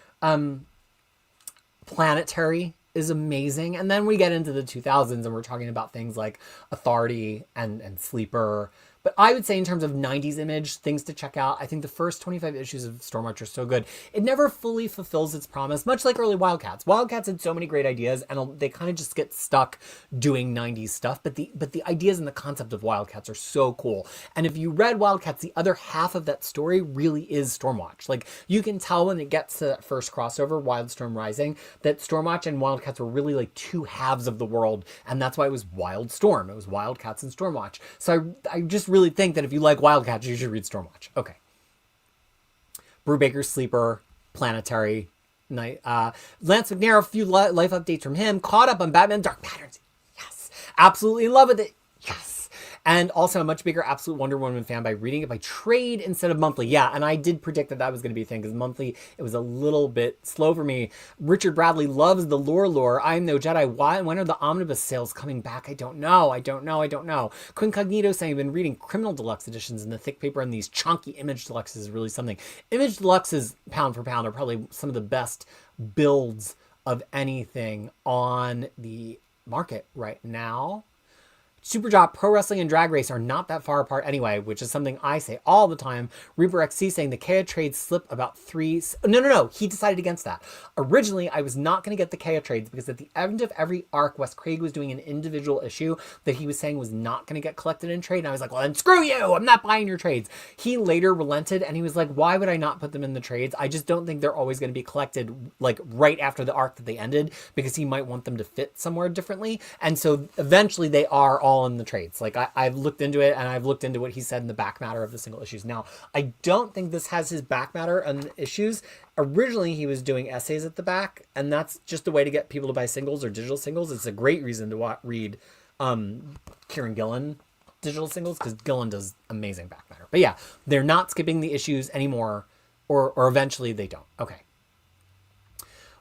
Planetary is amazing. And then we get into the 2000s and we're talking about things like Authority and Sleeper. But I would say in terms of 90s Image, things to check out, I think the first 25 issues of Stormwatch are so good. It never fully fulfills its promise, much like early Wildcats. Wildcats had so many great ideas, and they kind of just get stuck doing 90s stuff. But the ideas and the concept of Wildcats are so cool. And if you read Wildcats, the other half of that story really is Stormwatch. You can tell when it gets to that first crossover, Wildstorm Rising, that Stormwatch and Wildcats were really two halves of the world. And that's why it was Wildstorm. It was Wildcats and Stormwatch. So I just really think that if you like Wildcats, you should read Stormwatch. Okay. Brubaker's Sleeper, Planetary, Night. Lance McNair, a few life updates from him. Caught up on Batman Dark Patterns. Yes. Absolutely in love with it. Yes. And also a much bigger Absolute Wonder Woman fan by reading it by trade instead of monthly. Yeah, and I did predict that was going to be a thing, because monthly, it was a little bit slow for me. Richard Bradley loves the lore. I'm no Jedi. When are the Omnibus sales coming back? I don't know. Quincognito saying, I've been reading Criminal Deluxe editions in the thick paper, and these chunky Image Deluxes is really something. Image Deluxes, pound for pound, are probably some of the best builds of anything on the market right now. Superjob, Pro Wrestling, and Drag Race are not that far apart anyway, which is something I say all the time. Reaper XC saying the Kea trades slip about 3... No. He decided against that. Originally, I was not going to get the Kea trades because at the end of every arc, Wes Craig was doing an individual issue that he was saying was not going to get collected in trade. And I was like, well, then screw you! I'm not buying your trades. He later relented and he was like, why would I not put them in the trades? I just don't think they're always going to be collected right after the arc that they ended, because he might want them to fit somewhere differently. And so eventually they are all all in the trades. Like I've looked into it, and I've looked into what he said in the back matter of the single issues. Now, I don't think this has his back matter and issues. Originally, he was doing essays at the back, and that's just a way to get people to buy singles or digital singles. It's a great reason to read Kieran Gillen digital singles, because Gillen does amazing back matter. But yeah, they're not skipping the issues anymore, or eventually they don't. Okay.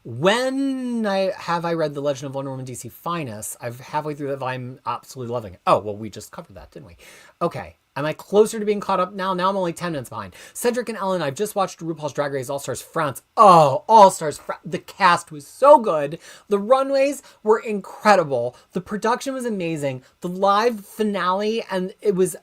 When I read The Legend of Wonder Woman DC Finest, I'm halfway through that volume, absolutely loving it. Oh, well, we just covered that, didn't we? Okay. Am I closer to being caught up now? Now I'm only 10 minutes behind. Cedric and Ellen, I've just watched RuPaul's Drag Race All-Stars France. Oh, All-Stars France. The cast was so good. The runways were incredible. The production was amazing. The live finale, and it was...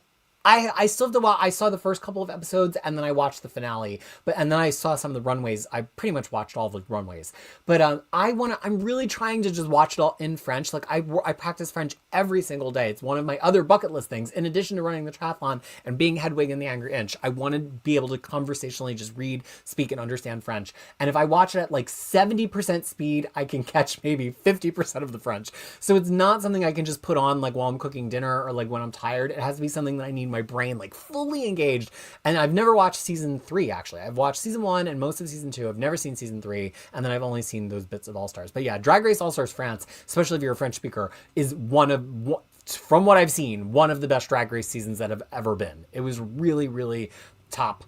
I still have to watch. I saw the first couple of episodes, and then I watched the finale. And then I saw some of the runways. I pretty much watched all the runways. But I'm really trying to just watch it all in French. Like I practice French every single day. It's one of my other bucket list things. In addition to running the triathlon and being Hedwig in the Angry Inch, I want to be able to conversationally just read, speak, and understand French. And if I watch it at like 70% speed, I can catch maybe 50% of the French. So it's not something I can just put on like while I'm cooking dinner or like when I'm tired. It has to be something that I need my brain like fully engaged. And I've never watched season 3, actually. I've watched season 1 and most of season 2. I've never seen season 3, and then I've only seen those bits of All-Stars. But yeah, Drag Race All-Stars France, especially if you're a French speaker, is from what I've seen, one of the best Drag Race seasons that have ever been. It was really, really top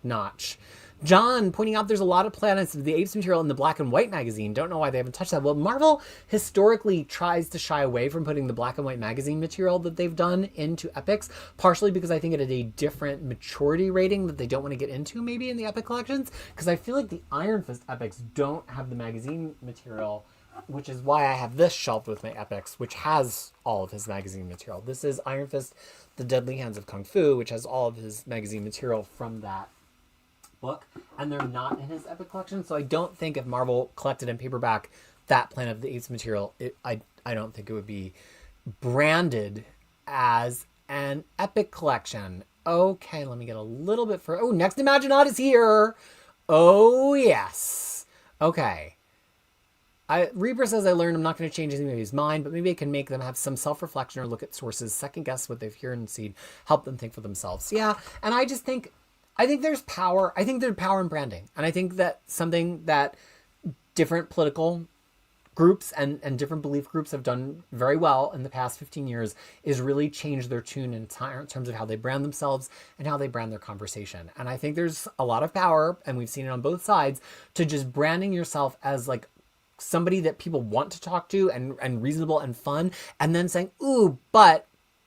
notch. John pointing out there's a lot of Planets of the Apes material in the Black and White magazine. Don't know why they haven't touched that. Well, Marvel historically tries to shy away from putting the Black and White magazine material that they've done into epics, partially because I think it had a different maturity rating that they don't want to get into maybe in the epic collections, because I feel like the Iron Fist epics don't have the magazine material, which is why I have this shelved with my epics, which has all of his magazine material. This is Iron Fist, The Deadly Hands of Kung Fu, which has all of his magazine material from that book, and they're not in his epic collection. So I don't think if Marvel collected in paperback that Planet of the Apes material, I don't think it would be branded as an epic collection. Okay, let me get a little bit further. Oh, Next Imaginaut is here. Oh, yes. Okay. Reaper says, I learned I'm not going to change anybody's mind, but maybe I can make them have some self-reflection or look at sources, second guess what they've heard and seen, help them think for themselves. Yeah, and I think there's power. I think there's power in branding. And I think that something that different political groups and different belief groups have done very well in the past 15 years is really change their tune in terms of how they brand themselves and how they brand their conversation. And I think there's a lot of power, and we've seen it on both sides, to just branding yourself as like somebody that people want to talk to and reasonable and fun, and then saying, ooh, but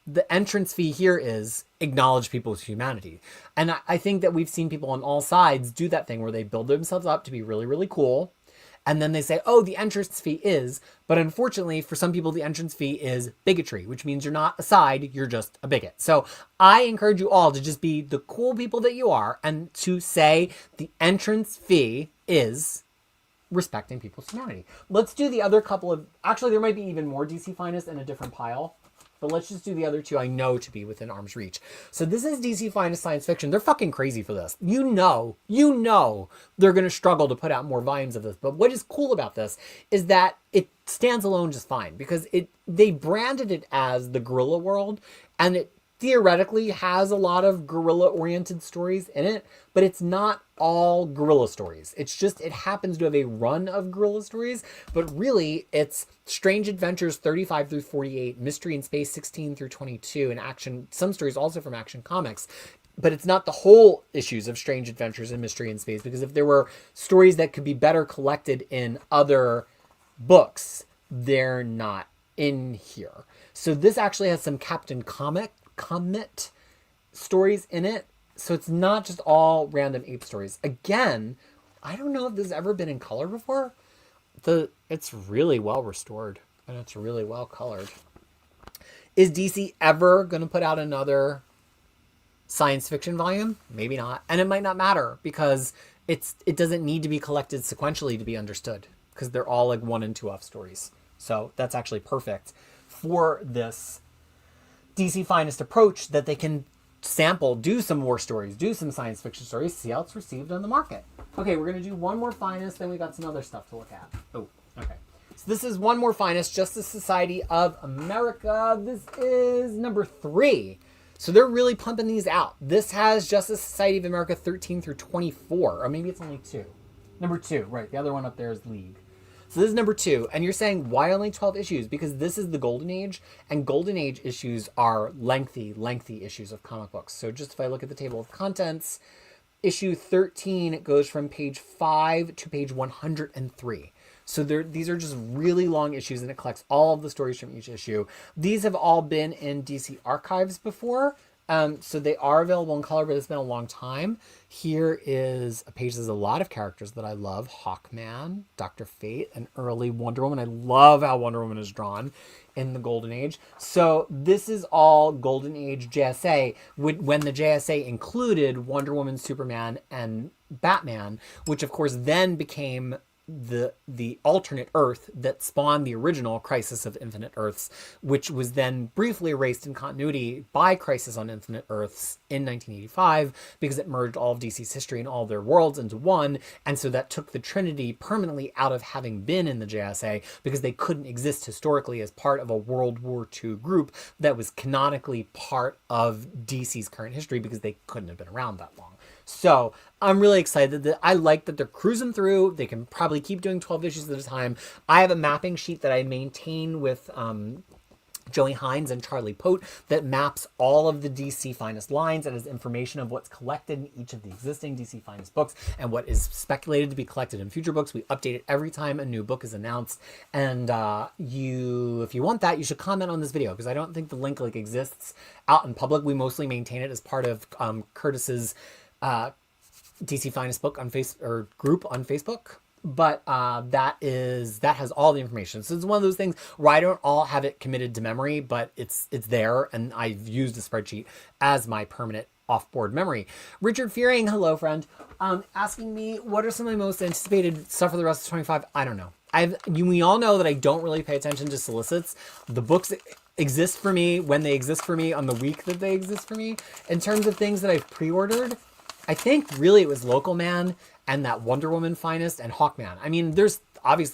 the entrance fee here is acknowledge people's humanity. And I think that we've seen people on all sides do that thing where they build themselves up to be really, really cool. And then they say, oh, the entrance fee is, but unfortunately for some people, the entrance fee is bigotry, which means you're not a side, you're just a bigot. So I encourage you all to just be the cool people that you are and to say the entrance fee is respecting people's humanity. Let's do the other couple of, actually there might be even more DC Finest in a different pile. But let's just do the other two I know to be within arm's reach. So this is DC Finest Science Fiction. They're fucking crazy for this. You know they're going to struggle to put out more volumes of this. But what is cool about this is that it stands alone just fine, because they branded it as the guerrilla world, and it theoretically has a lot of guerrilla-oriented stories in it, but it's not all guerrilla stories. It's just, it happens to have a run of guerrilla stories, but really it's Strange Adventures 35 through 48, Mystery in Space 16 through 22, and action, some stories also from Action Comics. But it's not the whole issues of Strange Adventures and Mystery in Space, because if there were stories that could be better collected in other books, they're not in here. So this actually has some Captain Comet stories in it. So it's not just all random ape stories. Again, I don't know if this has ever been in color before. It's really well restored and it's really well colored. Is DC ever going to put out another science fiction volume? Maybe not. And it might not matter, because it doesn't need to be collected sequentially to be understood, because they're all like 1 and 2 off stories. So that's actually perfect for this DC Finest approach, that they can sample, do some more stories, do some science fiction stories, see how it's received on the market. Okay, we're going to do one more Finest, then we got some other stuff to look at. Oh, okay. So this is One More Finest, Justice Society of America. This is number 3. So they're really pumping these out. This has Justice Society of America 13 through 24. Or maybe it's only 2. Number 2, right. The other one up there is League. So this is number 2. And you're saying, why only 12 issues? Because this is the Golden Age. And Golden Age issues are lengthy issues of comic books. So just if I look at the table of contents, issue 13 goes from page 5 to page 103. So these are just really long issues, and it collects all of the stories from each issue. These have all been in DC Archives before, so they are available in color, but it's been a long time. Here is a page. There's a lot of characters that I love. Hawkman, Dr. Fate, and early Wonder Woman. I love how Wonder Woman is drawn in the Golden Age. So this is all Golden Age JSA, when the JSA included Wonder Woman, Superman, and Batman, which of course then became the alternate Earth that spawned the original Crisis of Infinite Earths, which was then briefly erased in continuity by Crisis on Infinite Earths in 1985 because it merged all of DC's history and all of their worlds into one. And so that took the Trinity permanently out of having been in the JSA because they couldn't exist historically as part of a World War II group that was canonically part of DC's current history because they couldn't have been around that long. So I'm really excited that I like that they're cruising through. They can probably keep doing 12 issues at a time. I have a mapping sheet that I maintain with Joey Hines and Charlie Pote that maps all of the DC Finest lines and has information of what's collected in each of the existing DC Finest books and what is speculated to be collected in future books. We update it every time a new book is announced. And if you want that, you should comment on this video because I don't think the link exists out in public. We mostly maintain it as part of Curtis's DC Finest book on group on Facebook, but that has all the information. So it's one of those things where I don't all have it committed to memory, but it's there, and I've used the spreadsheet as my permanent off-board memory. Richard Fearing, hello friend, asking me what are some of my most anticipated stuff for the rest of 25. I don't know. We all know that I don't really pay attention to solicits. The books exist for me when they exist for me on the week that they exist for me. In terms of things that I've pre-ordered, I think really it was Local Man and that Wonder Woman Finest and Hawkman. I mean, there's other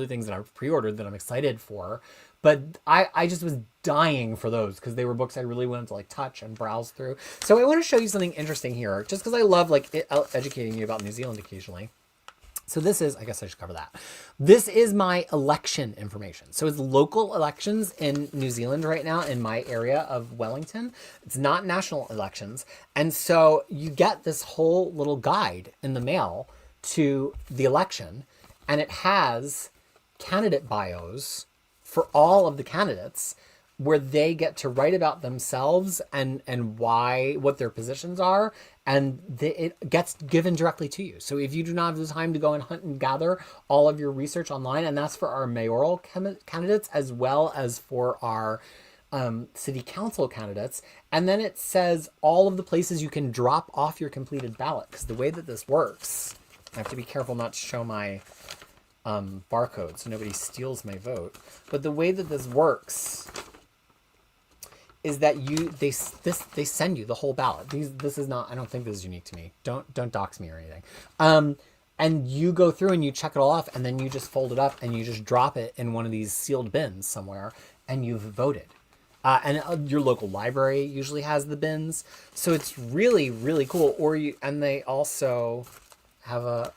things that I've pre-ordered that I'm excited for, but I just was dying for those because they were books I really wanted to touch and browse through. So I want to show you something interesting here, just because I love educating you about New Zealand occasionally. So this is, I guess I should cover that. This is my election information. So it's local elections in New Zealand right now in my area of Wellington. It's not national elections. And so you get this whole little guide in the mail to the election, and it has candidate bios for all of the candidates where they get to write about themselves and what their positions are, and it gets given directly to you. So if you do not have the time to go and hunt and gather all of your research online, and that's for our mayoral candidates as well as for our city council candidates, and then it says all of the places you can drop off your completed ballot, because the way that this works, I have to be careful not to show my barcode so nobody steals my vote, but the way that this works is that they send you the whole ballot. This is not, I don't think this is unique to me. Don't dox me or anything. And you go through and you check it all off, and then you just fold it up and you just drop it in one of these sealed bins somewhere, and you've voted. And your local library usually has the bins, so it's really, really cool. And they also have a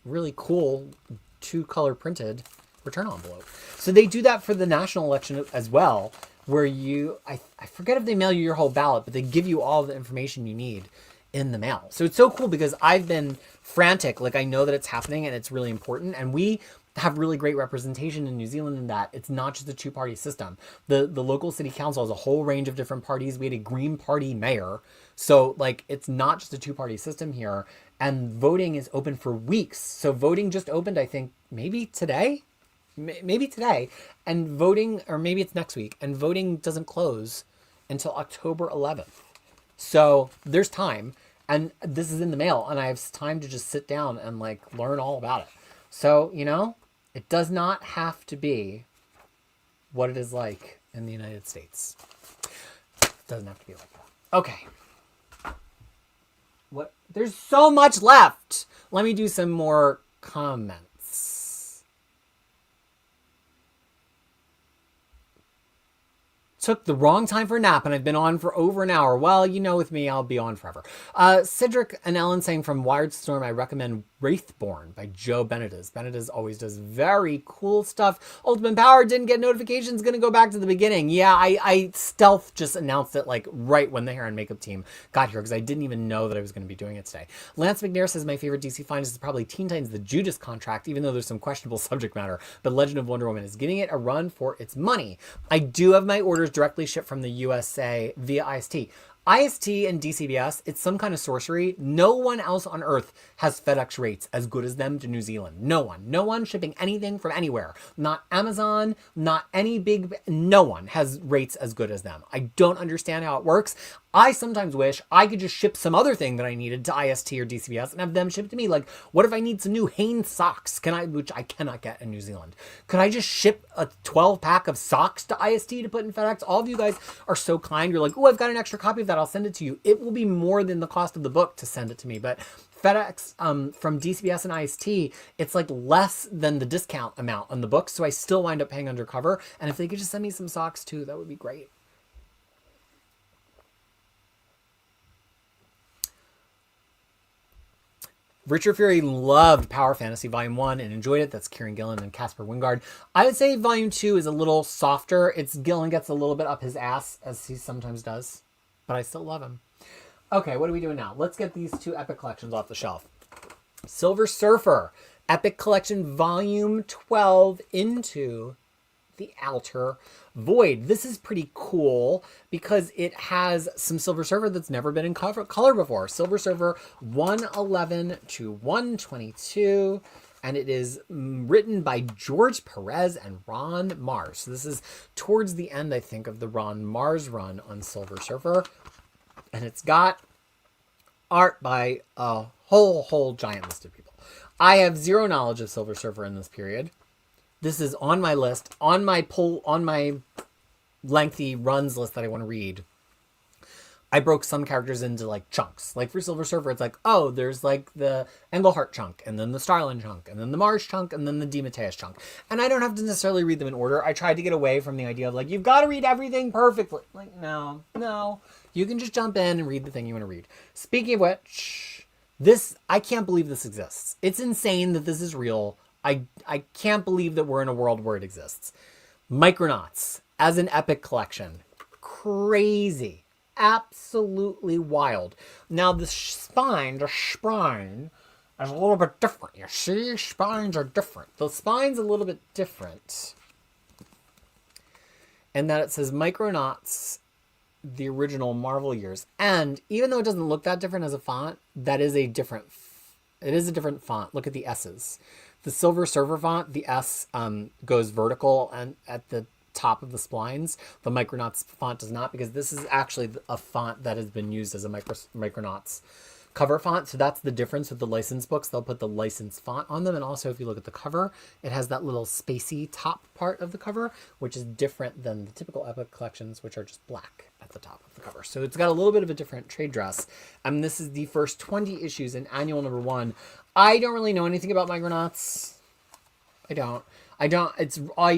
really cool 2-color printed return envelope. So they do that for the national election as well, where I forget if they mail you your whole ballot, but they give you all the information you need in the mail. So it's so cool because I've been frantic. I know that it's happening and it's really important. And we have really great representation in New Zealand in that it's not just a 2-party system. The local city council has a whole range of different parties. We had a Green Party mayor. So it's not just a 2-party system here. And voting is open for weeks. So voting just opened, I think, maybe today, and voting, or maybe it's next week, and voting doesn't close until October 11th. So there's time, and this is in the mail, and I have time to just sit down and learn all about it. So, it does not have to be what it is like in the United States. It doesn't have to be like that. Okay. There's so much left. Let me do some more comments. took the wrong time for a nap and I've been on for over an hour. Well, you know, with me, I'll be on forever. Cedric and Ellen saying from Wired Storm, I recommend Wraithborn by Joe Benitez. Benitez always does very cool stuff. Ultimate Power didn't get notifications. Gonna go back to the beginning. Yeah, I stealth just announced it like right when the hair and makeup team got here because I didn't even know that I was going to be doing it today. Lance McNair says my favorite DC find is probably Teen Titans The Judas Contract, even though there's some questionable subject matter. But Legend of Wonder Woman is giving it a run for its money. I do have my orders directly shipped from the USA via IST. IST and DCBS, it's some kind of sorcery. No one else on Earth has FedEx rates as good as them to New Zealand. No one. No one shipping anything from anywhere. Not Amazon, not any big... No one has rates as good as them. I don't understand how it works. I sometimes wish I could just ship some other thing that I needed to IST or DCBS and have them ship to me. Like, what if I need some new Hanes socks? Which I cannot get in New Zealand. Could I just ship a 12-pack of socks to IST to put in FedEx? All of you guys are so kind. You're like, oh, I've got an extra copy of that. I'll send it to you. It will be more than the cost of the book to send it to me. But FedEx from DCBS and IST, it's like less than the discount amount on the book. So I still wind up paying undercover. And if they could just send me some socks too, that would be great. Richard Fury loved Power Fantasy Volume 1 and enjoyed it. That's Kieran Gillen and Casper Wingard. I would say Volume 2 is a little softer. Gillen gets a little bit up his ass, as he sometimes does. But I still love him. Okay, what are we doing now? Let's get these two Epic Collections off the shelf. Silver Surfer, Epic Collection Volume 12, Into the Outer Void. This is pretty cool because it has some Silver Surfer that's never been in color before. Silver Surfer 111 to 122. And it is written by George Perez and Ron Mars. So this is towards the end, I think, of the Ron Mars run on Silver Surfer. And it's got art by a whole giant list of people. I have zero knowledge of Silver Surfer in this period. This is on my list, on my lengthy runs list that I want to read. I broke some characters into like chunks. Like for Silver Surfer, it's like, oh, there's like the Englehart chunk, and then the Starlin chunk, and then the Mars chunk, and then the DeMatteis chunk. And I don't have to necessarily read them in order. I tried to get away from the idea of like, you've got to read everything perfectly. Like, no. You can just jump in and read the thing you want to read. Speaking of which, I can't believe this exists. It's insane that this is real. I can't believe that we're in a world where it exists. Micronauts as an epic collection. Crazy. Absolutely wild. Now the spine is a little bit different. You see, spines are different. The spine's a little bit different. And that it says Micronauts, the original Marvel years. And even though it doesn't look that different as a font, it is a different font. Look at the S's. The Silver Surfer font, the S goes vertical and at the top of the splines. The Micronauts font does not, because this is actually a font that has been used as a Micronauts cover font. So that's the difference with the licensed books. They'll put the licensed font on them. And also if you look at the cover, it has that little spacey top part of the cover, which is different than the typical Epic collections, which are just black at the top of the cover. So it's got a little bit of a different trade dress. This is the first 20 issues in annual number 1. I don't really know anything about Micronauts. I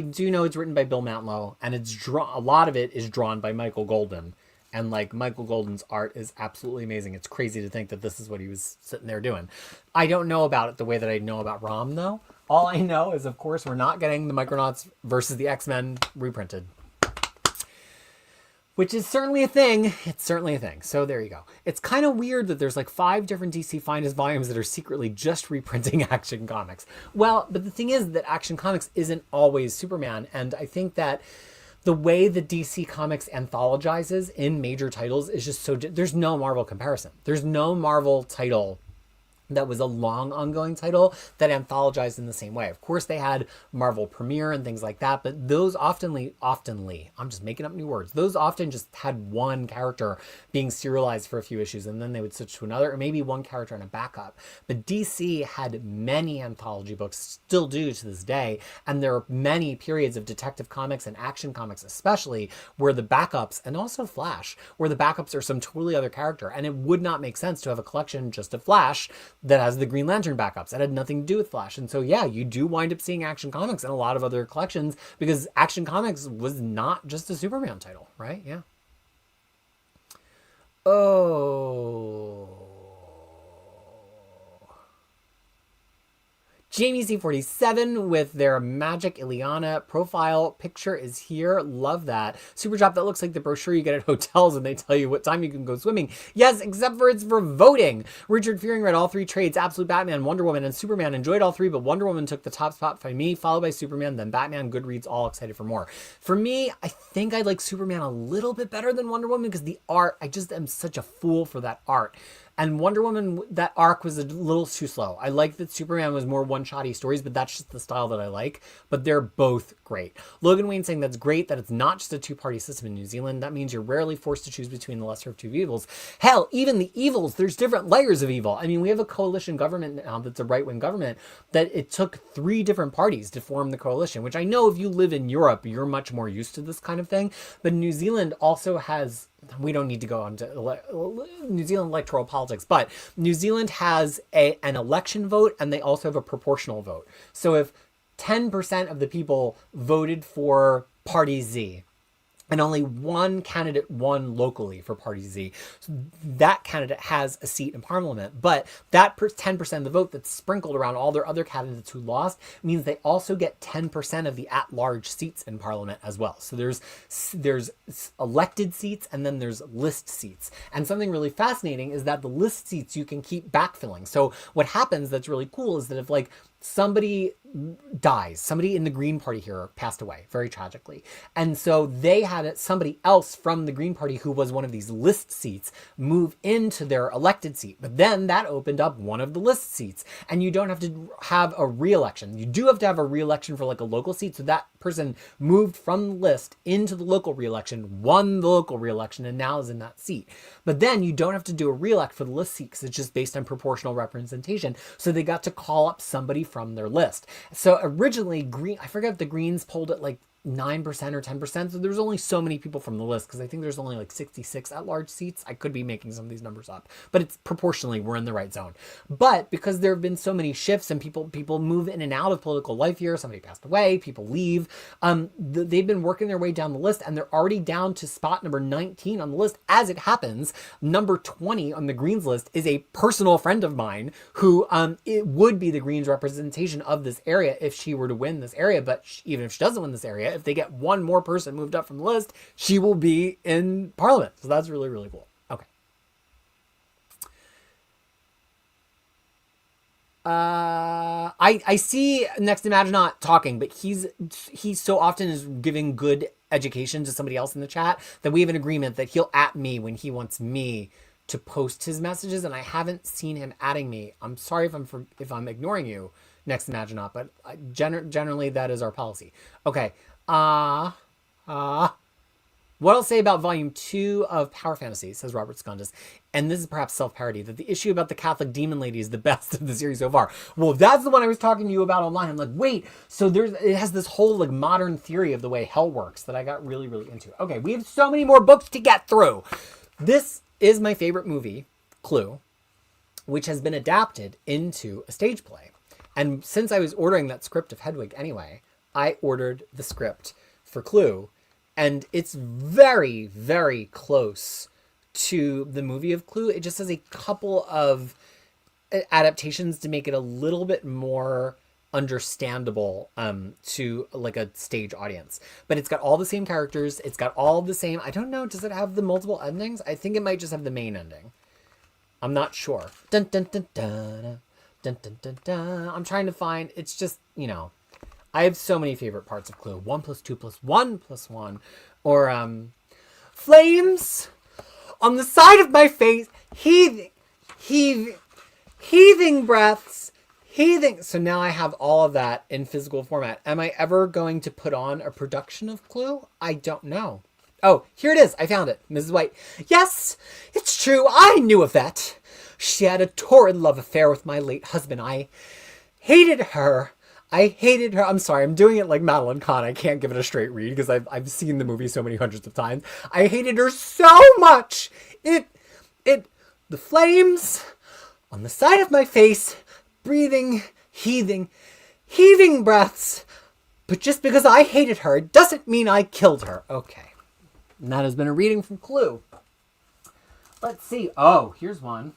do know it's written by Bill Mantlo, and a lot of it is drawn by Michael Golden. And like Michael Golden's art is absolutely amazing. It's crazy to think that this is what he was sitting there doing. I don't know about it the way that I know about Rom, though. All I know is, of course, we're not getting the Micronauts versus the X-Men reprinted. Which is certainly a thing. It's certainly a thing. So there you go. It's kind of weird that there's like 5 different DC Finest volumes that are secretly just reprinting Action Comics. Well, but the thing is that Action Comics isn't always Superman. And I think that the way that DC Comics anthologizes in major titles is just so... There's no Marvel comparison. There's no Marvel title that was a long ongoing title that anthologized in the same way. Of course, they had Marvel Premiere and things like that, but those oftenly, I'm just making up new words. Those often just had one character being serialized for a few issues, and then they would switch to another, or maybe one character and a backup. But DC had many anthology books, still do to this day, and there are many periods of Detective Comics and Action Comics especially, where the backups, and also Flash, where the backups are some totally other character, and it would not make sense to have a collection just of Flash that has the Green Lantern backups. That had nothing to do with Flash. And so, yeah, you do wind up seeing Action Comics in a lot of other collections because Action Comics was not just a Superman title, right? Yeah. Oh. Jamie C47 with their Magic Ileana profile picture is here. Love that. Super Drop, that looks like the brochure you get at hotels and they tell you what time you can go swimming. Yes, except for it's for voting. Richard Fearing read all three trades, Absolute Batman, Wonder Woman, and Superman. Enjoyed all three, but Wonder Woman took the top spot for me, followed by Superman, then Batman, Goodreads, all excited for more. For me, I think I like Superman a little bit better than Wonder Woman because the art, I just am such a fool for that art. And Wonder Woman, that arc was a little too slow. I like that Superman was more one-shotty stories, but that's just the style that I like. But they're both great. Logan Wayne saying that's great that it's not just a two-party system in New Zealand. That means you're rarely forced to choose between the lesser of two evils. Hell, even the evils, there's different layers of evil. I mean, we have a coalition government now that's a right-wing government that it took 3 different parties to form the coalition, which I know if you live in Europe, you're much more used to this kind of thing. But New Zealand also has... We don't need to go on to New Zealand electoral politics, but New Zealand has an election vote and they also have a proportional vote. So if 10% of the people voted for Party Z and only one candidate won locally for Party Z, so that candidate has a seat in Parliament. But that 10% of the vote that's sprinkled around all their other candidates who lost means they also get 10% of the at-large seats in Parliament as well. So there's elected seats and then there's list seats. And something really fascinating is that the list seats you can keep backfilling. So what happens that's really cool is that if like somebody dies, somebody in the Green Party here passed away very tragically, and so they had somebody else from the Green Party who was one of these list seats move into their elected seat, but then that opened up one of the list seats, and you don't have to have a re-election. You do have to have a re-election for like a local seat, so that person moved from the list into the local re-election, won the local re-election, and now is in that seat. But then you don't have to do a re-elect for the list seat because it's just based on proportional representation, so they got to call up somebody from their list. So originally, I forget if the Greens polled at like 9% or 10%. So there's only so many people from the list because I think there's only like 66 at-large seats. I could be making some of these numbers up, but it's proportionally we're in the right zone. But because there have been so many shifts and people move in and out of political life here, somebody passed away, people leave, they've been working their way down the list and they're already down to spot number 19 on the list. As it happens, number 20 on the Greens list is a personal friend of mine who it would be the Greens representation of this area if she were to win this area. But even if she doesn't win this area, if they get one more person moved up from the list, she will be in Parliament. So that's really, really cool. Okay. I see Next Imaginot talking, but he so often is giving good education to somebody else in the chat that we have an agreement that he'll at me when he wants me to post his messages, and I haven't seen him adding me. I'm sorry if I'm ignoring you, Next Imaginot, but generally that is our policy. Okay. What I'll say about volume 2 of Power Fantasy, says Robert Scondis, and this is perhaps self-parody, that the issue about the Catholic demon lady is the best of the series so far. Well, that's the one I was talking to you about online. I'm like, wait, so it has this whole like modern theory of the way hell works that I got really, really into. Okay, we have so many more books to get through. This is my favorite movie, Clue, which has been adapted into a stage play. And since I was ordering that script of Hedwig anyway, I ordered the script for Clue, and it's very, very close to the movie of Clue. It just has a couple of adaptations to make it a little bit more understandable to like a stage audience. But it's got all the same characters. It's got all the same, I don't know, does it have the multiple endings? I think it might just have the main ending. I'm not sure. Dun, dun, dun, dun, dun, dun, dun, dun. I'm trying to find, it's just, you know, I have so many favorite parts of Clue. 1 + 2 + 1 + 1. Or, flames on the side of my face, heaving breaths, heaving. So now I have all of that in physical format. Am I ever going to put on a production of Clue? I don't know. Oh, here it is. I found it. Mrs. White. Yes, it's true. I knew of that. She had a torrid love affair with my late husband. I hated her. I'm sorry, I'm doing it like Madeline Kahn. I can't give it a straight read because I've seen the movie so many hundreds of times. I hated her so much. The flames on the side of my face, breathing, heaving breaths. But just because I hated her doesn't mean I killed her. Okay. And that has been a reading from Clue. Let's see. Oh, here's one.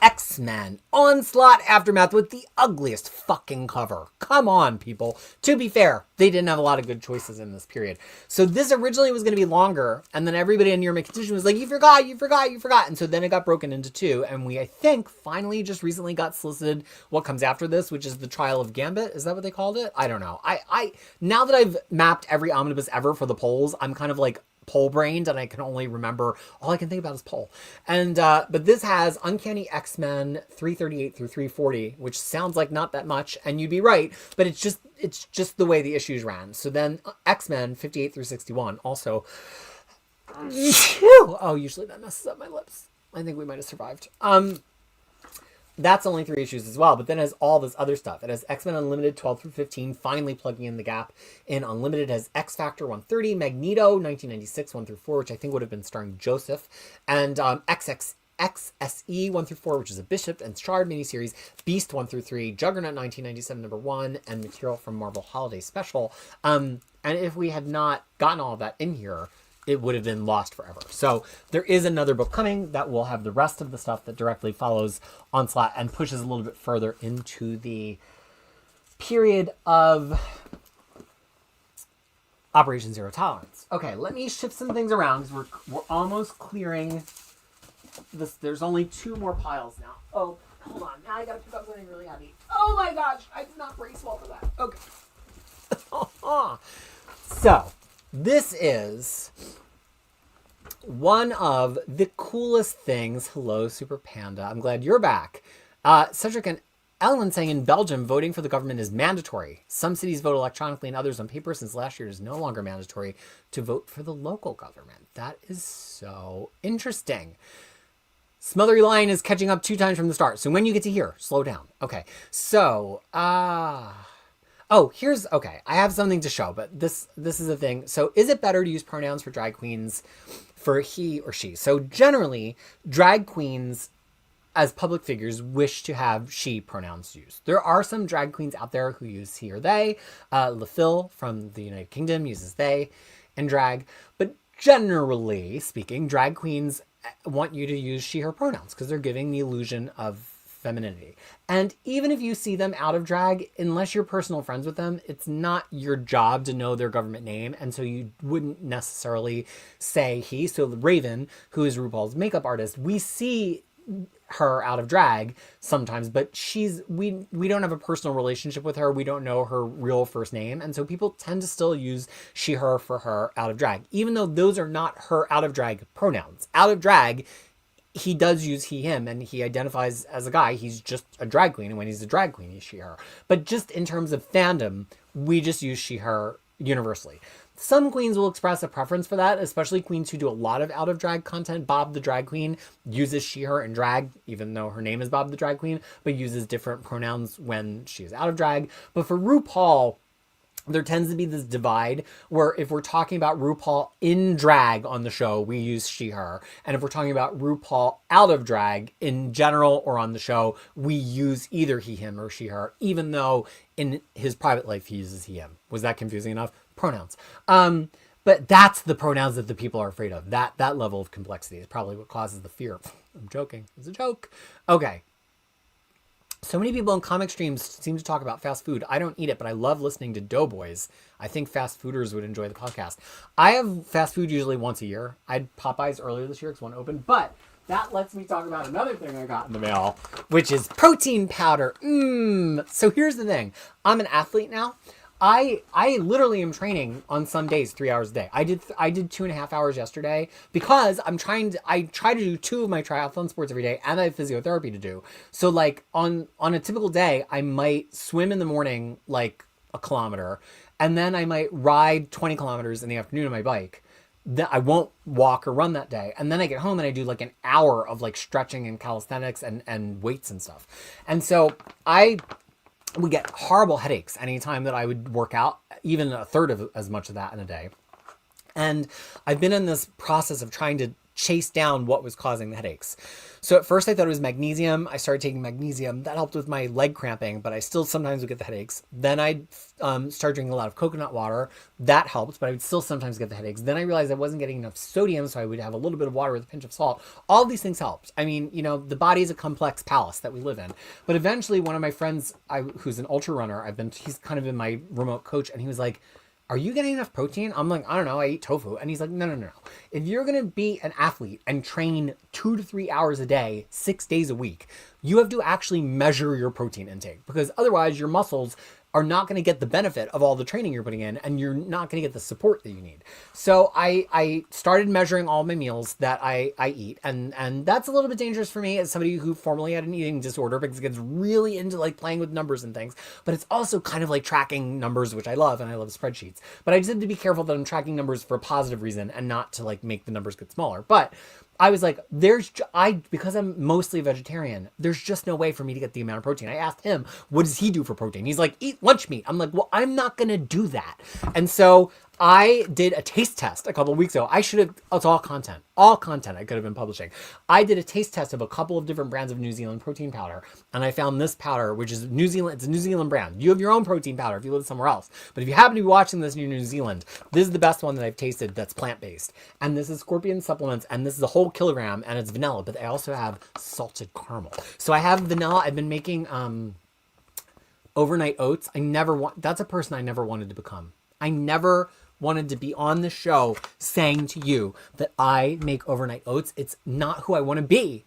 X-Men Onslaught Aftermath with the ugliest fucking cover. Come on, people. To be fair, they didn't have a lot of good choices in this period. So this originally was going to be longer, and then everybody in your petition was like, you forgot. And so then it got broken into two, and we, I think, finally just recently got solicited what comes after this, which is the Trial of Gambit. Is that what they called it? I don't know. I now that I've mapped every omnibus ever for the polls, I'm kind of like pole brained, and I can only remember, all I can think about is pole. And but this has Uncanny X-Men 338 through 340, which sounds like not that much, and you'd be right, but it's just the way the issues ran. So then X-Men 58 through 61 also. Oh, usually that messes up my lips. I think we might have survived. That's only 3 issues as well, but then it has all this other stuff. It has X-Men Unlimited 12 through 15, finally plugging in the gap. In Unlimited has X-Factor 130, Magneto 1996 1 through 4, which I think would have been starring Joseph, and XSE 1 through 4, which is a Bishop and Shard miniseries, Beast 1 through 3, Juggernaut 1997 number 1, and material from Marvel Holiday Special. And if we had not gotten all of that in here, it would have been lost forever. So there is another book coming that will have the rest of the stuff that directly follows Onslaught and pushes a little bit further into the period of Operation Zero Tolerance. Okay, let me shift some things around because we're almost clearing this. There's only 2 more piles now. Oh, hold on. Now I gotta pick up something really heavy. Oh my gosh, I did not brace well for that. Okay. So, this is one of the coolest things. Hello, Super Panda. I'm glad you're back. Cedric and Ellen saying in Belgium, voting for the government is mandatory. Some cities vote electronically and others on paper. Since last year, it is no longer mandatory to vote for the local government. That is so interesting. Smothery Lion is catching up 2 times from the start. So when you get to here, slow down. Okay, so, oh, okay, I have something to show, but this is a thing. So is it better to use pronouns for drag queens for he or she? So generally, drag queens as public figures wish to have she pronouns used. There are some drag queens out there who use he or they. LaFille from the United Kingdom uses they in drag. But generally speaking, drag queens want you to use she, her pronouns because they're giving the illusion of femininity. And even if you see them out of drag, unless you're personal friends with them, it's not your job to know their government name, and so you wouldn't necessarily say he. So Raven, who is RuPaul's makeup artist, we see her out of drag sometimes, but we don't have a personal relationship with her. We don't know her real first name, and so people tend to still use she, her for her out of drag, even though those are not her out of drag pronouns. Out of drag, he does use he, him, and he identifies as a guy. He's just a drag queen, and when he's a drag queen, he's she, her. But just in terms of fandom, we just use she, her universally. Some queens will express a preference for that, especially queens who do a lot of out of drag content. Bob the drag queen uses she, her in drag, even though her name is Bob the drag queen, but uses different pronouns when she is out of drag. But for RuPaul, there tends to be this divide where if we're talking about RuPaul in drag on the show, we use she, her. And if we're talking about RuPaul out of drag in general or on the show, we use either he, him, or she, her, even though in his private life he uses he, him. Was that confusing enough? Pronouns. But that's the pronouns that the people are afraid of. That level of complexity is probably what causes the fear. I'm joking. It's a joke. Okay. So many people in comic streams seem to talk about fast food. I don't eat it, but I love listening to Doughboys. I think fast fooders would enjoy the podcast. I have fast food usually once a year. I had Popeyes earlier this year because one opened, but that lets me talk about another thing I got in the mail, which is protein powder. So here's the thing. I'm an athlete now. I literally am training on some days 3 hours a day. I did 2.5 hours yesterday because I try to do 2 of my triathlon sports every day, and I have physiotherapy to do. So like on a typical day, I might swim in the morning like a kilometer, and then I might ride 20 kilometers in the afternoon on my bike. Then I won't walk or run that day. And then I get home and I do like an hour of like stretching and calisthenics and weights and stuff. And so I would get horrible headaches anytime that I would work out, even a third of as much of that in a day. And I've been in this process of trying to chase down what was causing the headaches. So at first I thought it was magnesium. I started taking magnesium. That helped with my leg cramping, but I still sometimes would get the headaches. Then I started drinking a lot of coconut water. That helped, but I would still sometimes get the headaches. Then I realized I wasn't getting enough sodium, so I would have a little bit of water with a pinch of salt. All of these things helped. I mean, you know, the body is a complex palace that we live in. But eventually one of my friends, who's an ultra runner, he's kind of been my remote coach, and he was like, are you getting enough protein? I'm like, I don't know, I eat tofu. And he's like, no. If you're going to be an athlete and train 2 to 3 hours a day, 6 days a week, you have to actually measure your protein intake, because otherwise your muscles are not going to get the benefit of all the training you're putting in, and you're not going to get the support that you need. So I started measuring all my meals that I eat, and that's a little bit dangerous for me as somebody who formerly had an eating disorder, because it gets really into like playing with numbers and things, but it's also kind of like tracking numbers, which I love, and I love spreadsheets. But I just have to be careful that I'm tracking numbers for a positive reason and not to like make the numbers get smaller. But I was like, because I'm mostly vegetarian, there's just no way for me to get the amount of protein. I asked him, what does he do for protein? He's like, eat lunch meat. I'm like, well, I'm not going to do that. And so I did a taste test a couple of weeks ago. It's all content I could have been publishing. I did a taste test of a couple of different brands of New Zealand protein powder. And I found this powder, which is New Zealand. It's a New Zealand brand. You have your own protein powder if you live somewhere else. But if you happen to be watching this in New Zealand, this is the best one that I've tasted that's plant-based. And this is Scorpion Supplements, and this is a whole kilogram, and it's vanilla, but they also have salted caramel. So I have vanilla. I've been making overnight oats. That's a person I never wanted to become. I never wanted to be on the show saying to you that I make overnight oats. It's not who I want to be,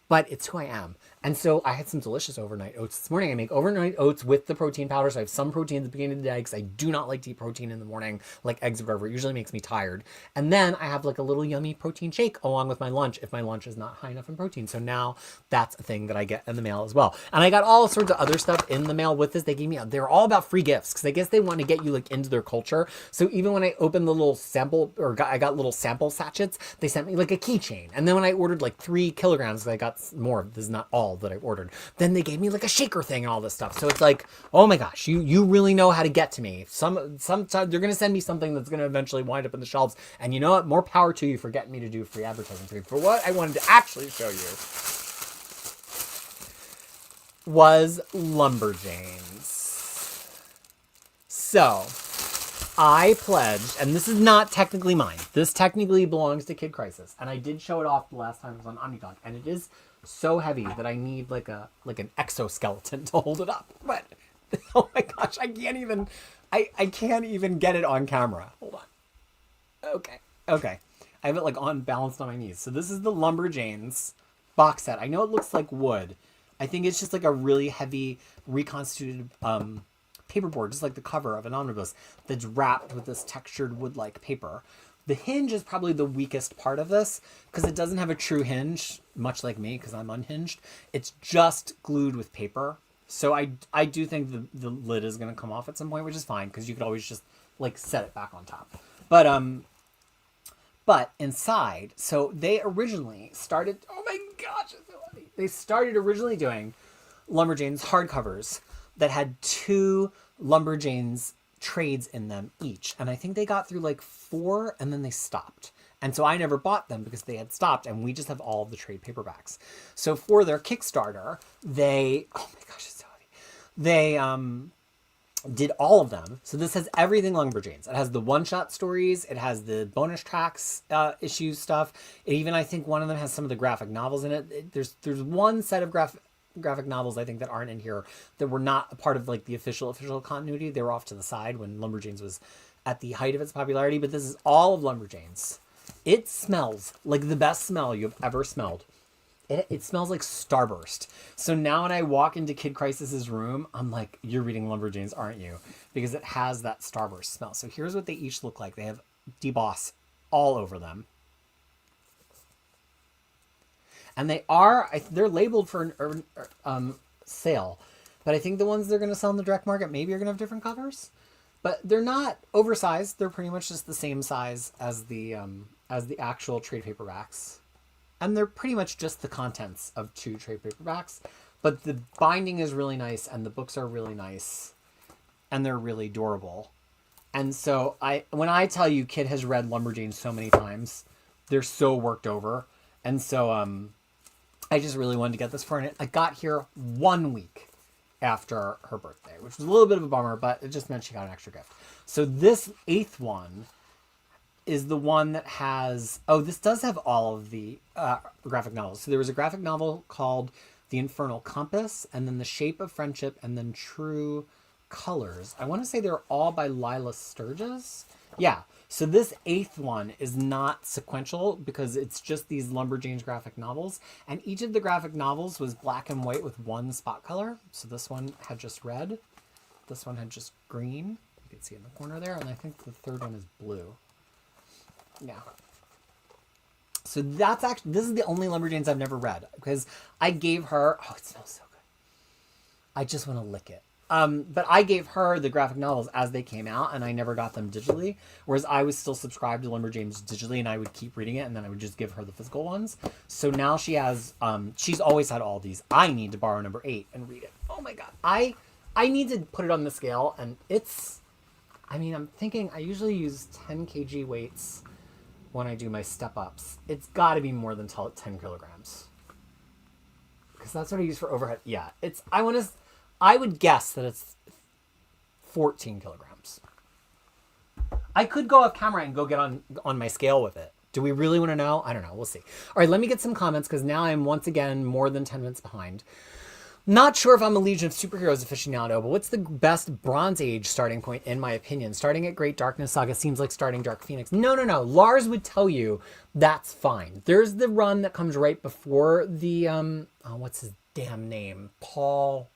but it's who I am. And so I had some delicious overnight oats this morning. I make overnight oats with the protein powder. So I have some protein at the beginning of the day, because I do not like to eat protein in the morning, like eggs or whatever. It usually makes me tired. And then I have like a little yummy protein shake along with my lunch if my lunch is not high enough in protein. So now that's a thing that I get in the mail as well. And I got all sorts of other stuff in the mail with this. They gave me, they're all about free gifts, because I guess they want to get you like into their culture. So even when I opened the little sample, I got little sample sachets, they sent me like a keychain. And then when I ordered like 3 kilograms, I got more. This is not all that I ordered. Then they gave me like a shaker thing and all this stuff. So it's like, oh my gosh, you really know how to get to me. Sometimes they're going to send me something that's going to eventually wind up in the shelves. And you know what? More power to you for getting me to do free advertising for you. For what I wanted to actually show you was Lumberjanes. So I pledged, and this is not technically mine. This technically belongs to Kid Crisis. And I did show it off the last time it was on Omnibus. And it is so heavy that I need like an exoskeleton to hold it up. But oh my gosh, I can't even get it on camera. Hold on. Okay. I have it like balanced on my knees. So this is the Lumberjanes box set. I know it looks like wood. I think it's just like a really heavy reconstituted paperboard, just like the cover of an omnibus, that's wrapped with this textured wood-like paper. The hinge is probably the weakest part of this, because it doesn't have a true hinge, much like me, because I'm unhinged. It's just glued with paper. So I do think the lid is going to come off at some point, which is fine, because you could always just like set it back on top. But inside, so they originally started, oh my gosh, it's so heavy. They started originally doing Lumberjanes hardcovers that had 2 Lumberjanes trades in them each. And I think they got through like 4 and then they stopped. And so I never bought them because they had stopped, and we just have all of the trade paperbacks. So for their Kickstarter, oh my gosh, it's so heavy. They did all of them. So this has everything Lumberjanes. It has the one-shot stories. It has the bonus tracks, issues stuff. It even, I think one of them has some of the graphic novels in it. There's one set of graphic novels I think that aren't in here that were not a part of like the official continuity. They were off to the side when Lumberjanes was at the height of its popularity, but this is all of Lumberjanes. It smells like the best smell you've ever smelled. It smells like Starburst. So now when I walk into Kid Crisis's room, I'm like, you're reading Lumberjanes, aren't you? Because it has that Starburst smell. So here's what they each look like. They have deboss all over them. And they're labeled for an sale. But I think the ones they're going to sell in the direct market maybe are going to have different covers. But they're not oversized. They're pretty much just the same size as the actual trade paperbacks. And they're pretty much just the contents of 2 trade paperbacks. But the binding is really nice, and the books are really nice. And they're really durable. And so when I tell you Kid has read Lumberjanes so many times, they're so worked over. And so I just really wanted to get this for her. I got here 1 week after her birthday, which was a little bit of a bummer, but it just meant she got an extra gift. So this 8th one is the one that has, this does have all of the graphic novels. So there was a graphic novel called The Infernal Compass, and then The Shape of Friendship, and then True Colors. I want to say they're all by Lila Sturgis. Yeah. So this 8th one is not sequential because it's just these Lumberjanes graphic novels. And each of the graphic novels was black and white with one spot color. So this one had just red. This one had just green. You can see in the corner there. And I think the third one is blue. Yeah. So that's actually, this is the only Lumberjanes I've never read because I gave her, it smells so good. I just want to lick it. But I gave her the graphic novels as they came out, and I never got them digitally, whereas I was still subscribed to Lumberjanes digitally, and I would keep reading it, and then I would just give her the physical ones. So now she has, she's always had all these. I need to borrow number 8 and read it. Oh my God. I need to put it on the scale, and it's, I'm thinking I usually use 10 kg weights when I do my step-ups. It's got to be more than 10 kilograms. Because that's what I use for overhead. Yeah, I would guess that it's 14 kilograms. I could go off camera and go get on my scale with it. Do we really want to know? I don't know. We'll see. All right, let me get some comments because now I'm once again more than 10 minutes behind. Not sure if I'm a Legion of Superheroes aficionado, but what's the best Bronze Age starting point in my opinion? Starting at Great Darkness Saga seems like starting Dark Phoenix. No. Lars would tell you that's fine. There's the run that comes right before the, what's his damn name? Paul...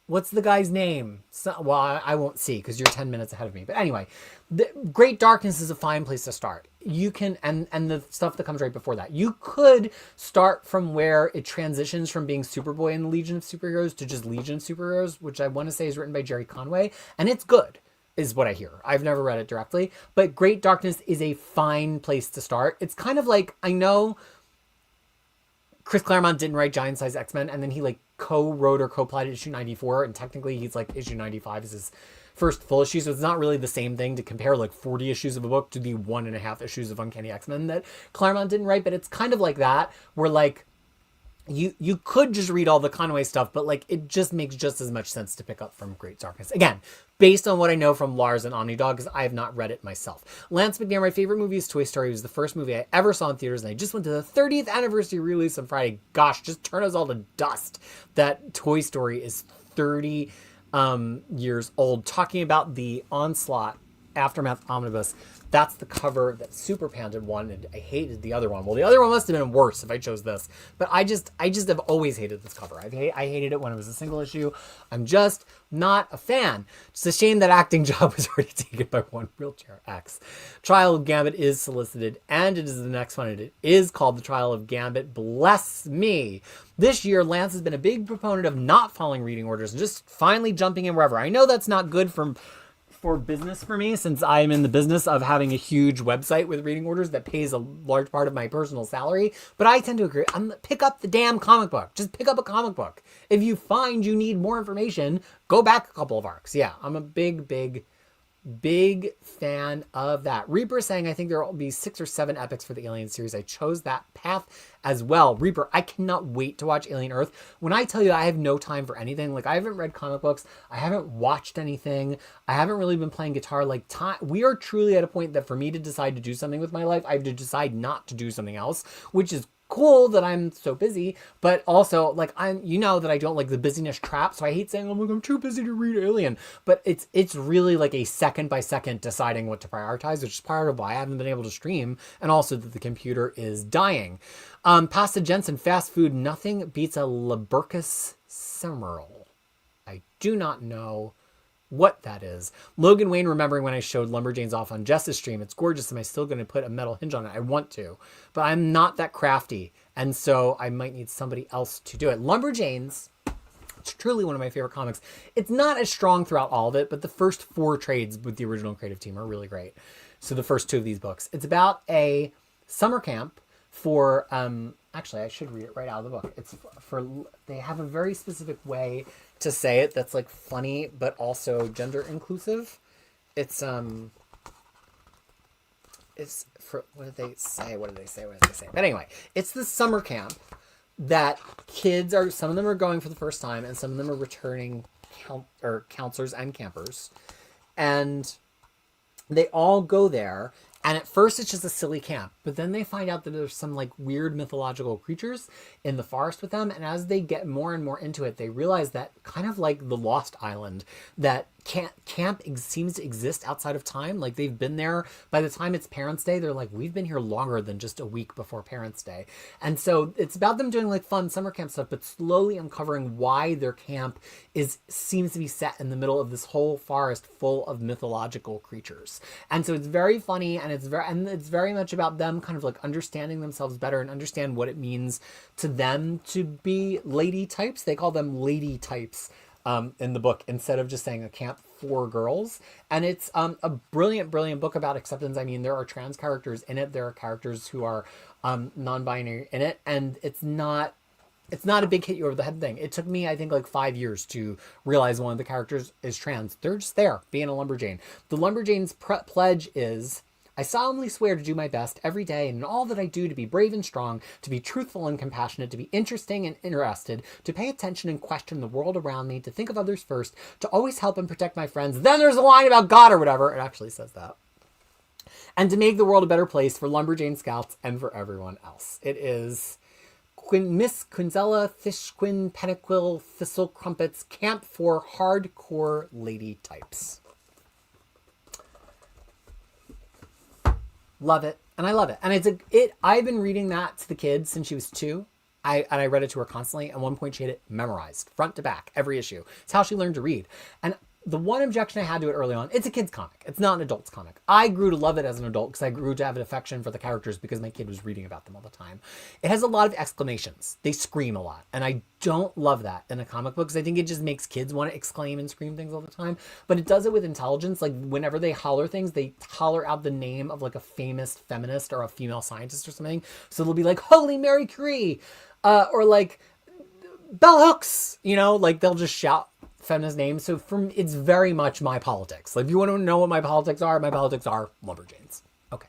What's the guy's name? I won't see because you're 10 minutes ahead of me. But anyway, the Great Darkness is a fine place to start. You can, and the stuff that comes right before that. You could start from where it transitions from being Superboy in the Legion of Superheroes to just Legion of Superheroes, which I want to say is written by Jerry Conway. And it's good, is what I hear. I've never read it directly. But Great Darkness is a fine place to start. It's kind of like, I know Chris Claremont didn't write Giant Size X-Men, and then he co-wrote or co-plotted issue 94, and technically he's issue 95 is his first full issue, so it's not really the same thing to compare 40 issues of a book to the 1.5 issues of Uncanny X-Men that Claremont didn't write, but it's kind of like that, where you could just read all the Conway stuff, but it just makes just as much sense to pick up from Great Darkness. Again, based on what I know from Lars and Omnidog, because I have not read it myself. Lance McNair, my favorite movie is Toy Story. It was the first movie I ever saw in theaters, and I just went to the 30th anniversary release on Friday. Gosh, just turn us all to dust that Toy Story is 30 years old. Talking about the Onslaught Aftermath Omnibus, that's the cover that Super Panda wanted. I hated the other one. Well, the other one must have been worse if I chose this. But I just have always hated this cover. I hated it when it was a single issue. I'm just not a fan. It's a shame that acting job was already taken by one Wheelchair X. Trial of Gambit is solicited, and it is the next one. It is called The Trial of Gambit. Bless me. This year, Lance has been a big proponent of not following reading orders and just finally jumping in wherever. I know that's not good for business for me, since I'm in the business of having a huge website with reading orders that pays a large part of my personal salary, but I tend to agree. Pick up the damn comic book. Just pick up a comic book. If you find you need more information, go back a couple of arcs. Yeah, I'm a big fan of that. Reaper saying, I think there will be 6 or 7 epics for the Alien series. I chose that path as well. Reaper, I cannot wait to watch Alien Earth. When I tell you I have no time for anything, I haven't read comic books, I haven't watched anything, I haven't really been playing guitar, we are truly at a point that for me to decide to do something with my life, I have to decide not to do something else, which is cool that I'm so busy, but also that I don't like the busyness trap, so I hate saying, I'm too busy to read Alien, but it's really a second by second deciding what to prioritize, which is part of why I haven't been able to stream, and also that the computer is dying. Pasta Jensen, fast food, nothing beats a Laburcus Semerol. I do not know what that is. Logan Wayne, remembering when I showed Lumberjanes off on Jess's stream, it's gorgeous. Am I still going to put a metal hinge on it? I want to, but I'm not that crafty, and so I might need somebody else to do it. Lumberjanes, it's truly one of my favorite comics. It's not as strong throughout all of it, but the first 4 trades with the original creative team are really great. So the first 2 of these books. It's about a summer camp for, actually I should read it right out of the book. It's for, they have a very specific way to say it that's funny but also gender inclusive. It's it's for, what did they say? But anyway, it's the summer camp that kids are, some of them are going for the first time and some of them are returning counselors and campers. And they all go there. And at first it's just a silly camp, but then they find out that there's some like weird mythological creatures in the forest with them. And as they get more and more into it, they realize that kind of like the Lost Island, that camp seems to exist outside of time. Like they've been there by the time it's Parents' Day. They're like, we've been here longer than just a week before Parents' Day. And so it's about them doing like fun summer camp stuff, but slowly uncovering why their camp seems to be set in the middle of this whole forest full of mythological creatures. And so it's very funny, and it's very much about them kind of like understanding themselves better and understand what it means to them to be lady types. They call them lady types in the book, instead of just saying a camp for girls. And it's a brilliant book about acceptance. I mean, there are trans characters in it. There are characters who are non-binary in it. And it's not a big hit you over the head thing. It took me, I think, like 5 years to realize one of the characters is trans. They're just there, being a Lumberjane. The Lumberjane's pledge is, I solemnly swear to do my best every day and in all that I do to be brave and strong, to be truthful and compassionate, to be interesting and interested, to pay attention and question the world around me, to think of others first, to always help and protect my friends. Then there's a line about God or whatever. It actually says that. And to make the world a better place for Lumberjane Scouts and for everyone else. It is Miss Quinzella Fishquin Pennaquil Thistle Crumpets Camp for Hardcore Lady Types. Love it. And I love it. And I've been reading that to the kids since she was 2. I read it to her constantly. At one point she had it memorized front to back, every issue. It's how she learned to read. And the one objection I had to it early on, it's a kid's comic. It's not an adult's comic. I grew to love it as an adult because I grew to have an affection for the characters because my kid was reading about them all the time. It has a lot of exclamations. They scream a lot. And I don't love that in a comic book because I think it just makes kids want to exclaim and scream things all the time. But it does it with intelligence. Like whenever they holler things, they holler out the name of like a famous feminist or a female scientist or something. So they'll be like, Holy Mary Curie, or like Bell Hooks, like they'll just shout feminist names. So it's very much my politics. Like if you want to know what my politics are Lumberjanes. Okay.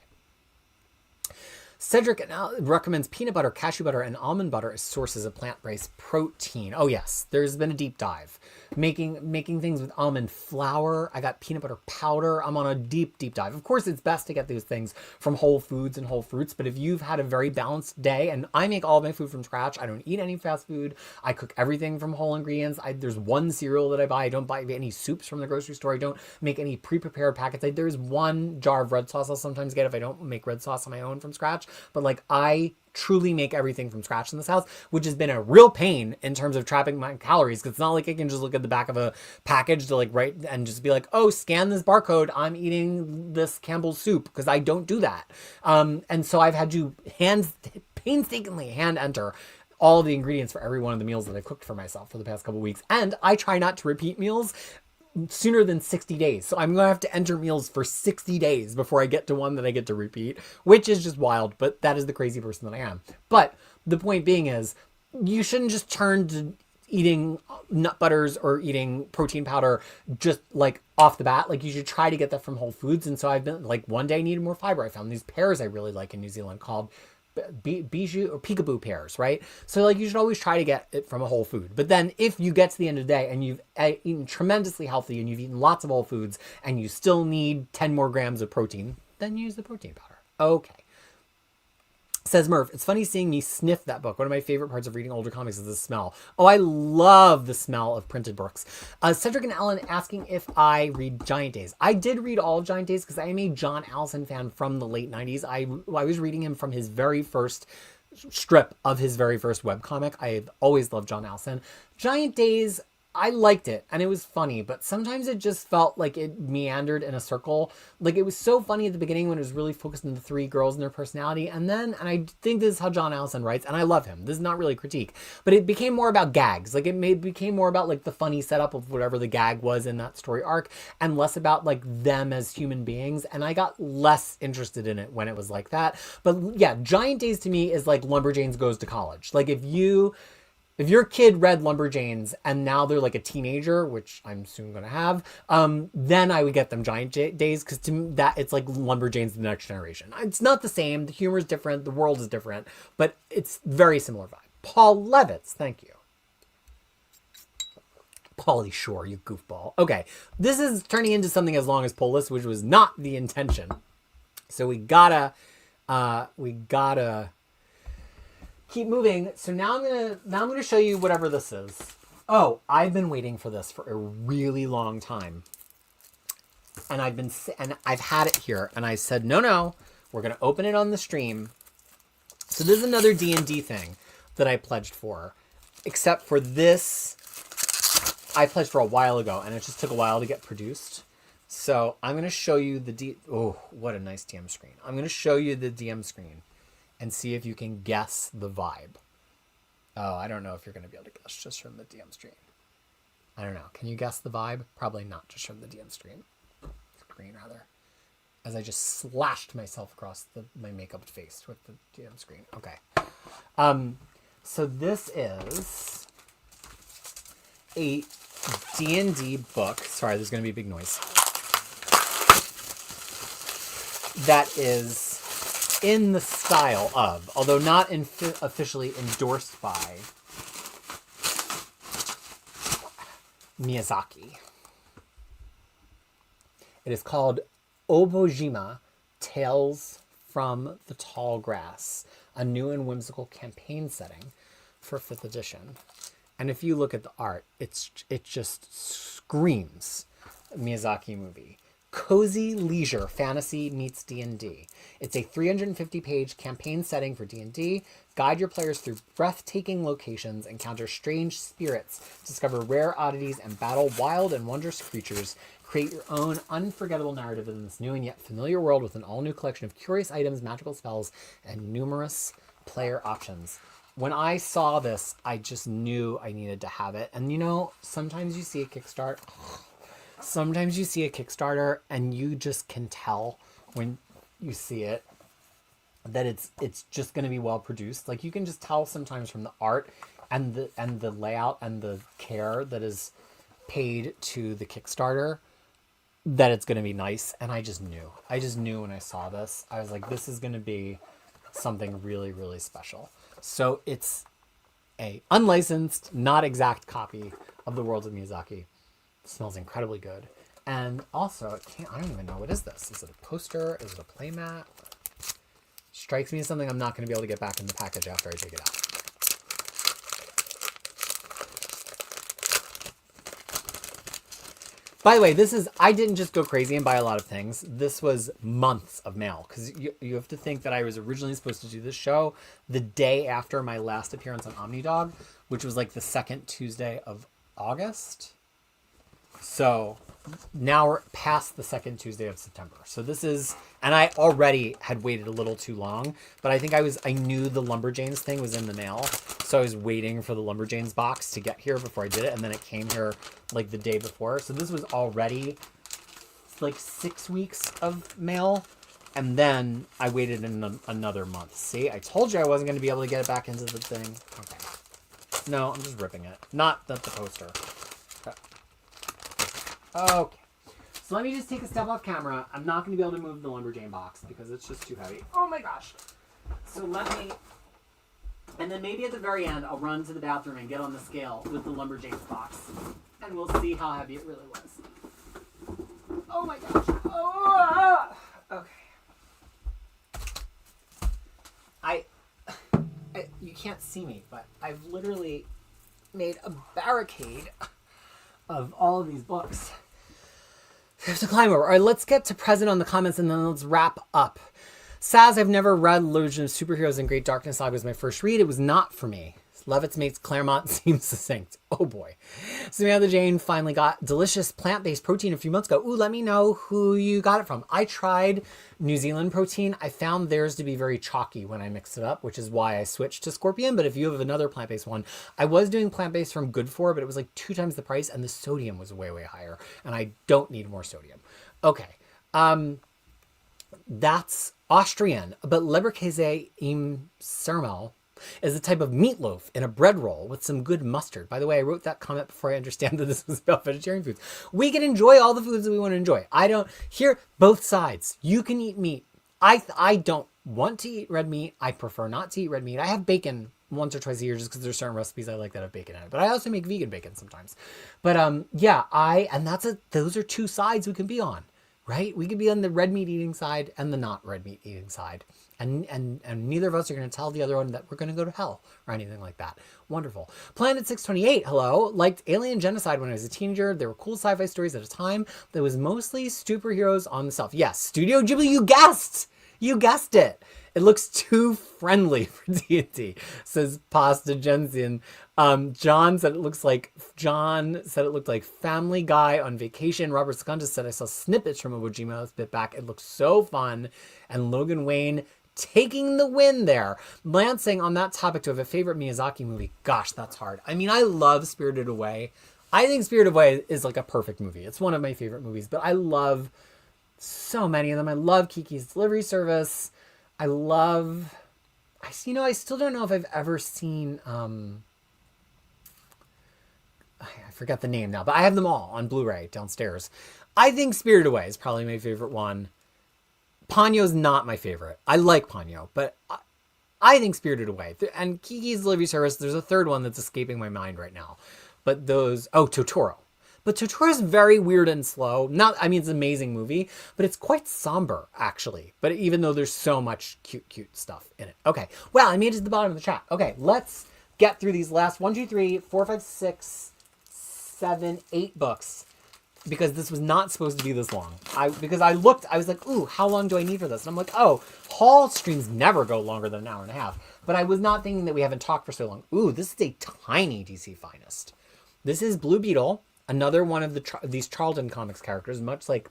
Cedric recommends peanut butter, cashew butter, and almond butter as sources of plant-based protein. Oh yes, there's been a deep dive. Making things with almond flour. I got peanut butter powder. I'm on a deep dive. Of course, it's best to get those things from Whole Foods and Whole Fruits, but if you've had a very balanced day, and I make all of my food from scratch, I don't eat any fast food. I cook everything from whole ingredients. There's one cereal that I buy. I don't buy any soups from the grocery store. I don't make any pre-prepared packets. There's one jar of red sauce I'll sometimes get if I don't make red sauce on my own from scratch. But like I truly make everything from scratch in this house, which has been a real pain in terms of trapping my calories. Cause it's not like I can just look at the back of a package to like write and just be like, oh, scan this barcode. I'm eating this Campbell's soup. Cause I don't do that. And so I've had to painstakingly hand enter all the ingredients for every one of the meals that I've cooked for myself for the past couple of weeks. And I try not to repeat meals sooner than 60 days. So I'm going to have to enter meals for 60 days before I get to one that I get to repeat, which is just wild, but that is the crazy person that I am. But the point being is you shouldn't just turn to eating nut butters or eating protein powder just like off the bat. Like you should try to get that from Whole Foods. And so I've been like, one day I needed more fiber. I found these pears I really like in New Zealand called bijou or peekaboo pears, right? So like you should always try to get it from a whole food. But then if you get to the end of the day and you've eaten tremendously healthy and you've eaten lots of whole foods and you still need 10 more grams of protein, then use the protein powder. Okay. Says Murph, it's funny seeing me sniff that book. One of my favorite parts of reading older comics is the smell. Oh, I love the smell of printed books. Cedric and Alan asking if I read Giant Days. I did read all of Giant Days because I am a John Allison fan from the late 90s. I was reading him from his very first strip of his very first webcomic. I've always loved John Allison. Giant Days, I liked it and it was funny, but sometimes it just felt like it meandered in a circle. Like it was so funny at the beginning when it was really focused on the 3 girls and their personality. And I think this is how John Allison writes, and I love him. This is not really a critique, but it became more about gags. Like it became more about like the funny setup of whatever the gag was in that story arc and less about like them as human beings. And I got less interested in it when it was like that. But yeah, Giant Days to me is like Lumberjanes Goes to College. Like if if your kid read Lumberjanes and now they're like a teenager, which I'm soon going to have, then I would get them Giant Days, because to me, that it's like Lumberjanes the next generation. It's not the same. The humor is different. The world is different, but it's very similar vibe. Paul Levitz, thank you. Pauly Shore, you goofball. Okay, this is turning into something as long as Pull List, which was not the intention. So we gotta keep moving. So now I'm gonna show you whatever this is. Oh, I've been waiting for this for a really long time, and I've had it here, and I said no, we're gonna open it on the stream. So this is another D&D thing that I pledged for, except for this. I pledged for a while ago, and it just took a while to get produced. So I'm going to show you oh, what a nice DM screen. I'm going to show you the DM screen and see if you can guess the vibe. Oh, I don't know if you're going to be able to guess just from the DM screen. I don't know. Can you guess the vibe? Probably not just from the DM screen. Screen, rather. As I just slashed myself across my makeup face with the DM screen. Okay. So this is a D&D book. Sorry, there's going to be a big noise. That is in the style of, although not officially endorsed by, Miyazaki. It is called Obojima, Tales from the Tall Grass, a new and whimsical campaign setting for 5th edition. And if you look at the art, it just screams Miyazaki movie. Cozy leisure fantasy meets D&D. It's a 350-page campaign setting for D&D. Guide your players through breathtaking locations, encounter strange spirits, discover rare oddities, and battle wild and wondrous creatures. Create your own unforgettable narrative in this new and yet familiar world with an all-new collection of curious items, magical spells, and numerous player options. When I saw this, I just knew I needed to have it. And you know, sometimes you see a Kickstarter and you just can tell when you see it that it's just going to be well produced. Like, you can just tell sometimes from the art and the layout and the care that is paid to the Kickstarter that it's going to be nice. And I just knew when I saw this, I was like, this is going to be something really, really special. So it's a unlicensed, not exact copy of The World of Miyazaki. It smells incredibly good. And also, I don't even know, what is this? Is it a poster? Is it a playmat? Strikes me as something I'm not going to be able to get back in the package after I take it out. By the way, I didn't just go crazy and buy a lot of things. This was months of mail, because you have to think that I was originally supposed to do this show the day after my last appearance on Omnidog, which was like the second Tuesday of August. So now we're past the second Tuesday of September. So this is, and I already had waited a little too long, but I think I knew the Lumberjanes thing was in the mail. So I was waiting for the Lumberjanes box to get here before I did it. And then it came here like the day before. So this was already like 6 weeks of mail. And then I waited another month. See, I told you I wasn't going to be able to get it back into the thing. Okay. No, I'm just ripping it. Not the poster. Okay. So let me just take a step off camera. I'm not going to be able to move the Lumberjane box because it's just too heavy. Oh my gosh. So and then maybe at the very end, I'll run to the bathroom and get on the scale with the Lumberjanes box. And we'll see how heavy it really was. Oh my gosh. Oh, okay. You can't see me, but I've literally made a barricade of all of these books. I have to climb over. All right, let's get to present on the comments and then let's wrap up. Saz, I've never read Legend of Superheroes and Great Darkness Saga was my first read. It was not for me. Levitz makes Claremont seem succinct. Oh boy. Samantha Jane finally got delicious plant-based protein a few months ago. Ooh, let me know who you got it from. I tried New Zealand protein. I found theirs to be very chalky when I mixed it up, which is why I switched to Scorpion. But if you have another plant-based one, I was doing plant-based from Good For, but it was like 2 times the price and the sodium was way, way higher. And I don't need more sodium. Okay. That's Austrian, but Leberkäse im Sermel is a type of meatloaf in a bread roll with some good mustard. By the way, I wrote that comment before I understand that this was about vegetarian foods. We can enjoy all the foods that we want to enjoy. I don't, here, both sides. You can eat meat. I don't want to eat red meat. I prefer not to eat red meat. I have bacon once or twice a year just because there's certain recipes I like that have bacon in it. But I also make vegan bacon sometimes. But yeah, those are two sides we can be on, right? We could be on the red meat eating side and the not red meat eating side. And neither of us are going to tell the other one that we're going to go to hell or anything like that. Wonderful. Planet 628, hello. Liked Alien Genocide when I was a teenager. There were cool sci-fi stories at a time that was mostly superheroes on the self. Yes, Studio Ghibli, you guessed! You guessed it. It looks too friendly for D&D, says Pasta Jensen. John said it looked like Family Guy on vacation. Robert Secundus said I saw snippets from Iwo Jima bit back. It looks so fun. And Logan Wayne taking the win there. Lansing, on that topic, to have a favorite Miyazaki movie. Gosh, that's hard. I mean, I love Spirited Away. I think Spirited Away is like a perfect movie. It's one of my favorite movies, but I love so many of them. I love Kiki's Delivery Service. I still don't know if I've ever seen, I forget the name now, but I have them all on Blu-ray downstairs. I think Spirited Away is probably my favorite one. Ponyo's not my favorite. I like Ponyo, but I think Spirited Away. And Kiki's Delivery Service, there's a third one that's escaping my mind right now. But Totoro. But Totoro is very weird and slow. It's an amazing movie, but it's quite somber, actually. But even though there's so much cute stuff in it. Okay, well, I made it to the bottom of the chat. Okay, let's get through these last 1, 2, 3, 4, 5, 6, 7, 8 books. Because this was not supposed to be this long. Because I was like, ooh, how long do I need for this? And I'm like, oh, haul streams never go longer than an hour and a half. But I was not thinking that we haven't talked for so long. Ooh, this is a tiny DC Finest. This is Blue Beetle, another one of these Charlton Comics characters, much like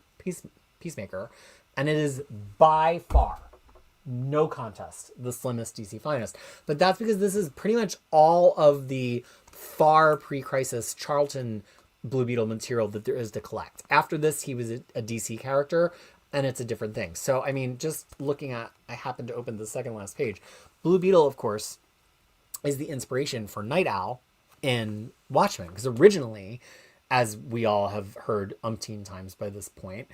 Peacemaker. And it is by far, no contest, the slimmest DC Finest. But that's because this is pretty much all of the far pre-crisis Charlton Blue Beetle material that there is to collect. After this, he was a DC character, and it's a different thing. So, I mean, just looking at, I happened to open the second last page. Blue Beetle, of course, is the inspiration for Night Owl in Watchmen. Because originally, as we all have heard umpteen times by this point,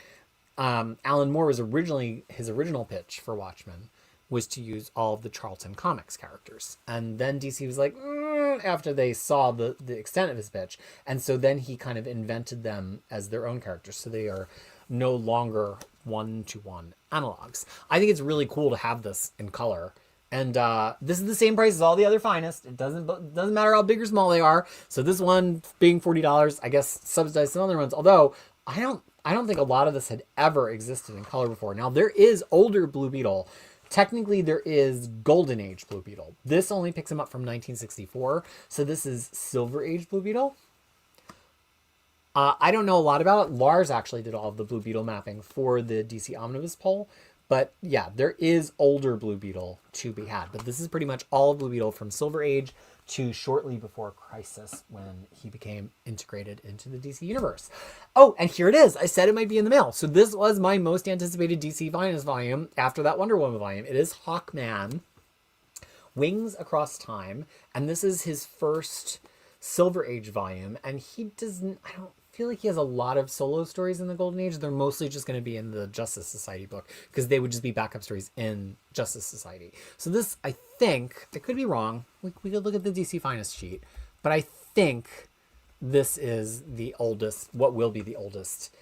Alan Moore was his original pitch for Watchmen was to use all of the Charlton Comics characters. And then DC was like, after they saw the extent of his pitch. And so then he kind of invented them as their own characters. So they are no longer one-to-one analogs. I think it's really cool to have this in color. And this is the same price as all the other Finest. It doesn't matter how big or small they are. So this one being $40, I guess subsidized some other ones. Although I don't think a lot of this had ever existed in color before. Now there is older Blue Beetle. Technically, there is Golden Age Blue Beetle. This only picks him up from 1964, so this is Silver Age Blue Beetle. I don't know a lot about it. Lars actually did all of the Blue Beetle mapping for the DC Omnibus poll, but yeah, there is older Blue Beetle to be had. But this is pretty much all of Blue Beetle from Silver Age to shortly before Crisis, when he became integrated into the DC universe. Oh, and here it is. I said it might be in the mail. So this was my most anticipated DC Finest volume after that Wonder Woman volume. It is Hawkman, Wings Across Time, and this is his first Silver Age volume. And I don't feel like he has a lot of solo stories in the Golden Age. They're mostly just going to be in the Justice Society book, because they would just be backup stories in Justice Society. So this, I think, I could be wrong. We could look at the DC Finest sheet, but I think this is the oldest, what will be the oldest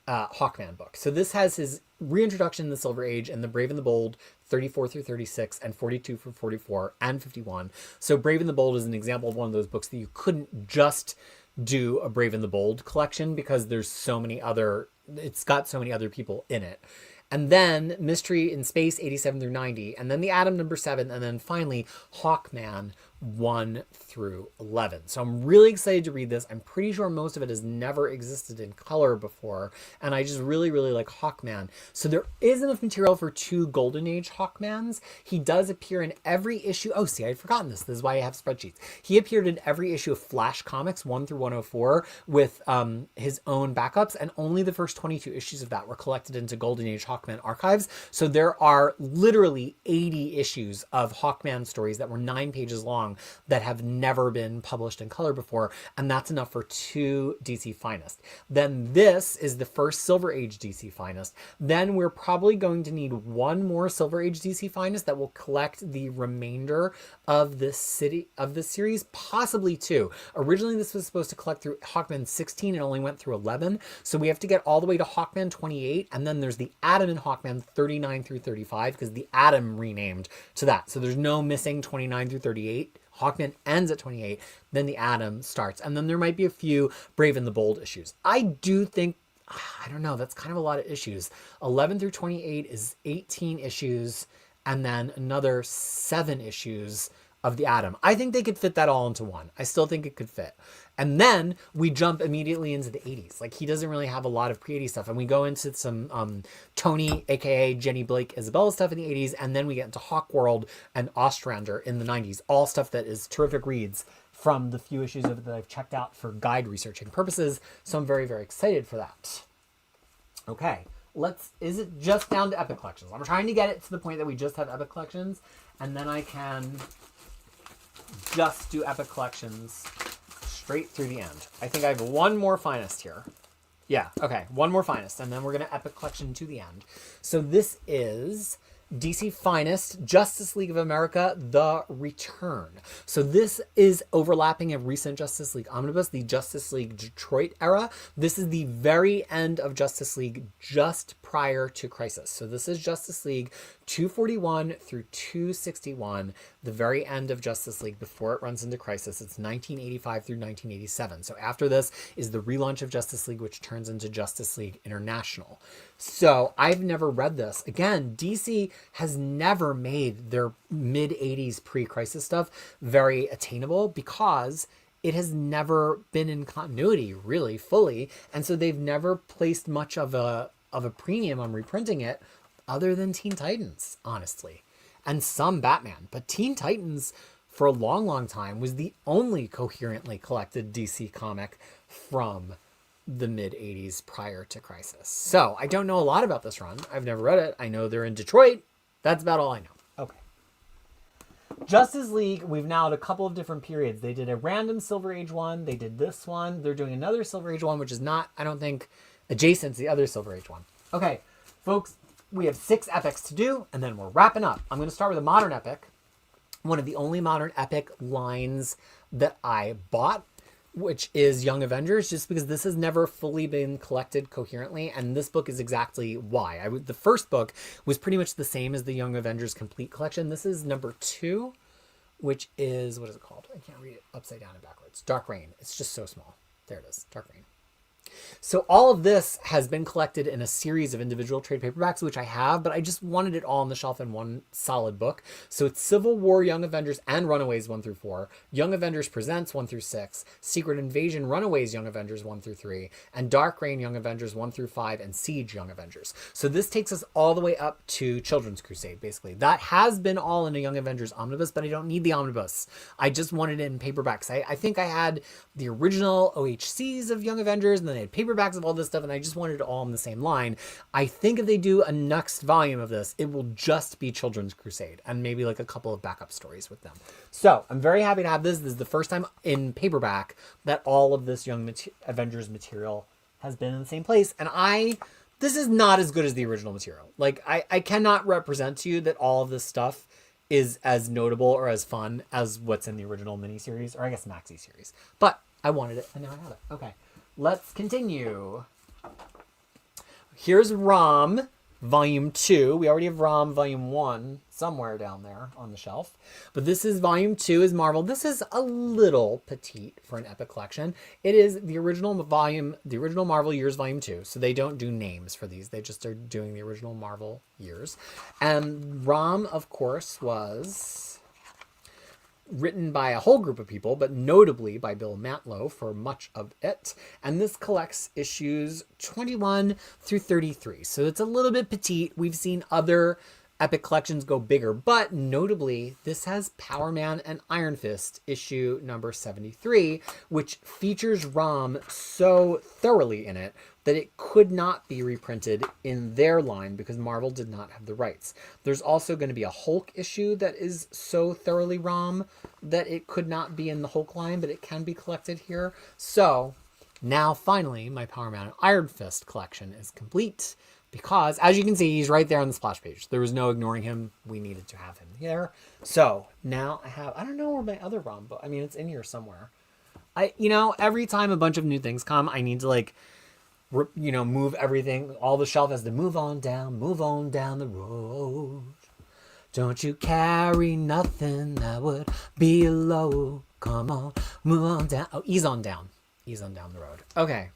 Hawkman book. So this has his reintroduction in the Silver Age and the Brave and the Bold 34 through 36 and 42 through 44 and 51. So Brave and the Bold is an example of one of those books that you couldn't just do a Brave and the Bold collection because it's got so many other people in it. And then Mystery in Space 87 through 90, and then the Atom number 7, and then finally Hawkman 1 through 11. So I'm really excited to read this. I'm pretty sure most of it has never existed in color before, and I just really, really like Hawkman. So there is enough material for 2 Golden Age Hawkmans. He does appear in every issue. Oh, see, I had forgotten this. This is why I have spreadsheets. He appeared in every issue of Flash Comics 1 through 104 with his own backups, and only the first 22 issues of that were collected into Golden Age Hawkman archives. So there are literally 80 issues of Hawkman stories that were 9 pages long that have never been published in color before, and that's enough for 2 DC Finest. Then this is the first Silver Age DC Finest. Then we're probably going to need 1 more Silver Age DC Finest that will collect the remainder of this series, possibly 2. Originally this was supposed to collect through Hawkman 16 and only went through 11, so we have to get all the way to Hawkman 28, and then there's the Atom in Hawkman 39 through 35 because the Atom renamed to that. So there's no missing 29 through 38. Hawkman ends at 28, then the Atom starts, and then there might be a few Brave and the Bold issues. I do think, I don't know, that's kind of a lot of issues. 11 through 28 is 18 issues, and then another 7 issues of the Atom. I think they could fit that all into one. I still think it could fit. And then we jump immediately into the 80s. Like, he doesn't really have a lot of pre-80s stuff. And we go into some Tony, aka Jenny Blake Isabella stuff in the 80s. And then we get into Hawk World and Ostrander in the 90s. All stuff that is terrific reads from the few issues of it that I've checked out for guide researching purposes. So I'm very, very excited for that. Okay, is it just down to Epic Collections? I'm trying to get it to the point that we just have Epic Collections. And then I can just do Epic Collections straight through the end. I think I have 1 more Finest here. Yeah, okay, 1 more Finest, and then we're going to Epic Collection to the end. So this is DC Finest, Justice League of America, The Return. So this is overlapping a recent Justice League Omnibus, the Justice League Detroit era. This is the very end of Justice League just prior to Crisis. So this is Justice League 241 through 261, the very end of Justice League before it runs into Crisis. It's 1985 through 1987. So after this is the relaunch of Justice League, which turns into Justice League International. So I've never read this. Again, DC has never made their mid-80s pre-Crisis stuff very attainable because it has never been in continuity really fully. And so they've never placed much of a premium on reprinting it other than Teen Titans, honestly, and some Batman. But Teen Titans, for a long, long time, was the only coherently collected DC comic from the mid-80s prior to Crisis. So I don't know a lot about this run. I've never read it. I know they're in Detroit. That's about all I know. Okay. Justice League, we've now had a couple of different periods. They did a random Silver Age one. They did this one. They're doing another Silver Age one, which is not, I don't think, adjacent to the other Silver Age one. Okay, folks, we have 6 epics to do, and then we're wrapping up. I'm going to start with a modern epic. One of the only modern epic lines that I bought, which is Young Avengers, just because this has never fully been collected coherently, and this book is exactly why. The first book was pretty much the same as the Young Avengers Complete Collection. This is number 2, which is, what is it called? I can't read it upside down and backwards. Dark Reign. It's just so small. There it is, Dark Reign. So all of this has been collected in a series of individual trade paperbacks, which I have, but I just wanted it all on the shelf in one solid book. So it's Civil War, Young Avengers, and Runaways 1 through 4, Young Avengers Presents 1 through 6, Secret Invasion, Runaways, Young Avengers 1 through 3, and Dark Reign, Young Avengers 1 through 5, and Siege, Young Avengers. So this takes us all the way up to Children's Crusade, basically. That has been all in a Young Avengers omnibus, but I don't need the omnibus. I just wanted it in paperbacks. I think I had the original OHCs of Young Avengers, and then they had paperbacks of all this stuff, and I just wanted it all in the same line. I think if they do a next volume of this, it will just be Children's Crusade and maybe like a couple of backup stories with them. So I'm very happy to have this. This is the first time in paperback that all of this Young Avengers material has been in the same place, and this is not as good as the original material. Like, I cannot represent to you that all of this stuff is as notable or as fun as what's in the original miniseries, or I guess maxi series, but I wanted it and now I have it. Okay. Let's continue. Here's ROM Volume 2. We already have ROM Volume 1 somewhere down there on the shelf. But this is Volume 2 is Marvel. This is a little petite for an epic collection. It is the original Marvel Years Volume 2. So they don't do names for these. They just are doing the original Marvel years. And ROM, of course, was written by a whole group of people, but notably by Bill Mantlo for much of it. And this collects issues 21 through 33. So it's a little bit petite. We've seen other Epic collections go bigger, but notably this has Power Man and Iron Fist issue number 73, which features Rom so thoroughly in it that it could not be reprinted in their line because Marvel did not have the rights. There's also going to be a Hulk issue that is so thoroughly Rom that it could not be in the Hulk line, but it can be collected here. So now finally my Power Man and Iron Fist collection is complete. Because, as you can see, he's right there on the splash page. There was no ignoring him. We needed to have him there. So, now I don't know where my other ROM book, I mean, it's in here somewhere. Every time a bunch of new things come, I need to, move everything. All the shelf has to move on down the road. Don't you carry nothing that would be a load. Come on, move on down. Oh, ease on down the road. Okay.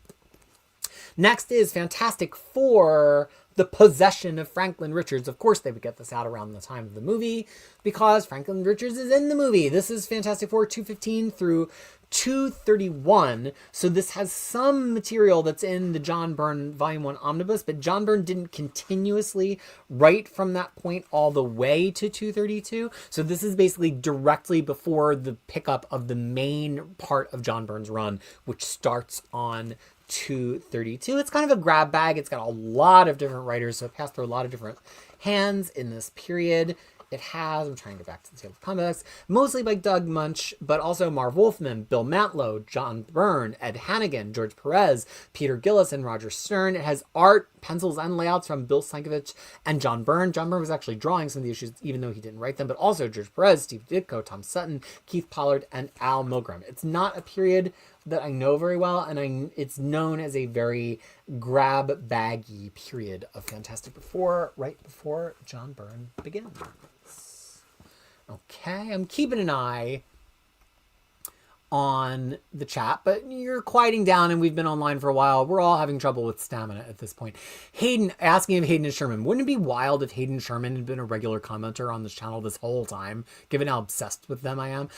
Next is Fantastic Four, The Possession of Franklin Richards. Of course, they would get this out around the time of the movie because Franklin Richards is in the movie. This is Fantastic Four 215 through 231. So this has some material that's in the John Byrne Volume 1 Omnibus, but John Byrne didn't continuously write from that point all the way to 232. So this is basically directly before the pickup of the main part of John Byrne's run, which starts on 232. It's kind of a grab bag. It's got a lot of different writers, so it passed through a lot of different hands in this period. It has, I'm trying to get back to the table of comics, mostly by Doug Munch, but also Marv Wolfman, Bill Mantlo, John Byrne, Ed Hannigan, George Perez, Peter Gillis, and Roger Stern. It has art, pencils, and layouts from Bill Sienkiewicz and John Byrne. John Byrne was actually drawing some of the issues, even though he didn't write them, but also George Perez, Steve Ditko, Tom Sutton, Keith Pollard, and Al Milgrom. It's not a period that I know very well, and it's known as a very grab-baggy period of Fantastic Four, right before John Byrne begins. Okay, I'm keeping an eye on the chat, but you're quieting down and we've been online for a while. We're all having trouble with stamina at this point. Hayden, asking if Hayden is Sherman. Wouldn't it be wild if Hayden Sherman had been a regular commenter on this channel this whole time, given how obsessed with them I am?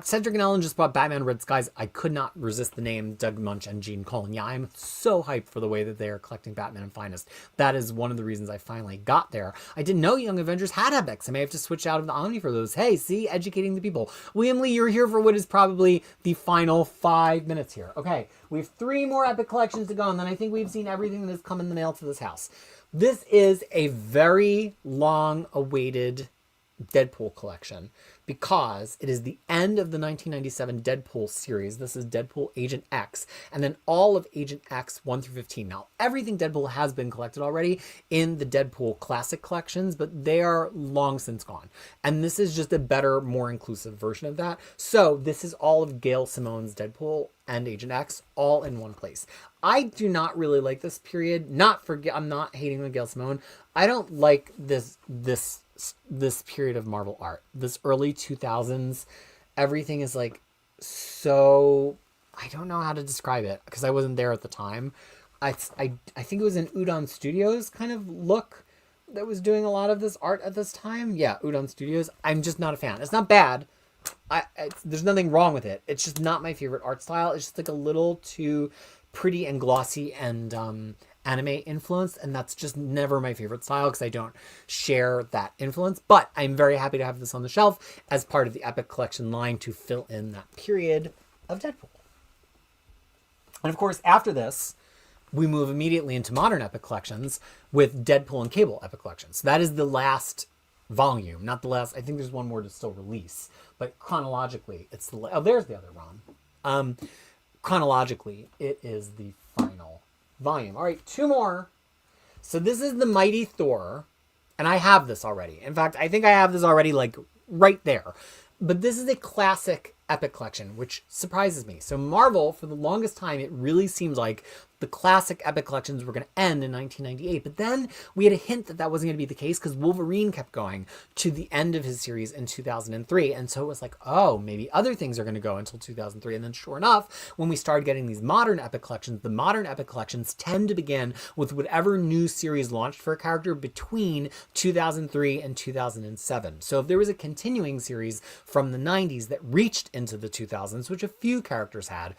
Cedric and Ellen just bought Batman Red Skies. I could not resist the name Doug Munch and Gene Colan. Yeah, I'm so hyped for the way that they are collecting Batman and Finest. That is one of the reasons I finally got there. I didn't know Young Avengers had epics. I may have to switch out of the Omni for those. Hey, see, educating the people. William Lee, you're here for what is probably the final 5 minutes here. Okay, we have 3 more epic collections to go, and then I think we've seen everything that has come in the mail to this house. This is a very long-awaited Deadpool collection because it is the end of the 1997 Deadpool series. This is Deadpool Agent X, and then all of Agent X 1 through 15. Now, everything Deadpool has been collected already in the Deadpool classic collections, but they are long since gone. And this is just a better, more inclusive version of that. So this is all of Gail Simone's Deadpool and Agent X all in one place. I do not really like this period. I'm not hating on Gail Simone. I don't like this period of Marvel art. This early 2000s, everything is like so, I don't know how to describe it because I wasn't there at the time. I think it was an Udon Studios kind of look that was doing a lot of this art at this time. Yeah, Udon Studios. I'm just not a fan. It's not bad. There's nothing wrong with it. It's just not my favorite art style. It's just like a little too pretty and glossy and anime influenced, and that's just never my favorite style because I don't share that influence. But I'm very happy to have this on the shelf as part of the Epic Collection line to fill in that period of Deadpool. And of course, after this, we move immediately into modern Epic Collections with Deadpool and Cable Epic Collections. So that is the last volume, not the last. I think there's one more to still release, but chronologically, it's the. Oh, there's the other Ron. Chronologically, it is the final volume. All right, 2 more. So this is the Mighty Thor, and I have this already. In fact, I think I have this already, like, right there. But this is a classic Epic Collection, which surprises me. So Marvel, for the longest time, it really seems like the classic epic collections were going to end in 1998. But then we had a hint that that wasn't going to be the case because Wolverine kept going to the end of his series in 2003. And so it was like, oh, maybe other things are going to go until 2003. And then sure enough, when we started getting these modern epic collections, the modern epic collections tend to begin with whatever new series launched for a character between 2003 and 2007. So if there was a continuing series from the 90s that reached into the 2000s, which a few characters had,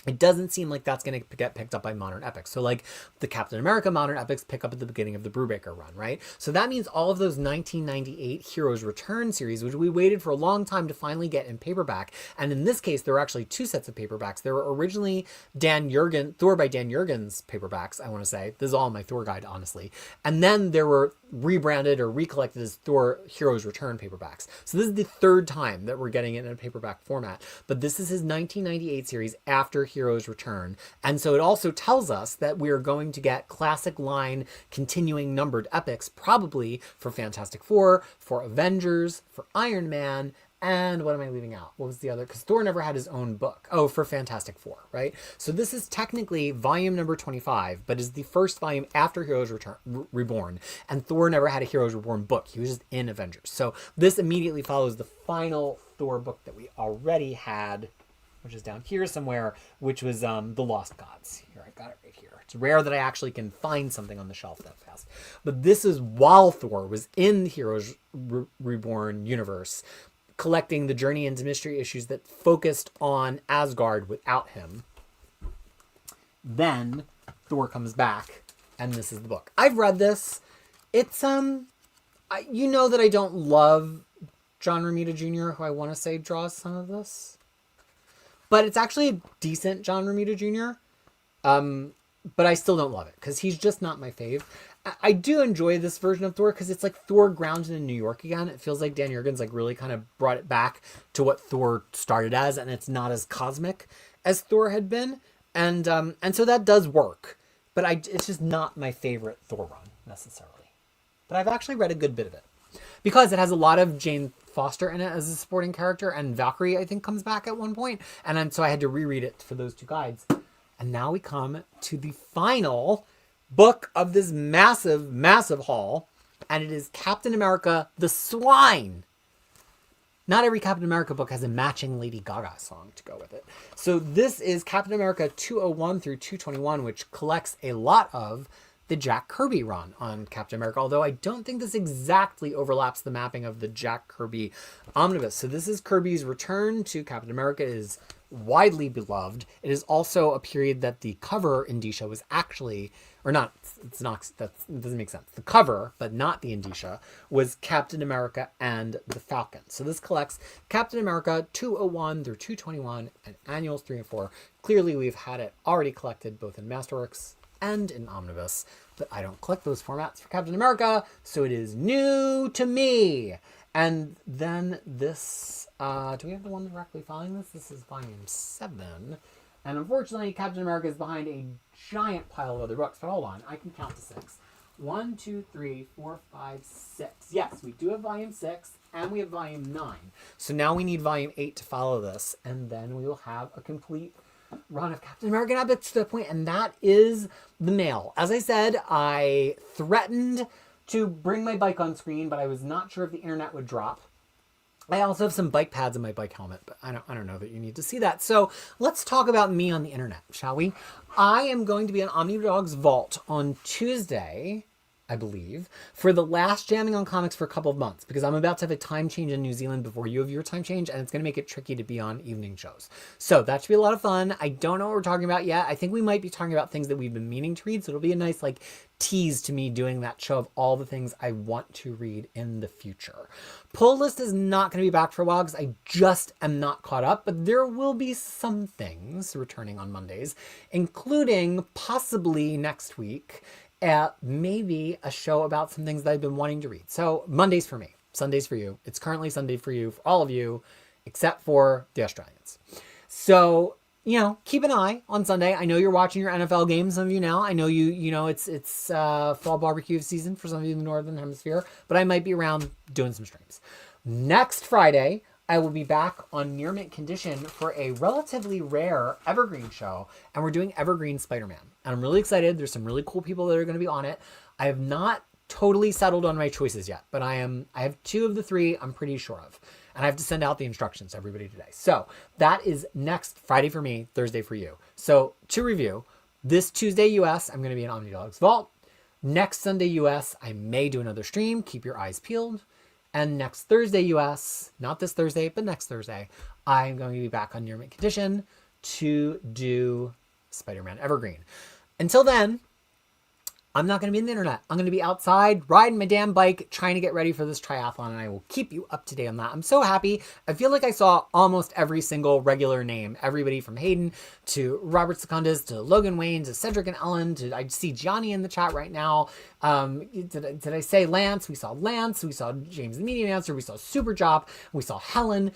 it doesn't seem like that's going to get picked up by modern epics. So like the Captain America modern epics pick up at the beginning of the Brubaker run, right? So that means all of those 1998 Heroes Return series, which we waited for a long time to finally get in paperback. And in this case, there were actually two sets of paperbacks. There were originally Thor by Dan Jurgens paperbacks, I want to say. This is all my Thor guide, honestly. And then there were rebranded or recollected as Thor Heroes Return paperbacks. So this is the third time that we're getting it in a paperback format. But this is his 1998 series after Heroes Return. And so it also tells us that we're going to get classic line continuing numbered epics, probably for Fantastic Four, for Avengers, for Iron Man, and what am I leaving out? What was the other? Because Thor never had his own book. Oh, for Fantastic Four, right? So this is technically volume number 25, but is the first volume after Heroes Reborn. And Thor never had a Heroes Reborn book. He was just in Avengers. So this immediately follows the final Thor book that we already had, which is down here somewhere, which was The Lost Gods. Here, I got it right here. It's rare that I actually can find something on the shelf that fast. But this is while Thor was in the Heroes Reborn universe, collecting the Journey into Mystery issues that focused on Asgard without him. Then Thor comes back, and this is the book. I've read this. It's, you know that I don't love John Romita Jr., who I want to say draws some of this. But it's actually a decent John Romita Jr., but I still don't love it, because he's just not my fave. I do enjoy this version of Thor because it's like Thor grounded in New York again. It feels like Dan Jurgens like really kind of brought it back to what Thor started as, and it's not as cosmic as Thor had been. And so that does work, but it's just not my favorite Thor run necessarily. But I've actually read a good bit of it because it has a lot of Jane Foster in it as a supporting character, and Valkyrie I think comes back at one point, and so I had to reread it for those two guides. And now we come to the final book of this massive, massive haul, and it is Captain America the Swine. Not every Captain America book has a matching Lady Gaga song to go with it. So this is Captain America 201 through 221, which collects a lot of the Jack Kirby run on Captain America, although I don't think this exactly overlaps the mapping of the Jack Kirby Omnibus. So this is Kirby's return to Captain America. It is widely beloved. It is also a period that the cover indicia was actually, or not, it's not, that doesn't make sense. The cover, but not the indicia, was Captain America and the Falcon. So this collects Captain America 201 through 221 and annuals 3 and 4. Clearly we've had it already collected both in Masterworks and in Omnibus, but I don't collect those formats for Captain America, so it is new to me. And then this, do we have the one directly following this? This is volume 7. And unfortunately, Captain America is behind a giant pile of other books, but hold on, I can count to 6. 1, 2, 3, 4, 5, 6. Yes, we do have volume 6, and we have volume 9. So now we need volume 8 to follow this, and then we will have a complete run of Captain American epics to the point, and that is the mail. As I said, I threatened to bring my bike on screen, but I was not sure if the internet would drop. I also have some bike pads in my bike helmet, but I don't know that you need to see that. So let's talk about me on the internet, shall we? I am going to be on Omnidog's Vault on Tuesday, I believe, for the last Jamming on Comics for a couple of months, because I'm about to have a time change in New Zealand before you have your time change, and it's going to make it tricky to be on evening shows. So that should be a lot of fun. I don't know what we're talking about yet. I think we might be talking about things that we've been meaning to read, so it'll be a nice like tease to me doing that show of all the things I want to read in the future. Pull list is not going to be back for a while because I just am not caught up, but there will be some things returning on Mondays, including possibly next week, maybe a show about some things that I've been wanting to read. So Mondays for me, Sundays for you. It's currently Sunday for you, for all of you, except for the Australians. So, you know, keep an eye on Sunday. I know you're watching your NFL games, some of you now. I know you know, it's fall barbecue season for some of you in the Northern Hemisphere, but I might be around doing some streams. Next Friday, I will be back on near mint condition for a relatively rare evergreen show, and we're doing Evergreen Spider-Man. And I'm really excited. There's some really cool people that are going to be on it. I have not totally settled on my choices yet, but I have 2 of the 3 I'm pretty sure of. And I have to send out the instructions to everybody today. So that is next Friday for me, Thursday for you. So to review, this Tuesday US, I'm going to be in Omnidog's Vault. Next Sunday US, I may do another stream. Keep your eyes peeled. And next Thursday US, not this Thursday, but next Thursday, I'm going to be back on near mint condition to do Spider-Man Evergreen. Until then, I'm not going to be on the internet. I'm going to be outside riding my damn bike, trying to get ready for this triathlon, and I will keep you up to date on that. I'm so happy. I feel like I saw almost every single regular name. Everybody from Hayden to Robert Secundus to Logan Wayne to Cedric and Ellen to I see Johnny in the chat right now. Did I say Lance? We saw Lance. We saw James the Medium Answer. We saw Super Jop. We saw Helen.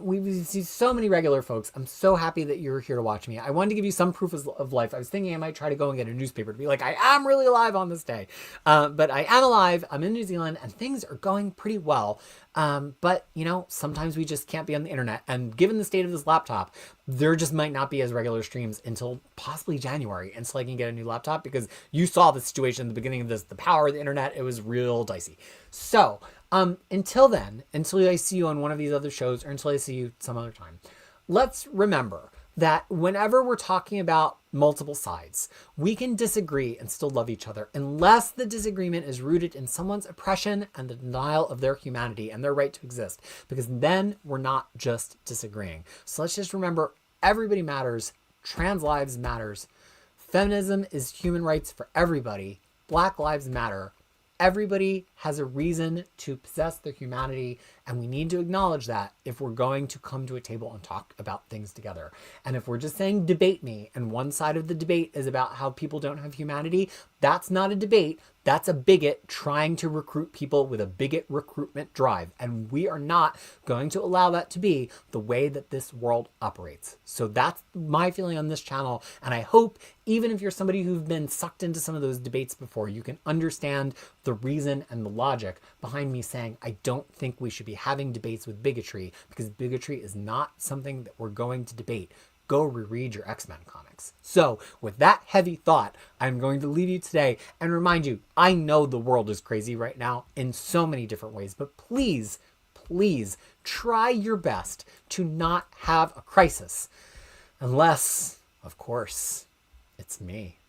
We see so many regular folks. I'm so happy that you're here to watch me. I wanted to give you some proof of life. I was thinking I might try to go and get a newspaper to be like, I am really alive on this day. But I am alive. I'm in New Zealand and things are going pretty well. But you know, sometimes we just can't be on the internet, and given the state of this laptop, there just might not be as regular streams until possibly January until I can get a new laptop, because you saw the situation at the beginning of this, the power of the internet, it was real dicey. So, until then, until I see you on one of these other shows or until I see you some other time, let's remember that whenever we're talking about multiple sides, we can disagree and still love each other unless the disagreement is rooted in someone's oppression and the denial of their humanity and their right to exist, because then we're not just disagreeing. So let's just remember, everybody matters, trans lives matters, feminism is human rights for everybody, Black lives matter. Everybody has a reason to possess their humanity, and we need to acknowledge that if we're going to come to a table and talk about things together. And if we're just saying debate me, and one side of the debate is about how people don't have humanity, that's not a debate. That's a bigot trying to recruit people with a bigot recruitment drive. And we are not going to allow that to be the way that this world operates. So that's my feeling on this channel. And I hope, even if you're somebody who's been sucked into some of those debates before, you can understand the reason and the logic behind me saying, I don't think we should be having debates with bigotry, because bigotry is not something that we're going to debate. Go reread your X-Men comics. So with that heavy thought, I'm going to leave you today and remind you, I know the world is crazy right now in so many different ways, but please, please try your best to not have a crisis. Unless, of course, it's me.